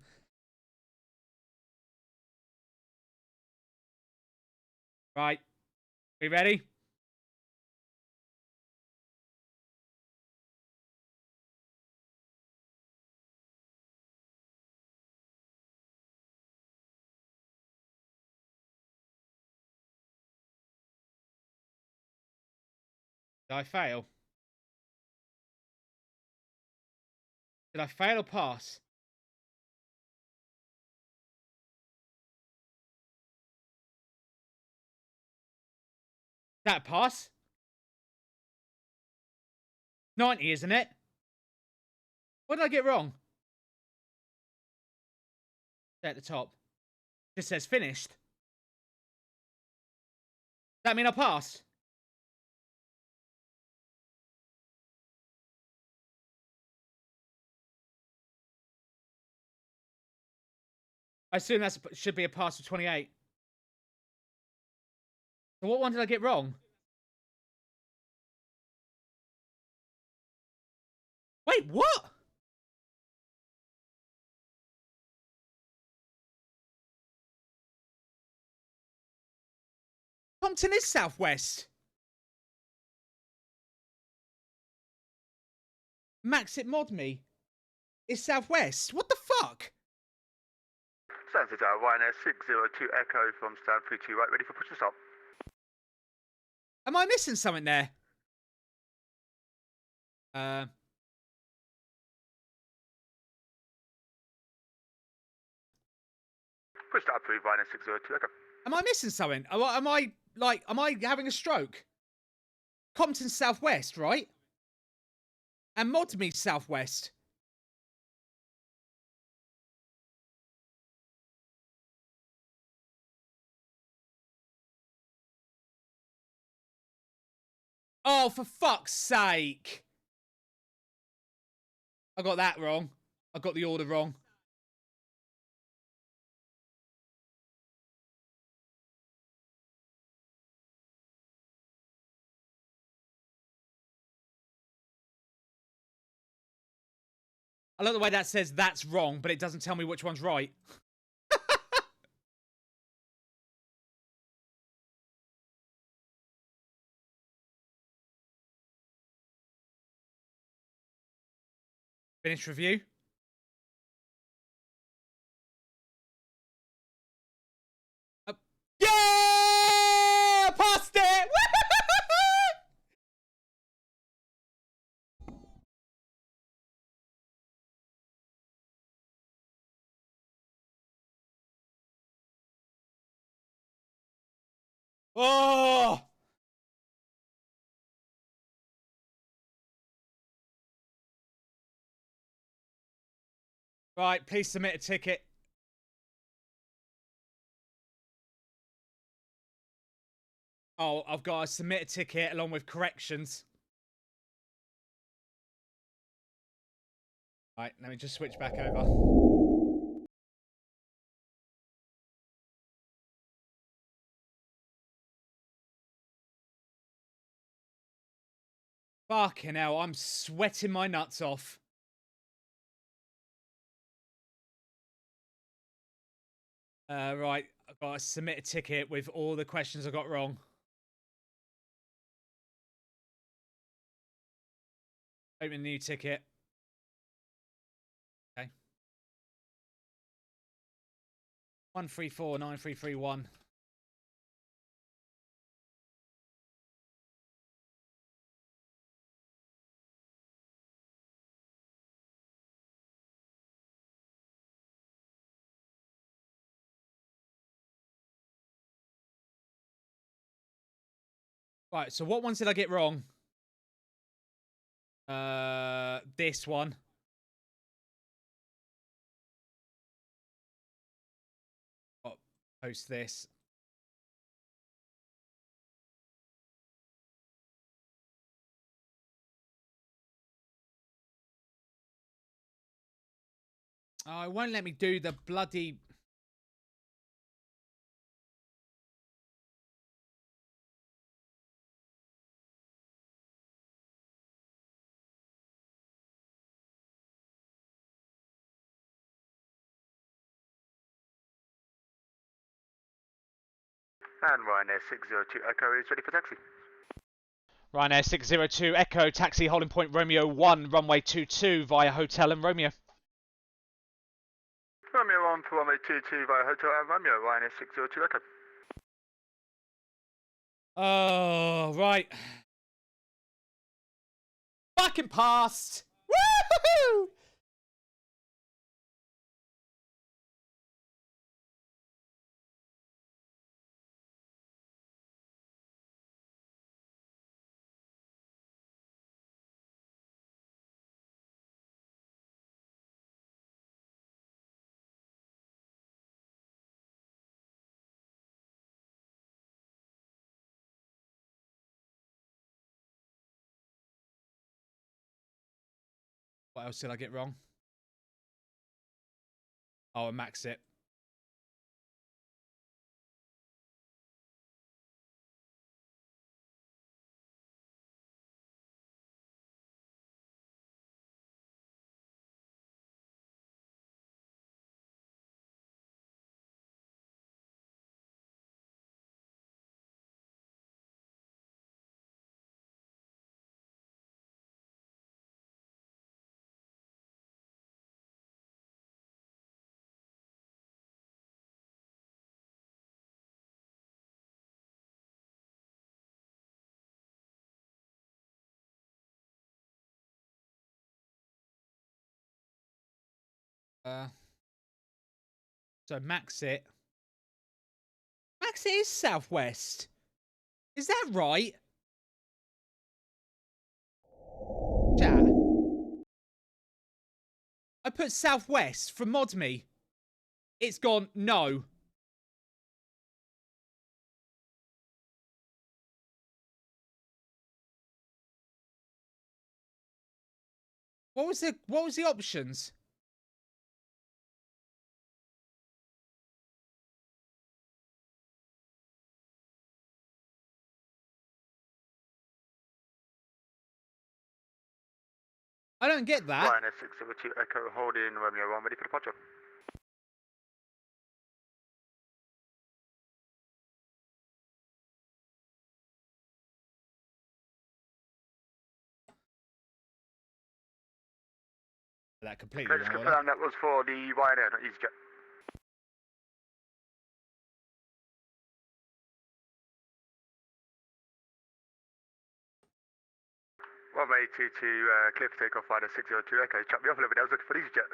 Right. We ready? Did I fail? Did I fail or pass? That a pass? 90, isn't it? What did I get wrong? At the top. Just says finished. Does that mean I passed? I assume that should be a pass for 28. So what one did I get wrong? Wait, what? Compton is southwest. Maxit mod me. Is southwest. What the fuck? Stansted Tower, Ryanair 602 Echo from stand 32 right, ready for push to stop. Am I missing something there? Push that through, Rhino 602 Echo. Am I missing something? Am I having a stroke? Compton Southwest, right? And Modme Southwest. Oh, for fuck's sake. I got that wrong. I got the order wrong. I love the way that says that's wrong, but it doesn't tell me which one's right. Finish review. Yeah! Passed it! Oh! Right, please submit a ticket. Oh, I've got to submit a ticket along with corrections. Right, let me just switch back over. Fucking hell, I'm sweating my nuts off. Right, I've got to submit a ticket with all the questions I got wrong. Open a new ticket. Okay. 1349331. Right, so what ones did I get wrong? This one. Oh, post this. Oh, it won't let me do the bloody... And Rhino 602 Echo is ready for taxi. Ryanair 602 Echo, taxi holding point Romeo 1, runway 22 via Hotel and Romeo. Romeo 1 for runway 22 via Hotel and Romeo, Rhino 602 Echo. Oh, right. Fucking passed. Woohoo! What else did I get wrong? Oh, I max it. So max it. Perhaps it is southwest. Is that right? Chat. I put southwest from ModMe. It's gone, no. What was the options? I don't get that. Ryanair 602 Echo holding Romeo 1 ready for departure. That completely Can I just wrong order. confirm that was for the Ryanair, not EasyJet? Runway 22, clear for takeoff, Ryanair 602 Echo. Chuck me off a little bit, I was looking for EasyJet.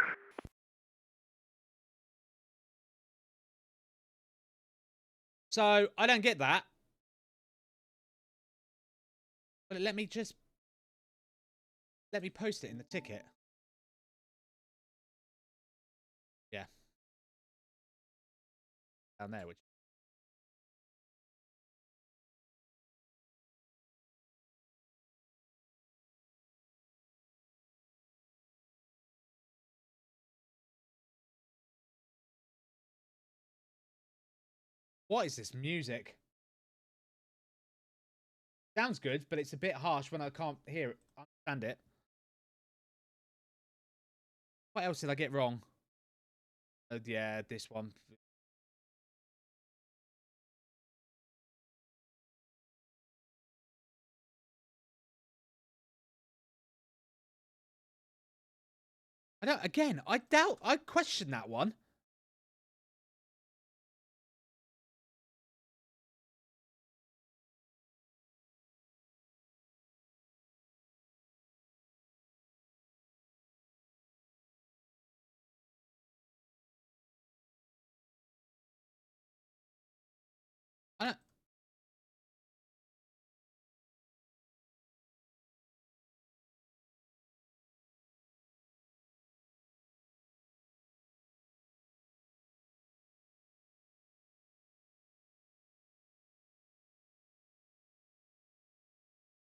So, I don't get that. But let me post it in the ticket. Yeah. Down there, which... What is this music? Sounds good, but it's a bit harsh when I can't hear it, understand it. What else did I get wrong? Yeah, this one. I question that one. I don't...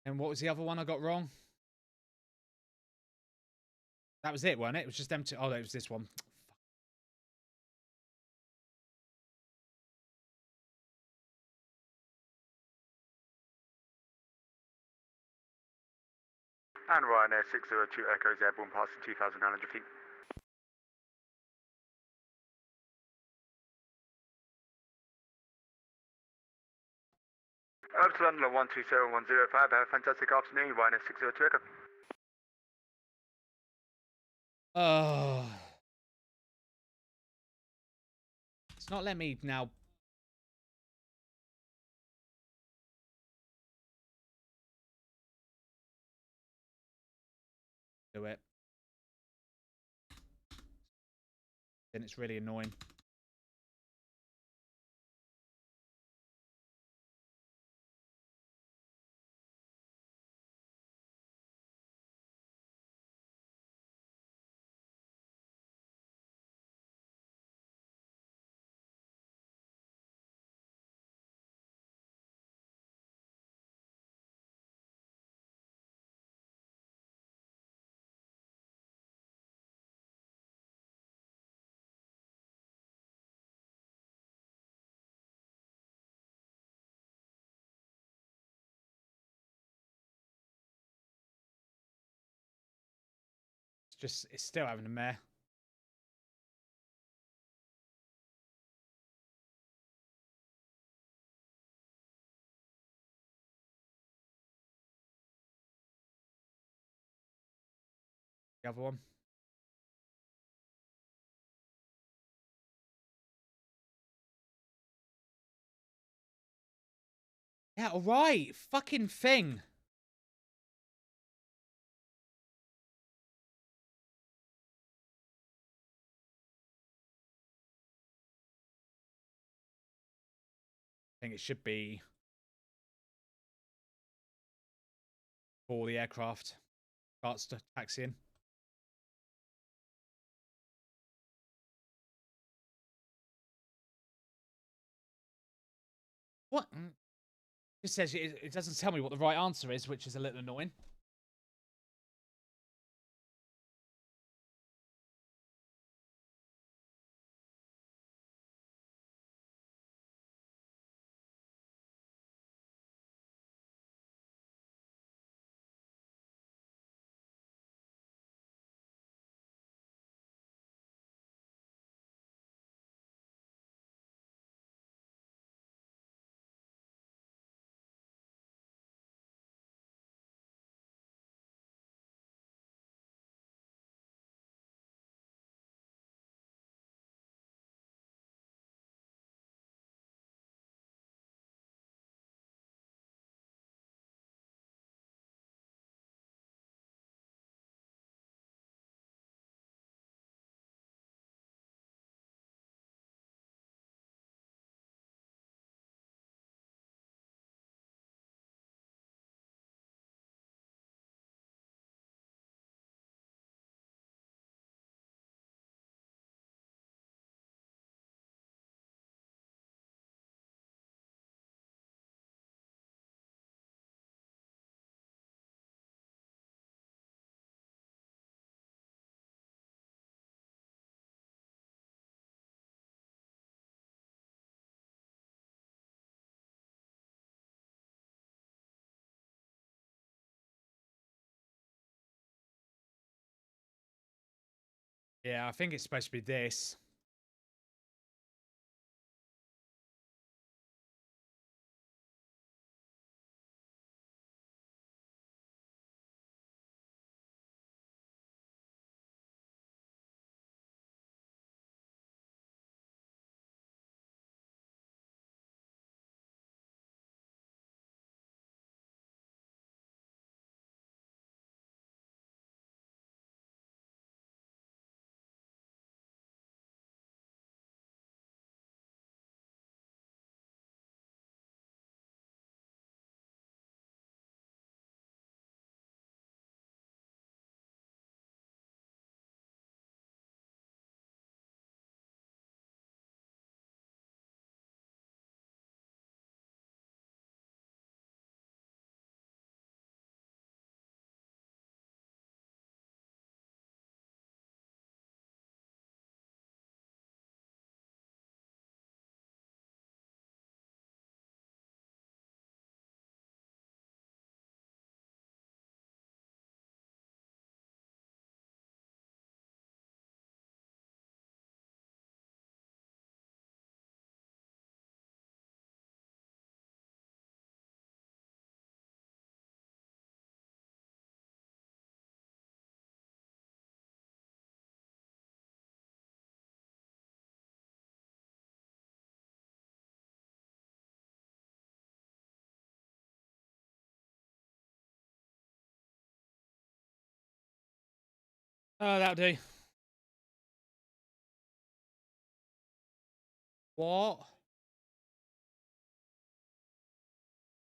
And what was the other one I got wrong? That was it, wasn't it? It was just them two. Oh, it was this one. And Ryanair 602 Echo is airborne passing 2,900 feet. Up to London 127105, have a fantastic afternoon, Ryanair 602 Echo. Oh. It's not letting me now. Do it. Then it's really annoying. It's still having a mare. The other one. Yeah, alright. Fucking thing. think it should be for the aircraft starts to taxiing. What? It says it doesn't tell me what the right answer is, which is a little annoying. Yeah, I think it's supposed to be this. Oh, that'll do. What?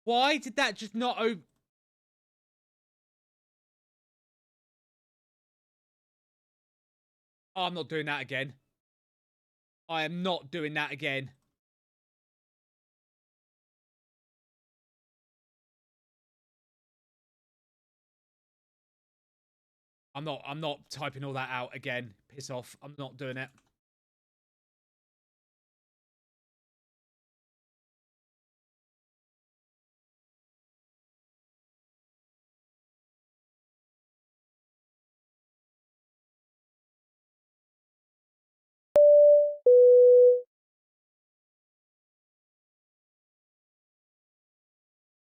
Why did that just not open? Oh, I'm not doing that again. I am not doing that again. I'm not typing all that out again. Piss off. I'm not doing it.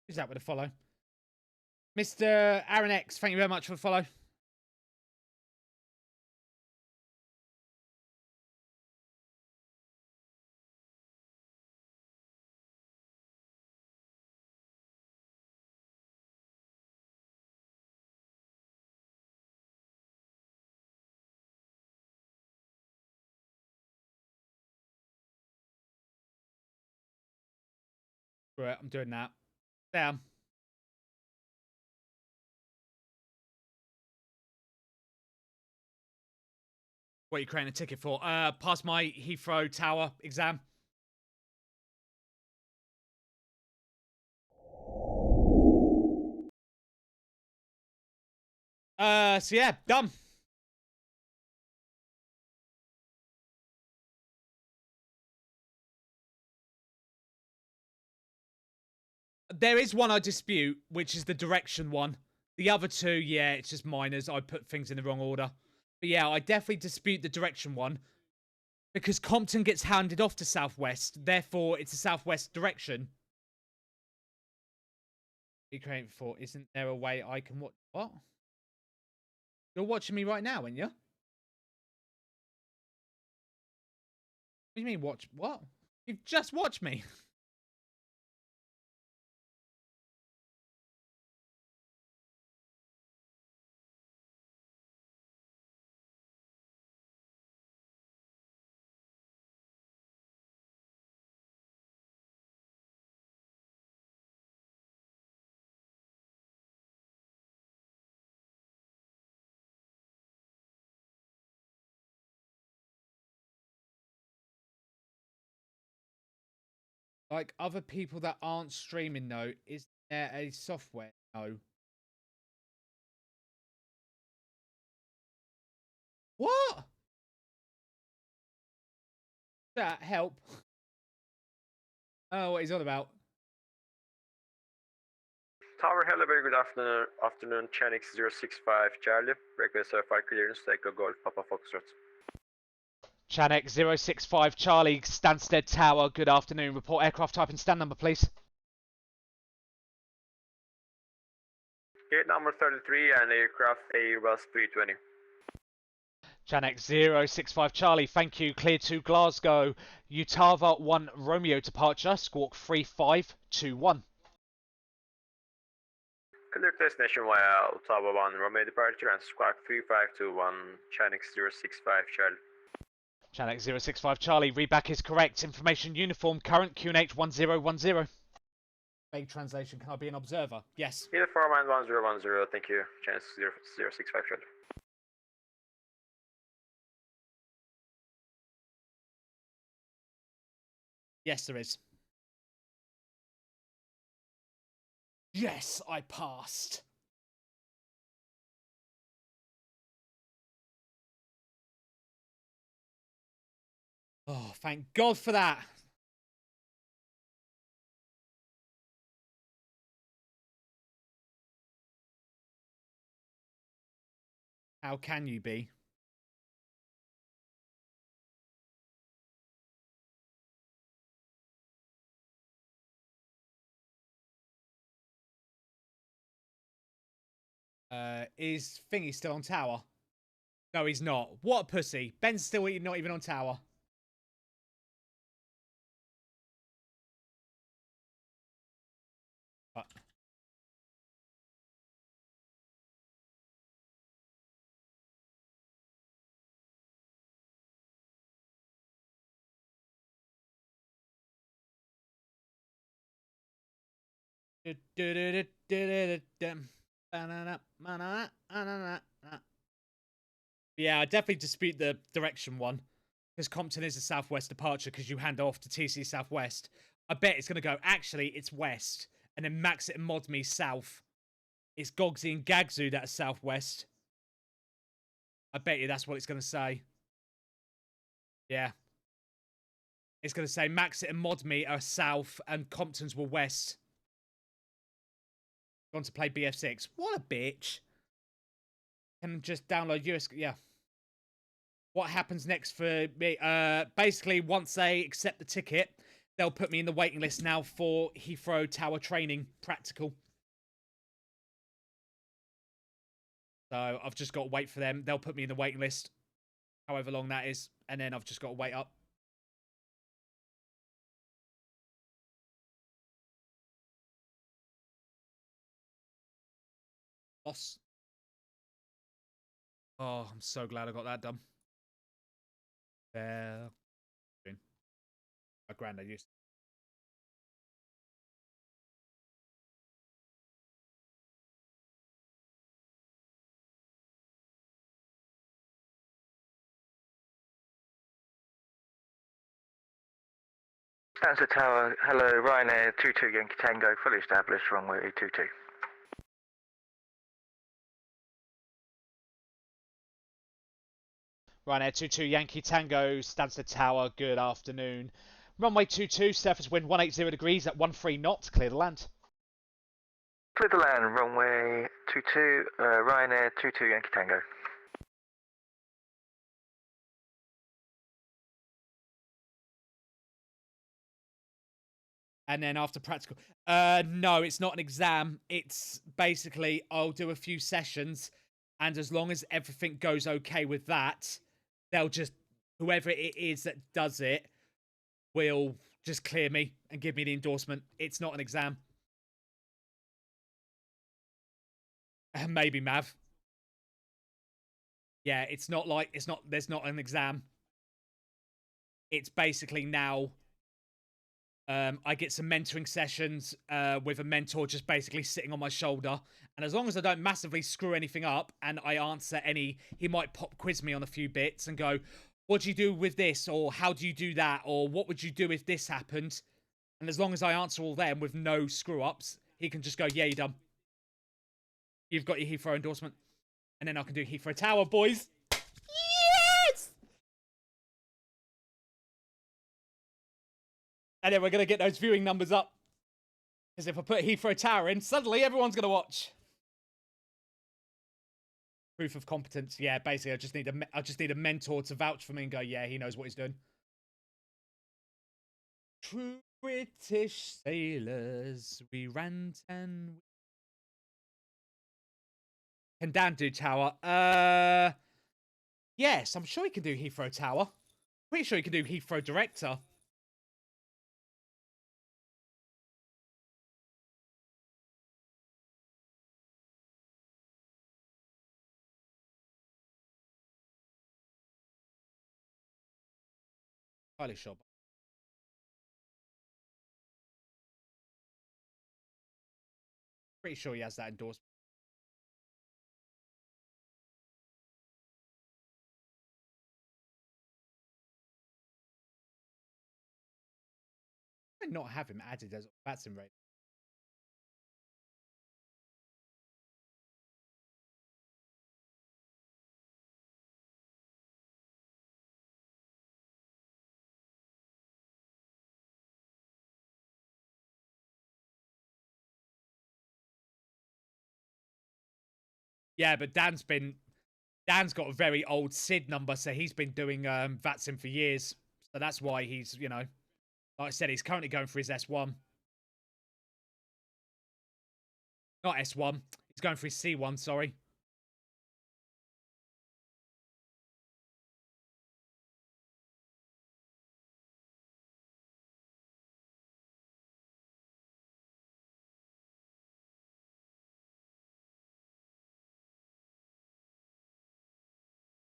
Who's that with a follow? Mr. Aaron X, thank you very much for the follow. Right, I'm doing that. Down. What are you creating a ticket for? Pass my Heathrow Tower exam. So yeah, done. There is one I dispute, which is the direction one. The other two, yeah, it's just minors. I put things in the wrong order. But yeah, I definitely dispute the direction one. Because Compton gets handed off to Southwest. Therefore, it's a Southwest direction. Be creating for, isn't there a way I can watch? What? You're watching me right now, aren't you? What do you mean watch? What? You've just watched me. Like other people that aren't streaming though, is there a software? No. What? That help. Oh, what he's on about. Tower, hello, very good afternoon, Chanix 065 Charlie. Request fire clearance, take a Golf, Papa Foxtrot. Chanek 065 Charlie, Stansted Tower, good afternoon. Report aircraft type and stand number, please. Gate number 33 and aircraft Airbus 320. Chanek 065 Charlie, thank you. Cleared to Glasgow. Utava 1 Romeo departure, squawk 3521. Clear destination via Ottawa 1 Romeo departure and squawk 3521, Chanix 065 Charlie. Chanek 065 Charlie, readback is correct. Information uniform, current QNH 1010. Vague translation, can I be an observer? Yes. Either 4 1010, thank you. Chanix 065 Charlie. Yes, there is. Yes, I passed. Oh, thank God for that. How can you be? Is Thingy still on tower? No, he's not. What a pussy. Ben's still not even on tower. But yeah, I definitely dispute the direction one. Because Compton is a southwest departure because you hand off to TC Southwest. I bet it's going to go, actually, it's west. And then Max it and Mod me south. It's Gogsy and Gagzu that are southwest. I bet you that's what it's going to say. Yeah. It's going to say Max it and Mod me are south and Compton's were west. Gone to play BF6. What a bitch. Can just download US. Yeah. What happens next for me? Basically, once they accept the ticket, they'll put me in the waiting list now for Heathrow Tower training practical. So I've just got to wait for them. They'll put me in the waiting list, however long that is, and then I've just got to wait up. Boss. Oh, I'm so glad I got that done. My granddad used. Stansted Tower, hello, Ryanair 22 Yankee Tango, fully established, runway 22. Ryanair 22 Yankee Tango, Stansted Tower, good afternoon. Runway 22, surface wind 180 degrees at 13 knots, clear the land. Clear the land, runway 22, Ryanair 22 Yankee Tango. And then after practical, no, it's not an exam. It's basically I'll do a few sessions, and as long as everything goes okay with that, they'll just whoever it is that does it will just clear me and give me the endorsement. It's not an exam. Maybe Mav. Yeah, it's not like there's not an exam. It's basically now I get some mentoring sessions with a mentor just basically sitting on my shoulder. And as long as I don't massively screw anything up and I answer any, he might pop quiz me on a few bits and go, what do you do with this? Or how do you do that? Or what would you do if this happened? And as long as I answer all them with no screw ups, he can just go, yeah, you're done. You've got your Heathrow endorsement. And then I can do Heathrow Tower, boys. Yes! And then we're going to get those viewing numbers up. Because if I put Heathrow Tower in, suddenly everyone's going to watch. Proof of competence. Yeah, basically, I just need a mentor to vouch for me and go, yeah, he knows what he's doing. True British sailors, we rant and... Can Dan do Tower? Yes, I'm sure he can do Heathrow Tower. Pretty sure he can do Heathrow Director. Highly sure. Pretty sure he has that endorsement. I not have him added as VATSIM rate. Yeah, but Dan's got a very old SID number, so he's been doing VATSIM for years. So that's why he's, you know, like I said, he's currently going for his S1. Not S1. He's going for his C1, sorry.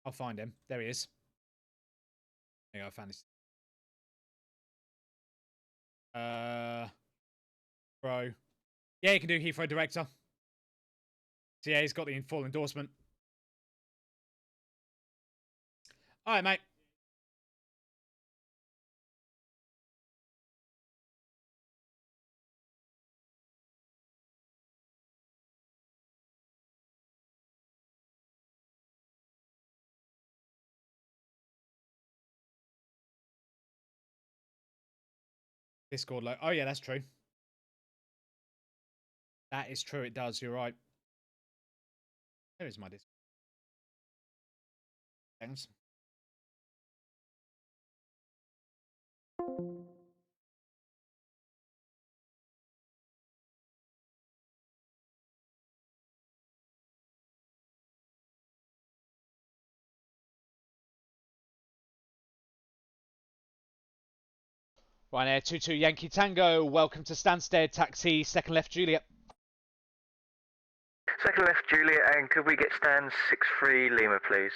I'll find him. There he is. There you go, I found this. Bro. Yeah, he can do Heathrow Director. So yeah, he's got the full endorsement. All right, mate. Discord low. Oh, yeah, that's true. That is true. It does. You're right. There is my Discord. Thanks. Ryanair 22 Yankee Tango, welcome to Stansted, taxi, second left Juliet. Second left Juliet, and could we get stand 63 Lima, please?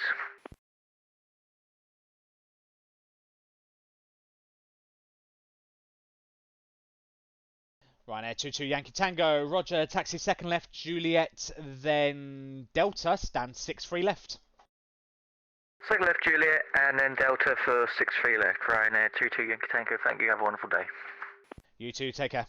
Ryanair 22 Yankee Tango, roger, taxi, second left Juliet, then Delta, stand 63 left. Second left Juliet, and then Delta for 6-3 left. Ryanair 22 Yankee Tango. Thank you. Have a wonderful day. You too. Take care.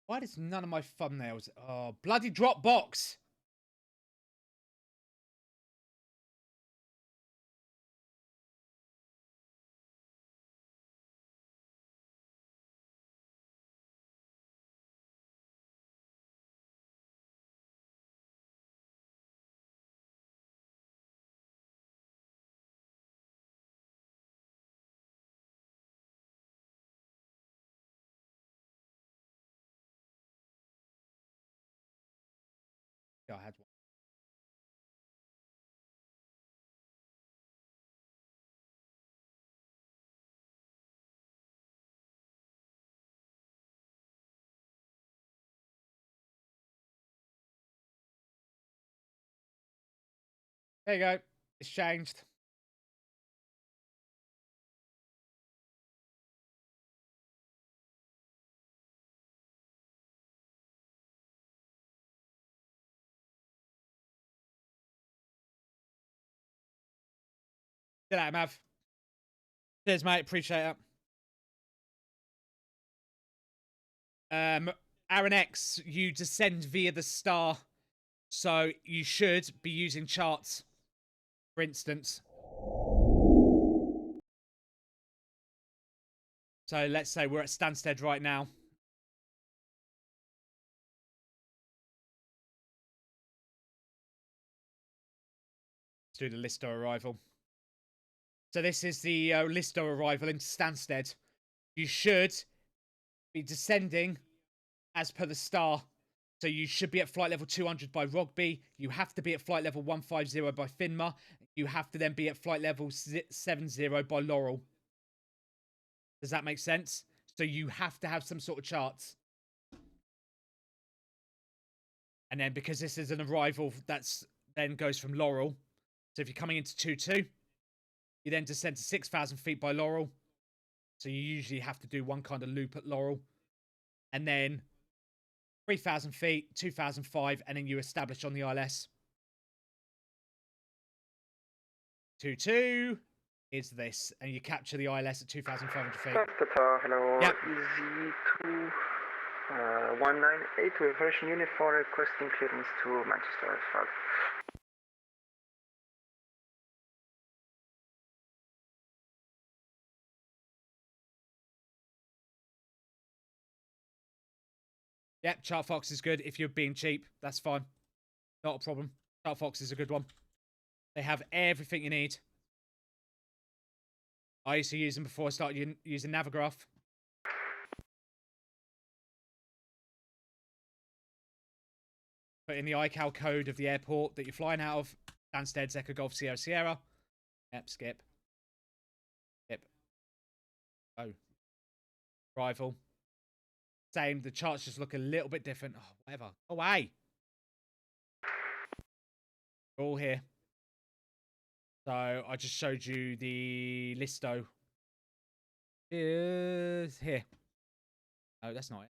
Why does none of my thumbnails? Oh, bloody Dropbox! Yeah, I had one. There you go. It's changed. Good night, Mav. Cheers, mate. Appreciate it. Aaron X, you descend via the star. So you should be using charts, for instance. So let's say we're at Stansted right now. Let's do the Listo arrival. So this is the Listo arrival into Stansted. You should be descending as per the star. So you should be at flight level 200 by Rogby. You have to be at flight level 150 by Finma. You have to then be at flight level 70 by Laurel. Does that make sense? So you have to have some sort of charts. And then because this is an arrival that's then goes from Laurel. So if you're coming into 2-2, you then descend to 6,000 feet by Laurel. So you usually have to do one kind of loop at Laurel. And then 3,000 feet, 2,005, and then you establish on the ILS. 2-2 is this, and you capture the ILS at 2,500 feet. Hello, Yep. Easy 198 with version uniform requesting clearance to Manchester as well. Yep, Chart Fox is good. If you're being cheap, that's fine. Not a problem. Chart Fox is a good one. They have everything you need. I used to use them before I started using Navigraph. Put in the iCal code of the airport that you're flying out of. Stansted, Echo Golf, Sierra, Sierra. Yep, skip. Skip. Oh. Arrival. Same. The charts just look a little bit different. Oh, whatever. Away. We're all here. So I just showed you the listo. Is here. No, that's not it.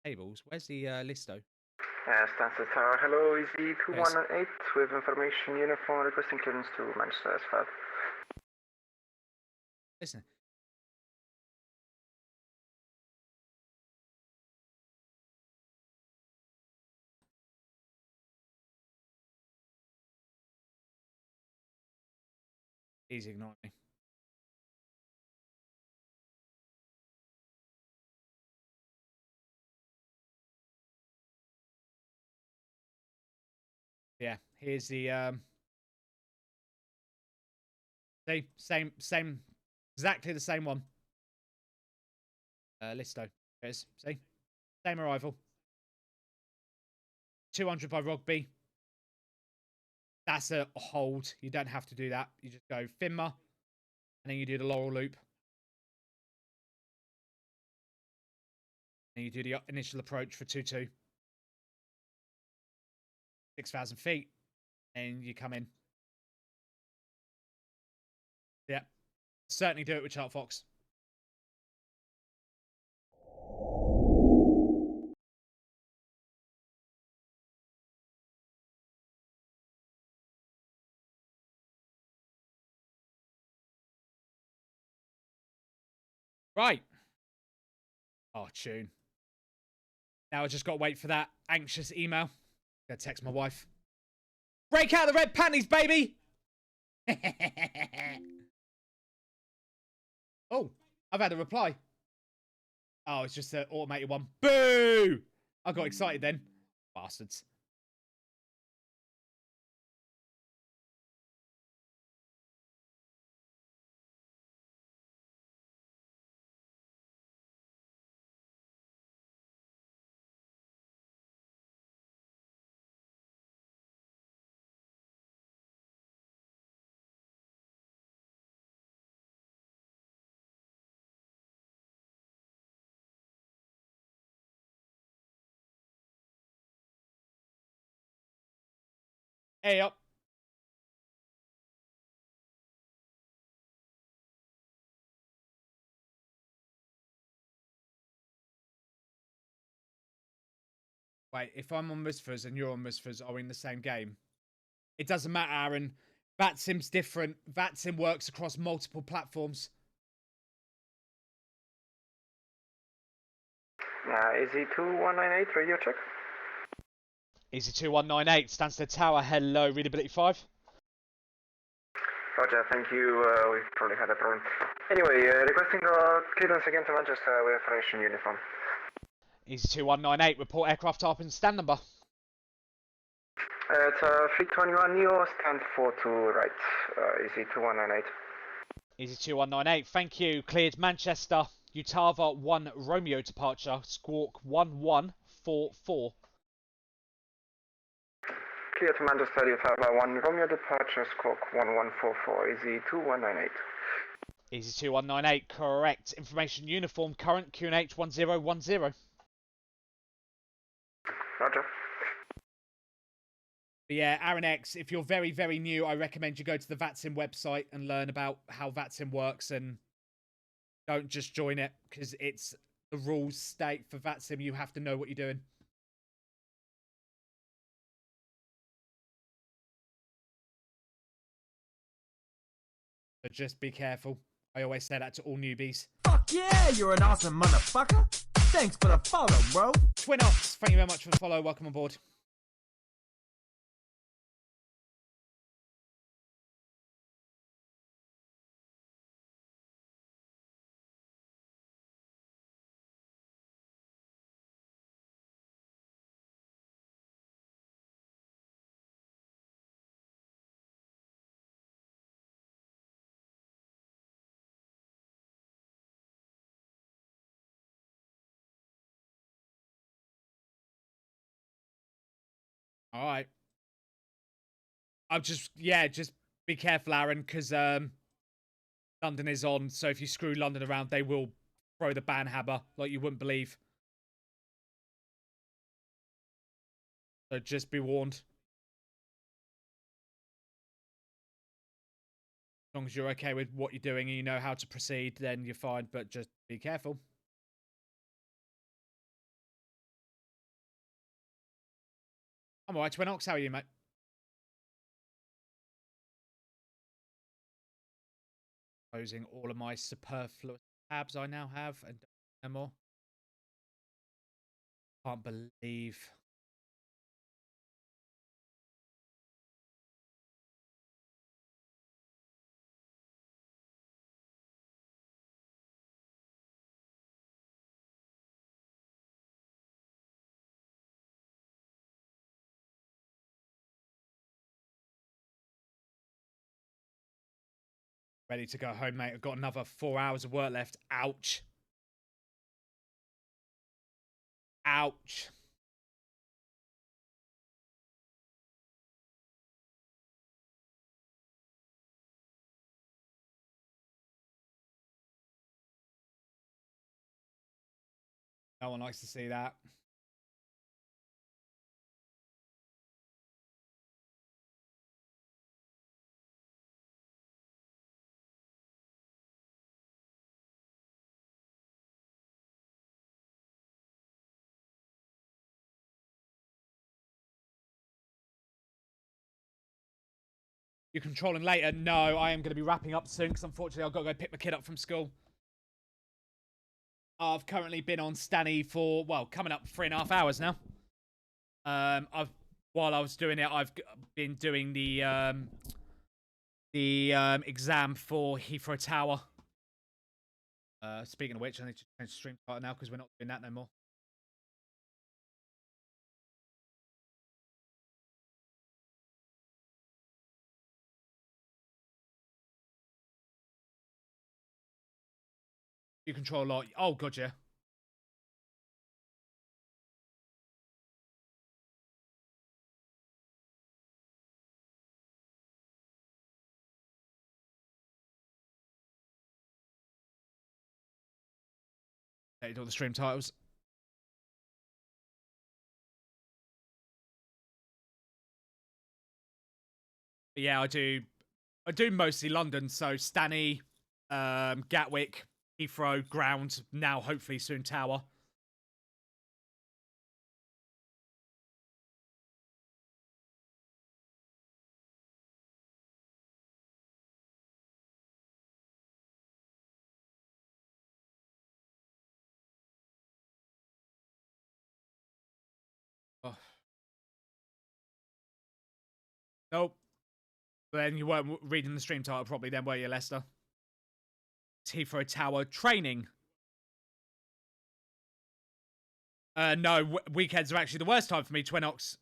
Tables. Where's the listo? Stansted Tower, hello, Easy 2198 with information uniform requesting clearance to Manchester as well. Listen. He's ignoring me. Yeah, here's the see, same, exactly the same one. Listo. There's, see? Same arrival. 200 by Rugby. That's a hold. You don't have to do that. You just go Finma, and then you do the Laurel Loop. And you do the initial approach for 2-2. 6,000 feet. And you come in. Yeah. Certainly do it with Chart Fox. Right. Oh, tune. Now I just got to wait for that anxious email. Gotta text my wife. Break out the red panties, baby! Oh, I've had a reply. Oh, it's just an automated one. Boo! I got excited then. Bastards. Hey up. Wait, if I'm on Musfers and you're on Musfers, are we in the same game? It doesn't matter, Aaron. VATSIM's different. VATSIM works across multiple platforms. Easy 2198, radio check. Easy 2198, Stansted Tower, hello, readability 5. Roger, thank you. We probably had a problem. Anyway, requesting clearance again to Manchester with Russian uniform. Easy 2198, report aircraft type and stand number. It's 321 Neo, stand 42 right. Easy 2198. Easy 2198, thank you. Cleared Manchester, Utava 1 Romeo departure, squawk 1144. Clear to Manchester, Utava 1 Romeo departure, squawk 1144. Easy 2198. Easy 2198, correct. Information uniform, current QNH 1010. Roger. But yeah, Aaron X, if you're very, very new, I recommend you go to the VATSIM website and learn about how VATSIM works, and don't just join it, because it's the rules state for VATSIM. You have to know what you're doing. So just be careful. I always say that to all newbies. Fuck yeah, you're an awesome motherfucker. Thanks for the follow, bro. Twin Ops, thank you very much for the follow. Welcome on board. All right. I'll just be careful, Aaron, because London is on. So if you screw London around, they will throw the ban hammer like you wouldn't believe. So just be warned. As long as you're okay with what you're doing and you know how to proceed, then you're fine. But just be careful. I'm alright, Twin Ox. How are you, mate? Closing all of my superfluous tabs I now have and no more. Can't believe. ready to go home, mate. I've got another 4 hours of work left. Ouch. Ouch. No one likes to see that. You're controlling later? No, I am going to be wrapping up soon because unfortunately I've got to go pick my kid up from school. I've currently been on Stanny for, well, coming up 3.5 hours now. While I was doing it, I've been doing the exam for Heathrow Tower. Speaking of which, I need to change the stream title now because we're not doing that no more. You control a lot. Oh, God, yeah. All the stream titles. But yeah, I do mostly London, so Stanny, Gatwick, Heathrow, ground, now hopefully soon Tower. Oh. Nope. But then you weren't reading the stream title properly then, were you, Lester? It's Heathrow Tower training. No, weekends are actually the worst time for me, Twinox.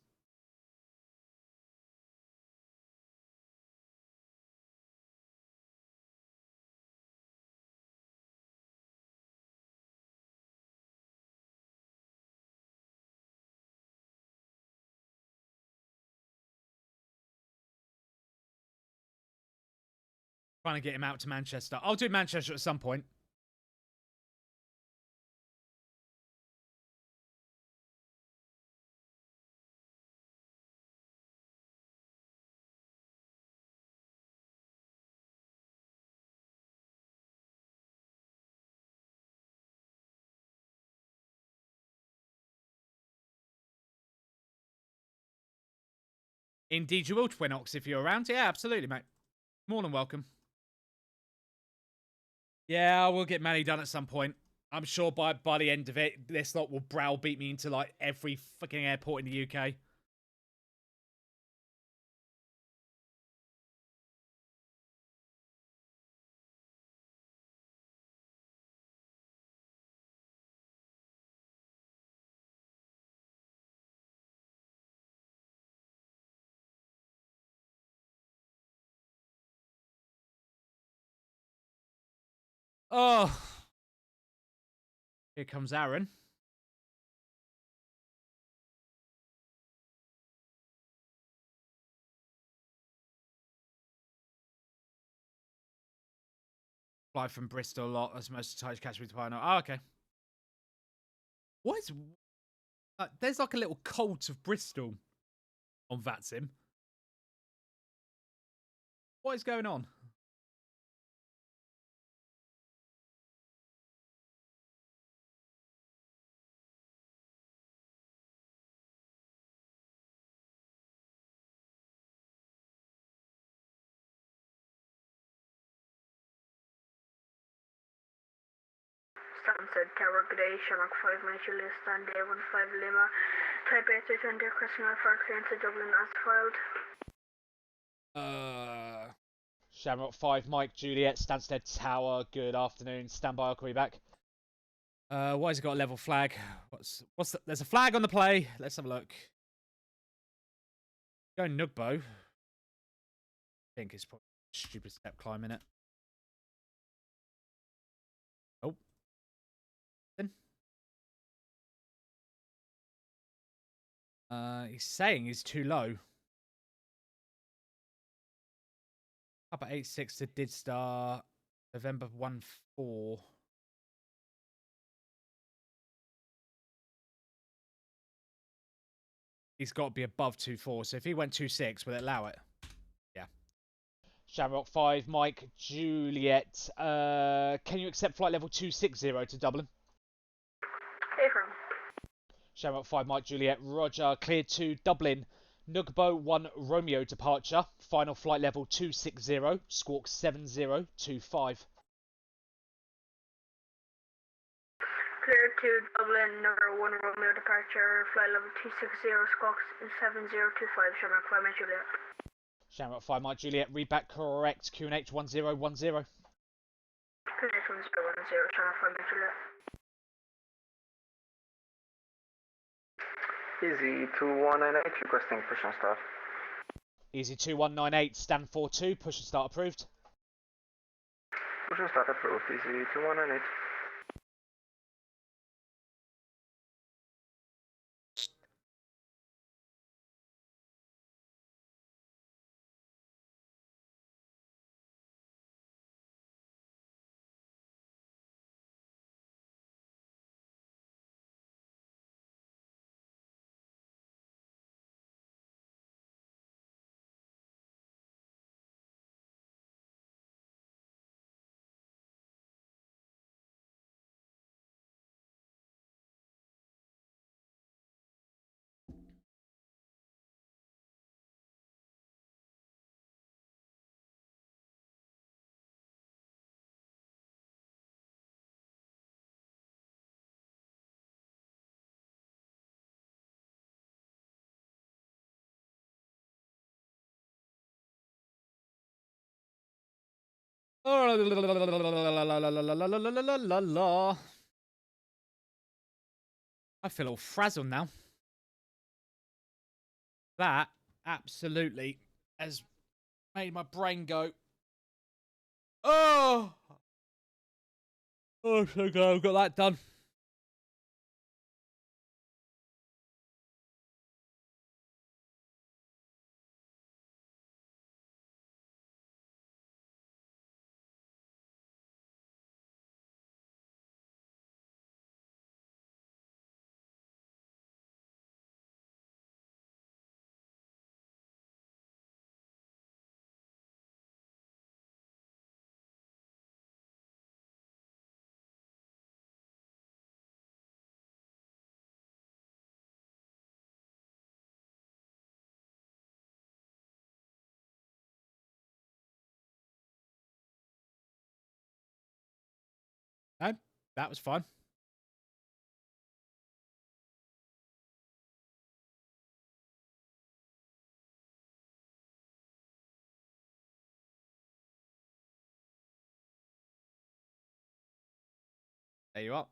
Trying to get him out to Manchester. I'll do Manchester at some point. Indeed you will, Twinox, if you're around. Yeah, absolutely, mate. More than welcome. Yeah, I will get Manny done at some point. I'm sure by the end of it, this lot will browbeat me into, like, every fucking airport in the UK. Oh. Here comes Aaron. Fly from Bristol a lot. That's most of the time catch me to Pino. Oh, okay. What is... there's like a little cult of Bristol on VATSIM. What is going on? Stansted, Tower, good day, Shamrock 5, Mike Julius, Stan, Day 15 Lima, Type A 320, crossing Alpha, clearance to Dublin as filed. Shamrock 5, Mike Juliet, Stansted Tower, good afternoon. Stand by, I'll call you back. Why has it got a level flag? There's a flag on the play. Let's have a look. Go Nugbo. I think it's probably a stupid step climb in it. He's saying he's too low. Up at 8.6 to did start November 1.4. He's got to be above 2.4. So if he went 2.6, will it allow it? Yeah. Shamrock 5, Mike, Juliet. Can you accept flight level 260 to Dublin? Affirm. Shamrock 5, Mike, Juliet. Roger. Cleared to Dublin. Nugbo 1, Romeo departure. Final flight level 260. Squawk 7025. Clear to Dublin, number 1 Romeo departure, flight level 260, squawk 7025, Shamrock 5, Mike Juliet. Shamrock 5, Mike, Juliet. Read back correct. QNH 1010. QNH 1010, Shamrock 5, Mike Juliet. Easy 2198, requesting push and start. Easy 2198, stand 42, push and start approved. Push and start approved, easy 2198. I feel all frazzled now. That absolutely has made my brain go. Oh! Oh, so glad I've got that done. No, that was fun. There you are.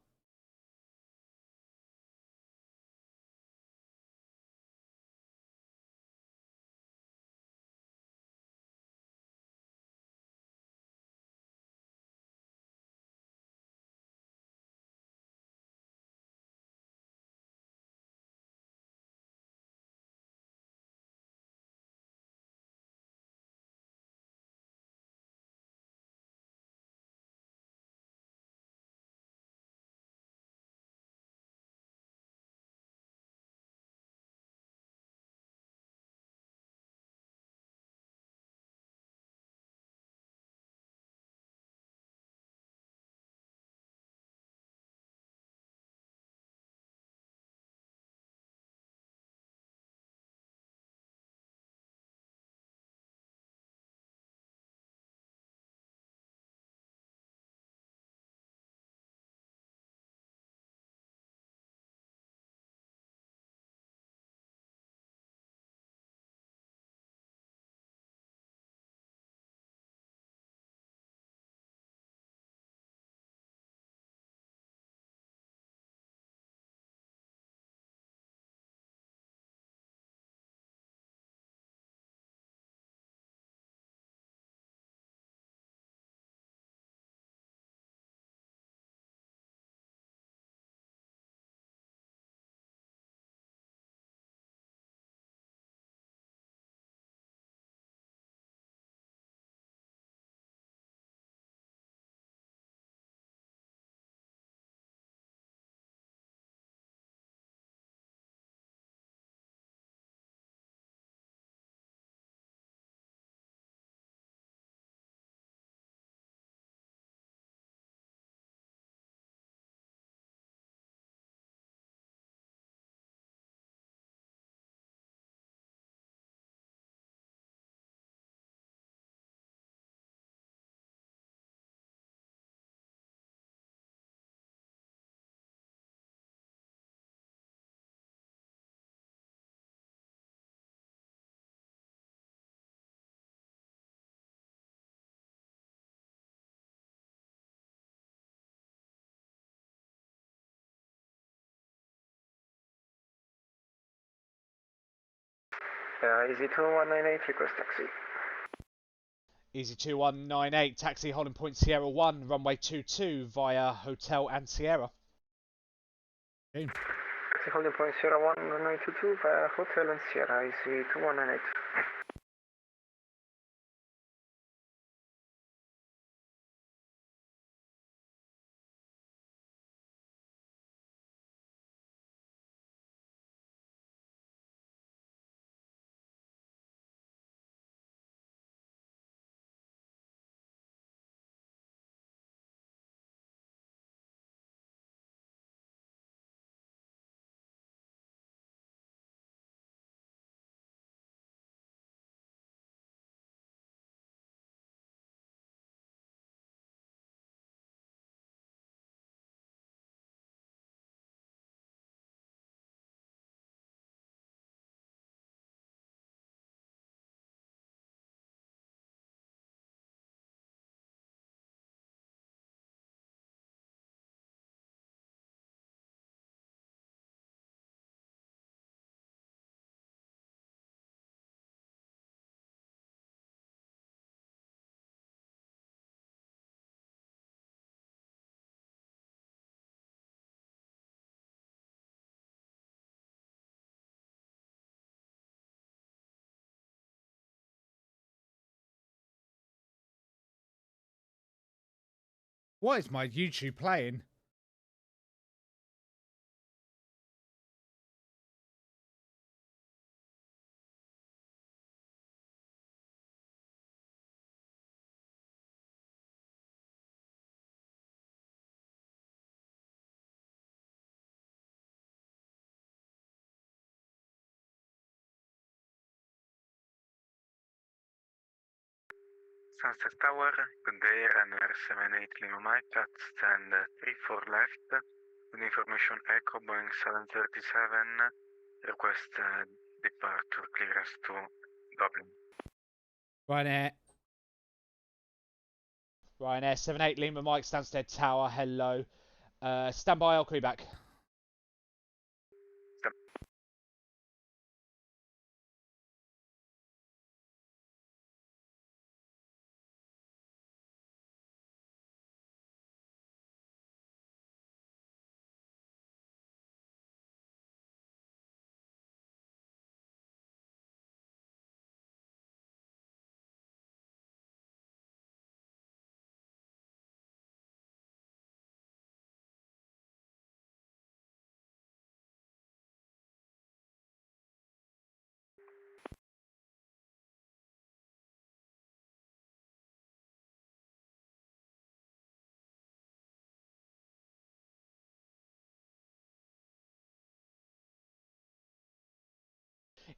Easy 2198, request taxi. Easy 2198, taxi holding point Sierra 1, runway 22 via Hotel and Sierra. Taxi holding point Sierra 1, runway 22 via Hotel and Sierra, easy 2198. What is my YouTube playing? Stansted Tower, good day, runner 78 Lima Mike, at stand 34 left. With information echo, Boeing 737, request departure clearance to Dublin. Ryanair. Ryanair 78 Lima Mike, Stansted Tower, hello. Stand by, I'll call you back.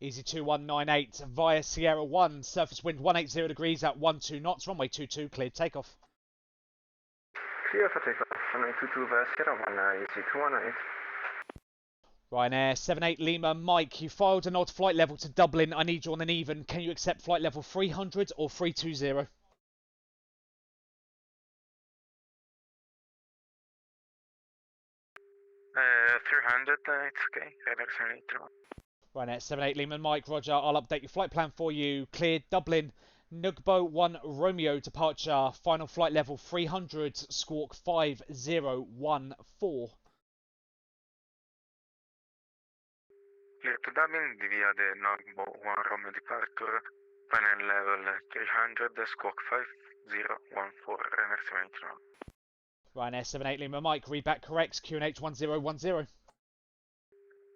Easy 2198 via Sierra 1, surface wind 180 degrees at 12 knots, runway 22, cleared takeoff. Clear for takeoff, runway 22 via Sierra 1, easy 2198. Ryanair 78 Lima Mike, you filed an odd flight level to Dublin, I need you on an even. Can you accept flight level 300 or 320? 300, it's okay, radar 78. Ryanair 78 Lima Mike, roger, I'll update your flight plan for you. Cleared Dublin, Nugbo 1 Romeo departure, final flight level 300, squawk 5014. Clear to Dublin, via the Nugbo 1 Romeo departure, final level 300, squawk 5014, runner 79. Ryanair 78 Lima Mike, read back correct, QNH 1010. 1010, runner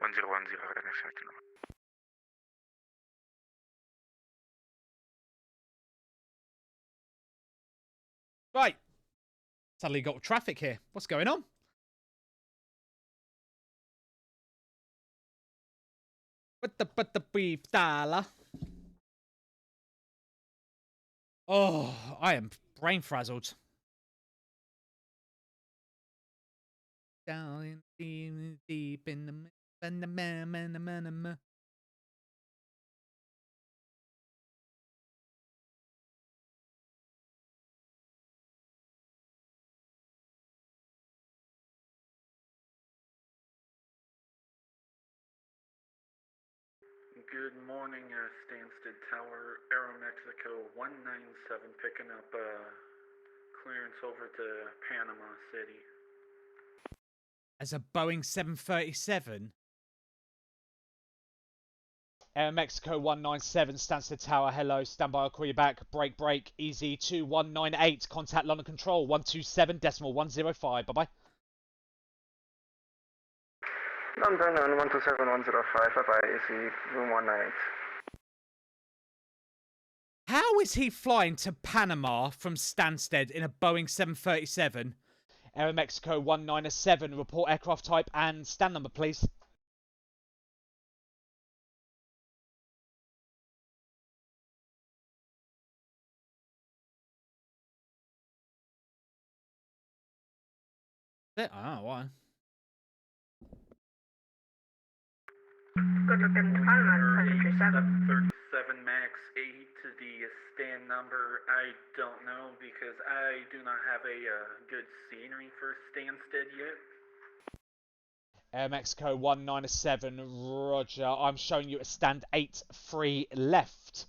79. Right. Suddenly got traffic here. What's going on? But the beef dollar. Oh, I am brain frazzled. Down deep in the man. Good morning, Stansted Tower, Aero Mexico 197, picking up clearance over to Panama City. As a Boeing 737? Air Mexico 197, Stansted Tower, hello, standby, I'll call you back. Break, easy 2198, contact London Control 127.105, bye-bye. London 127105, bye-bye, easy 198. How is he flying to Panama from Stansted in a Boeing 737? Air Mexico 197, report aircraft type and stand number, please. Oh, why? Good looking Panama 737. 37 Max 8 to the stand number. I don't know because I do not have a good scenery for Stansted yet. Air Mexico 197, roger. I'm showing you a stand 8-3 left.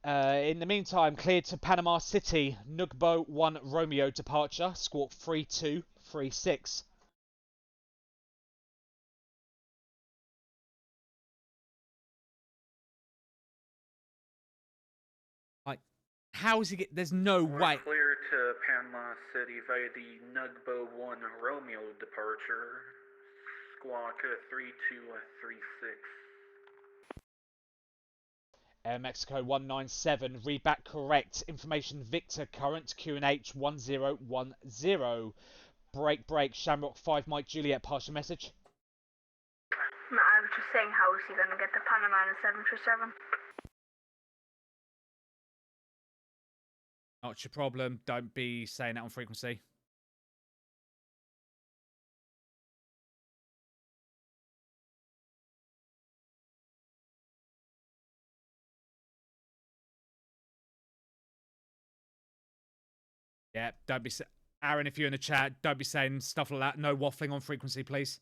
In the meantime, cleared to Panama City, Nugbo 1 Romeo departure, squawk 3236. How is he get? There's no way. Clear to Panama City via the Nugbo 1 Romeo departure, squawk 3236. Air Mexico 197, read back correct. Information Victor, current QNH 1010. Break, Shamrock 5 Mike Juliet, pass your message. No, I was just saying, how is he going to get to Panama in a 737? Not your problem. Don't be saying that on frequency. Yeah, don't be... Aaron, if you're in the chat, don't be saying stuff like that. No waffling on frequency, please.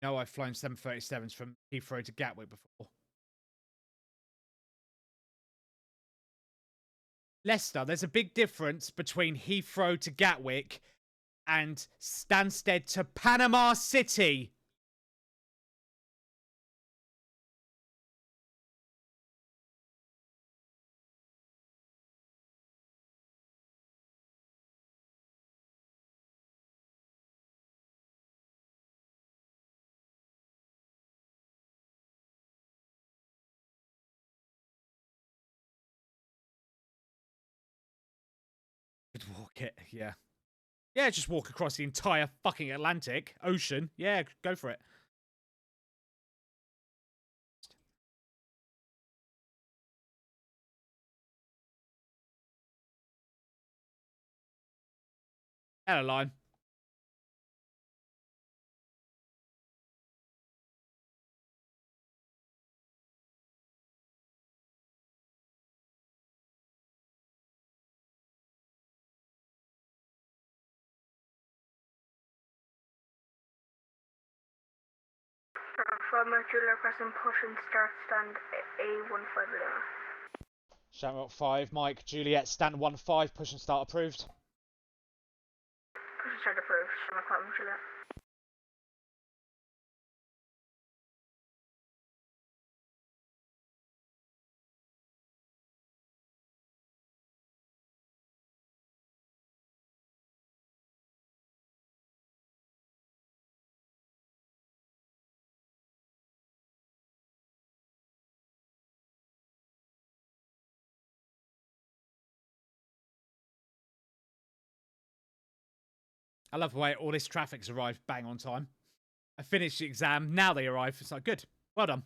No, I've flown 737s from Heathrow to Gatwick before. Leicester, there's a big difference between Heathrow to Gatwick and Stansted to Panama City. Could walk it, yeah. Yeah, just walk across the entire fucking Atlantic Ocean. Yeah, go for it. Hello, line. From Julia Crescent, push and start stand A15 Lima. Shamrock 5 Mike Juliet, stand 15, push and start approved. Push and start approved. Shamrock 5 Juliet. I love the way all this traffic's arrived bang on time. I finished the exam, now they arrive. It's like, good. Well done.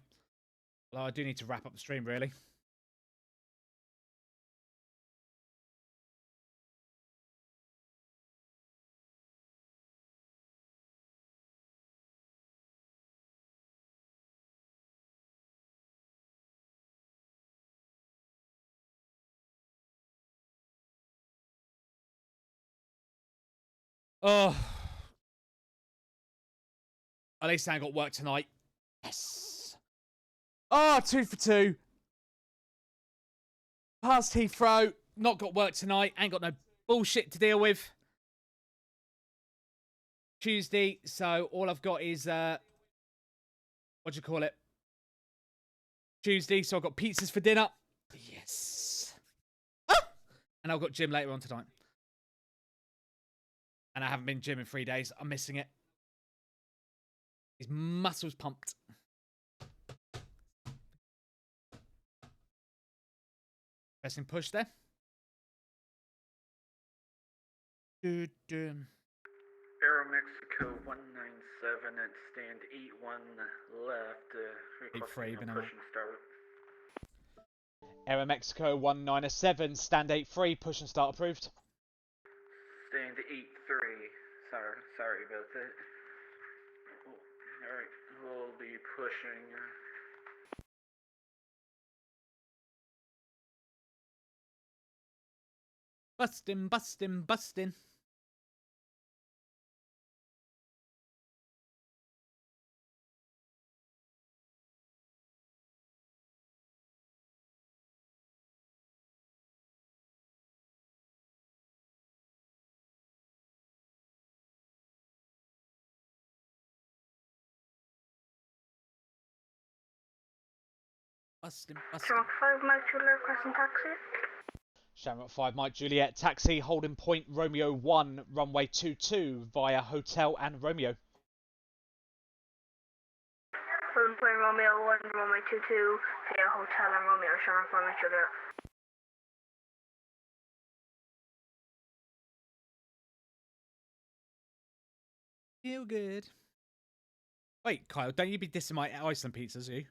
Well, I do need to wrap up the stream, really. Oh. At least I got work tonight. Yes. Oh, 2 for 2. Past Heathrow. Not got work tonight. Ain't got no bullshit to deal with. Tuesday. So all I've got is, what do you call it? Tuesday. So I've got pizzas for dinner. Yes. Ah! And I've got gym later on tonight. And I haven't been gym in 3 days. I'm missing it. His muscles pumped. Pressing push there. Aero Mexico 197 at stand 81 left. Free, Push and start. Aero Mexico 197, stand 83, push and start approved. Stand 83. Sorry about that. Alright, we'll be pushing. Bustin'. Shamrock 5, Mike Juliet, Crescent Taxi. Shamrock 5, Mike Juliet, taxi, holding point Romeo 1, runway 22 via Hotel and Romeo. Holding point Romeo 1, runway 22 via Hotel and Romeo, Shamrock 5, Mike Juliet. Feel good. Wait, Kyle, don't you be dissing my Iceland pizzas, you?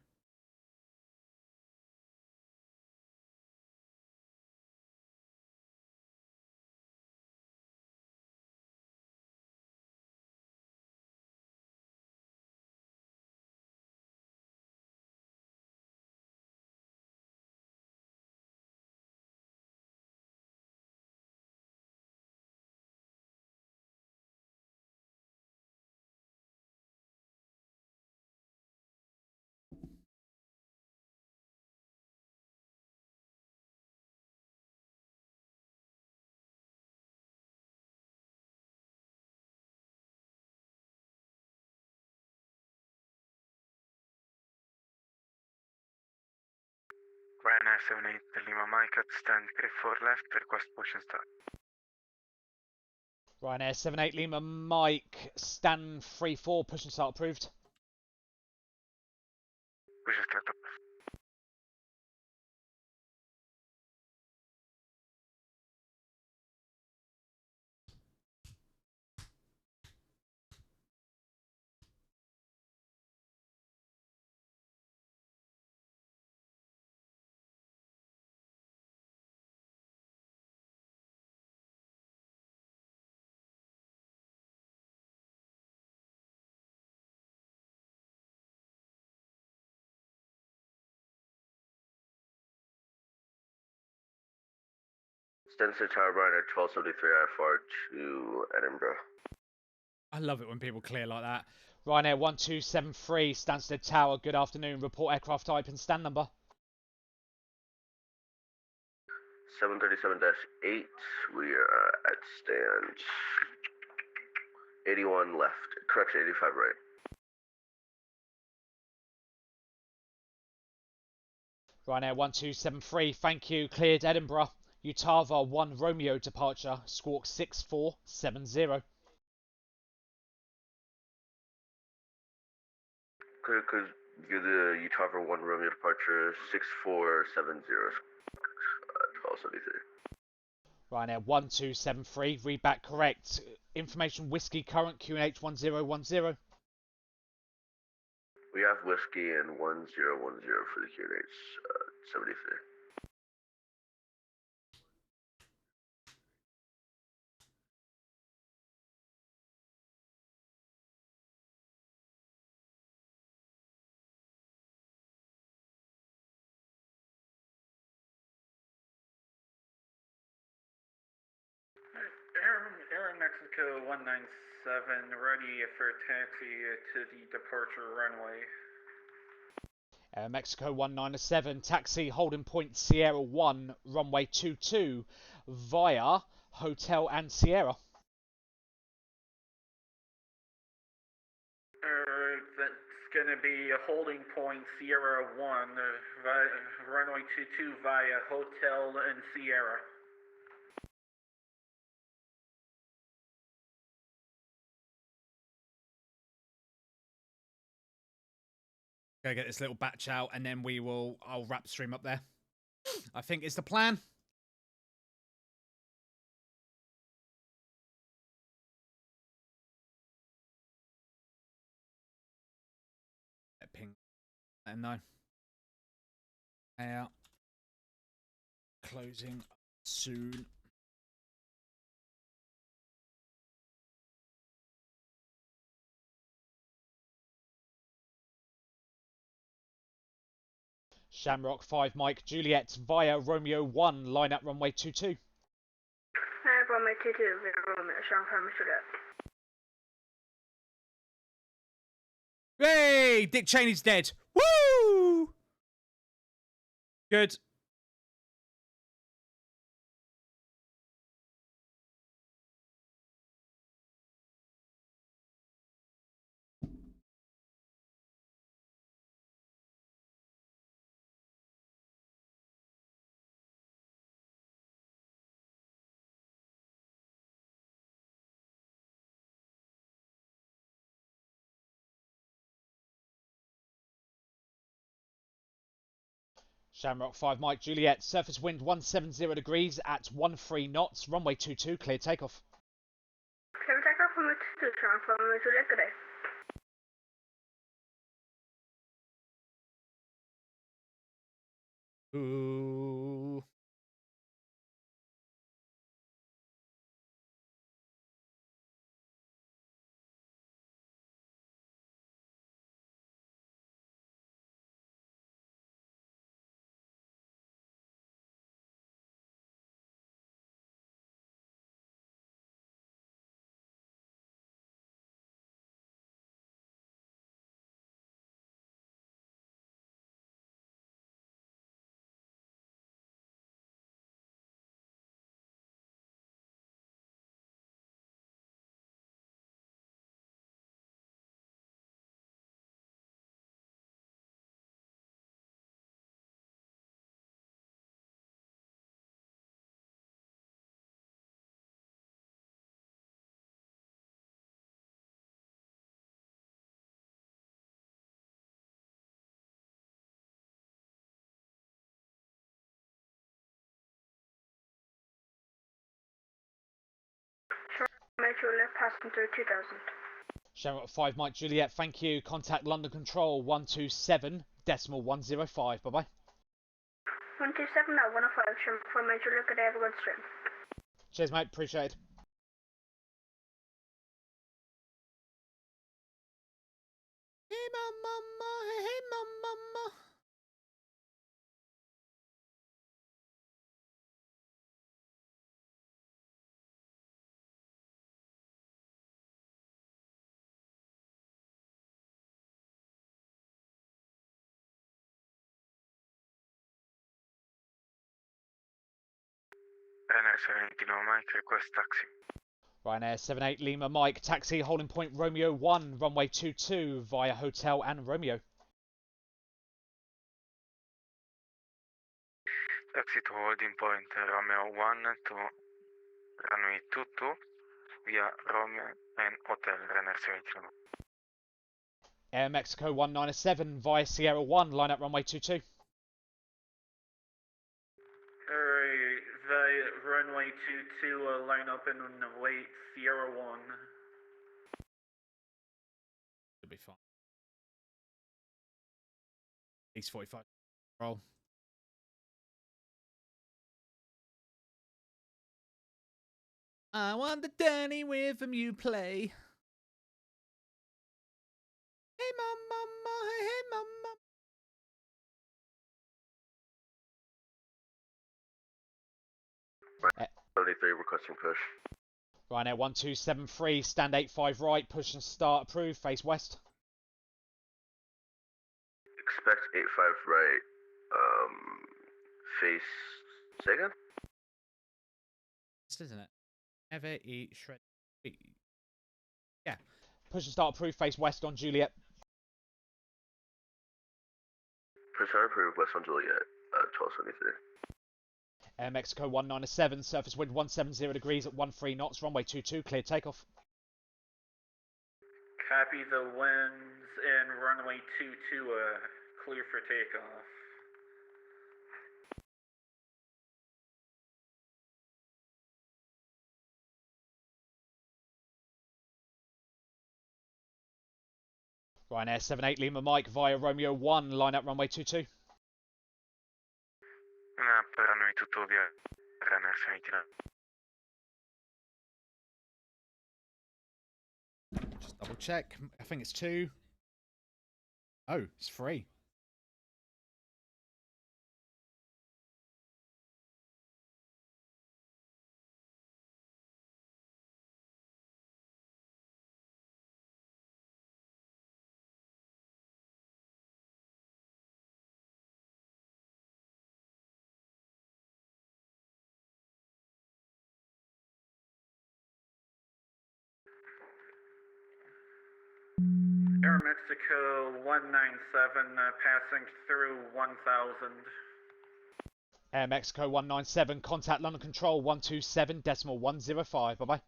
Ryanair 78 to Lima Mike at stand 34 left, request push and start. Ryanair 78 Lima Mike, stand 34, push and start approved. Push and start up. Stansted Tower Ryanair 1273 IFR to Edinburgh. I love it when people clear like that. Ryanair 1273, Stansted Tower, good afternoon. Report aircraft type and stand number. 737-8, we are at stand 81 left, correction 85 right. Ryanair 1273, thank you. Cleared Edinburgh. Utava 1 Romeo departure, squawk 6470. Could give the Utava 1 Romeo departure 6470, 1273. Ryanair 1273, read back correct. information whiskey current QNH 1010. We have whiskey and 1010 for the QNH 73. Air Mexico 197, ready for taxi to the departure runway. Mexico 197, taxi holding point Sierra 1, runway 22 via Hotel and Sierra. That's going to be a holding point Sierra 1, runway 22 via Hotel and Sierra. Go get this little batch out, and then I'll wrap stream up there. I think it's the plan. Ping. Let him know. Yeah. Closing soon. Shamrock 5 Mike Juliet via Romeo 1, line up runway 22. Runway 22 via Romeo, Shamrock 5 Juliet. Hey, Dick Cheney's dead. Woo! Good. Shamrock 5 Mike Juliet, surface wind 170 degrees at 13 knots, runway 22, clear takeoff. Clear takeoff from 22, Shamrock 5 Mike Juliet, good day. Ooh. Mike Juliet, passenger 2000. Shamrock 5 Mike Juliet, thank you. Contact London Control 127.105. Bye bye. 127 now, 105. Shamrock 5 Mike Juliet, good day, have a good stream. Cheers, mate. Appreciate it. Hey, mama. Hey, mama. Ryanair 780 Mike, request taxi. Ryanair 78 Lima Mike, taxi holding point Romeo 1, runway 22 via Hotel and Romeo. Taxi to holding point Romeo 1 to runway 22 via Romeo and Hotel Ryanair 780. Air Mexico 197 via Sierra 1, line up runway 22. runway 22, line up in wait Sierra 1. Should be fine. At least 45. Roll. I want the Danny rhythm you play. Hey, mama, hey, mama. Right, 73 requesting push. Ryanair 1273, stand 85 right, push and start approved, face west. Expect 85 right, face, say again? This isn't it? Never eat shred. Yeah. Push and start approved, face west on Juliet. Push start approved, west on Juliet, 1273. Air Mexico 197, surface wind 170 degrees at 13 knots, runway 22, clear takeoff. Copy the winds in runway 22, clear for takeoff. Ryanair 78 Lima Mike via Romeo 1, line up runway 22. Runway 22 via Ryanair 79. Just double check. I think it's 2. Oh, it's 3. Air Mexico 197, passing through 1000. Air Mexico 197, contact London Control 127.105, bye-bye.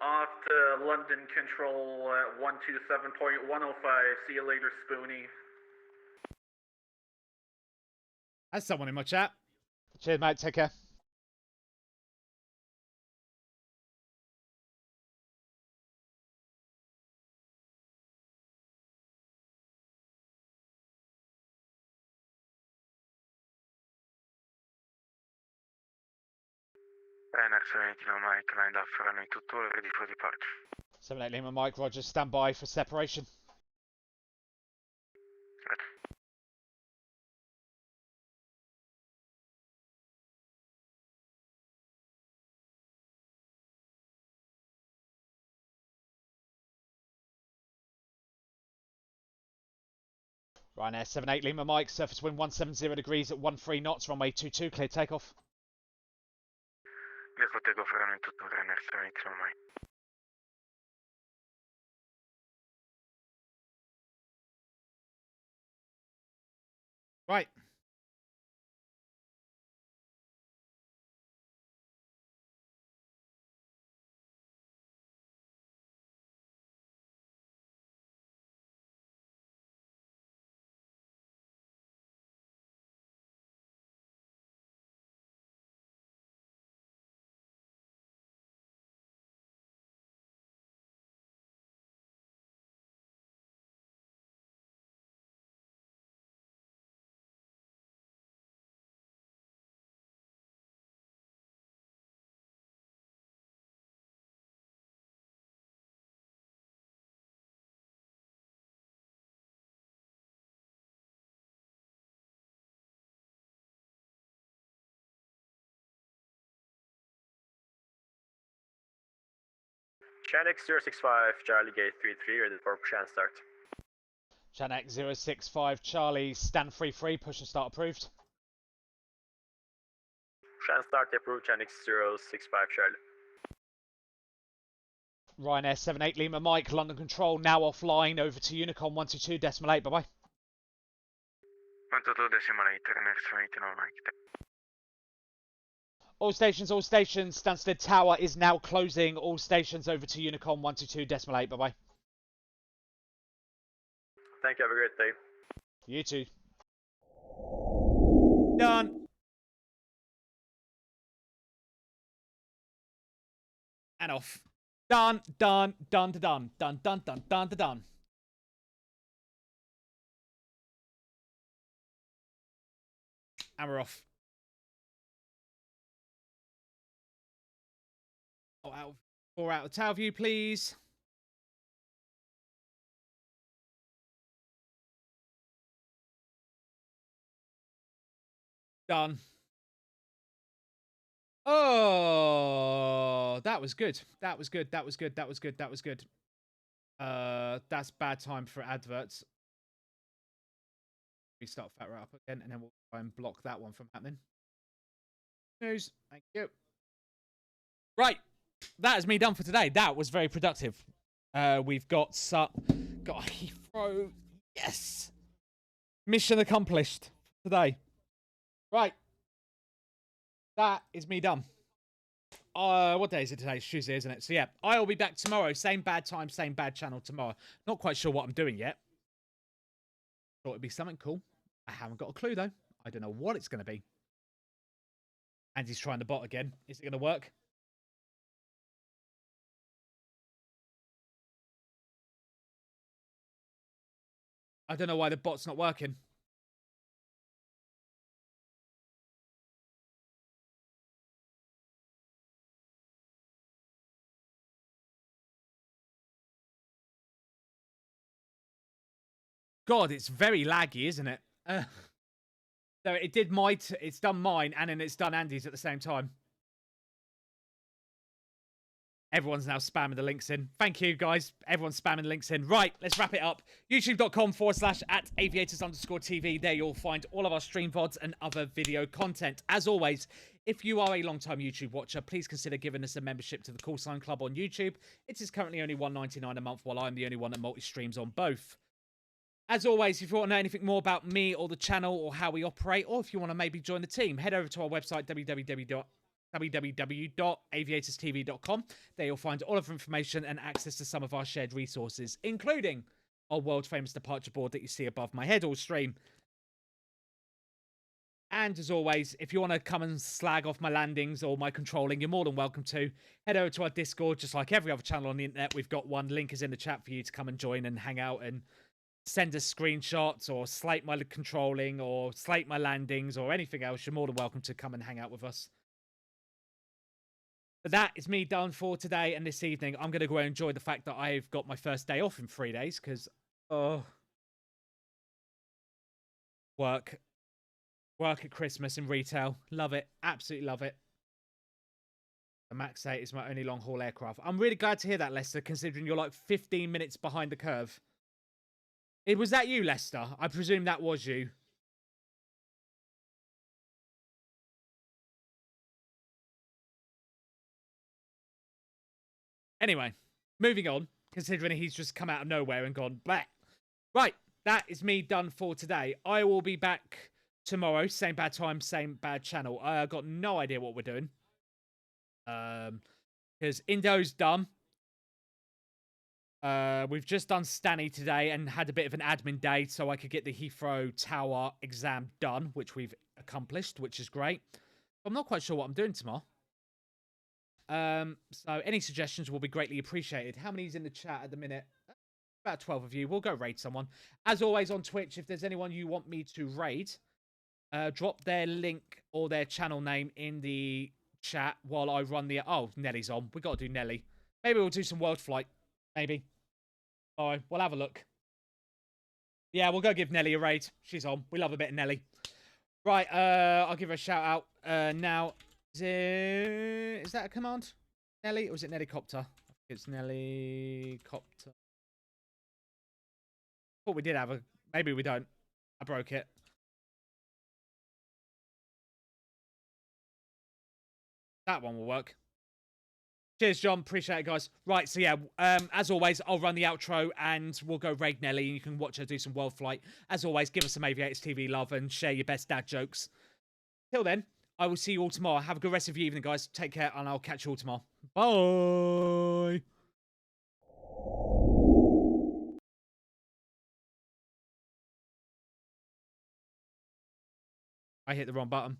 Off to London Control 127.105. See you later, Spoony. That's someone in my chat. Cheers, mate. Take care. Ryanair 79 Mike, lined up for runway 22, ready for departure. 78 Lima Mike, Roger, stand by for separation. Ryanair 78 Lima Mike, surface wind 170 degrees at 13 knots, runway 22, clear takeoff. Clear for takeoff for runway 22, Ryanair 79 Mike. Right. Chanex 065, Charlie Gate 33, ready for push and start. Chanex 065 Charlie, stand 33, push and start approved. Push and start approved, Chanex 065, Charlie. Ryanair 78 Lima Mike, London Control, now offline, over to Unicom 122.8, bye-bye. 122.8, Ryanair 79 Mike. All stations, Stansted Tower is now closing. All stations over to Unicom 122.8, bye-bye. Thank you, have a great day. You too. And off. Done, done, done, done, done, done, done, done, done. And we're off. Oh, four out of tower view, please. Done. Oh, that was good. That was good. That was good. That was good. That was good. That's bad time for adverts. We start fat right up again, and then we'll try and block that one from happening. News. Thank you. Right. That is me done for today. That was very productive. We've got Heathrow. Yes. Mission accomplished today. Right. That is me done. What day is it today? It's Tuesday, isn't it? So yeah, I'll be back tomorrow. Same bad time, same bad channel tomorrow. Not quite sure what I'm doing yet. Thought it'd be something cool. I haven't got a clue though. I don't know what it's going to be. And he's trying the bot again. Is it going to work? I don't know why the bot's not working. God, it's very laggy, isn't it? So it did it's done mine, and then it's done Andy's at the same time. Everyone's now spamming the links in. Thank you, guys. Everyone's spamming the links in. Right, let's wrap it up. YouTube.com/@aviators_TV. There you'll find all of our stream VODs and other video content. As always, if you are a long-time YouTube watcher, please consider giving us a membership to the Call Sign Club on YouTube. It is currently only $1.99 a month, while I'm the only one that multi-streams on both. As always, if you want to know anything more about me or the channel or how we operate, or if you want to maybe join the team, head over to our website, www.aviatorstv.com. There you'll find all of the information and access to some of our shared resources, including our world-famous departure board that you see above my head all stream. And as always, if you want to come and slag off my landings or my controlling, you're more than welcome to. Head over to our Discord, just like every other channel on the internet. We've got one. Link is in the chat for you to come and join and hang out and send us screenshots or slate my controlling or slate my landings or anything else. You're more than welcome to come and hang out with us. But that is me done for today and this evening. I'm going to go and enjoy the fact that I've got my first day off in 3 days because, work at Christmas in retail. Love it. Absolutely love it. The Max 8 is my only long-haul aircraft. I'm really glad to hear that, Lester, considering you're like 15 minutes behind the curve. Was that you, Lester? I presume that was you. Anyway, moving on, considering he's just come out of nowhere and gone black. Right, that is me done for today. I will be back tomorrow. Same bad time, same bad channel. I got no idea what we're doing. Because Indo's done. We've just done Stanny today and had a bit of an admin day so I could get the Heathrow Tower exam done, which we've accomplished, which is great. I'm not quite sure what I'm doing tomorrow. So any suggestions will be greatly appreciated. How many's in the chat at the minute? About 12 of you. We'll go raid someone. As always on Twitch, if there's anyone you want me to raid, drop their link or their channel name in the chat while I run the... Oh, Nelly's on. We've got to do Nelly. Maybe we'll do some World Flight. Maybe. All right, we'll have a look. Yeah, we'll go give Nelly a raid. She's on. We love a bit of Nelly. Right, I'll give her a shout out now. Is that a command? Nelly? Or is it Nellycopter? I think it's Nellycopter. Thought we did have a... Maybe we don't. I broke it. That one will work. Cheers, John. Appreciate it, guys. Right, so yeah, as always, I'll run the outro and we'll go raid Nelly and you can watch her do some World Flight. As always, give us some Aviators TV love and share your best dad jokes. Till then, I will see you all tomorrow. Have a good rest of your evening, guys. Take care, and I'll catch you all tomorrow. Bye! I hit the wrong button.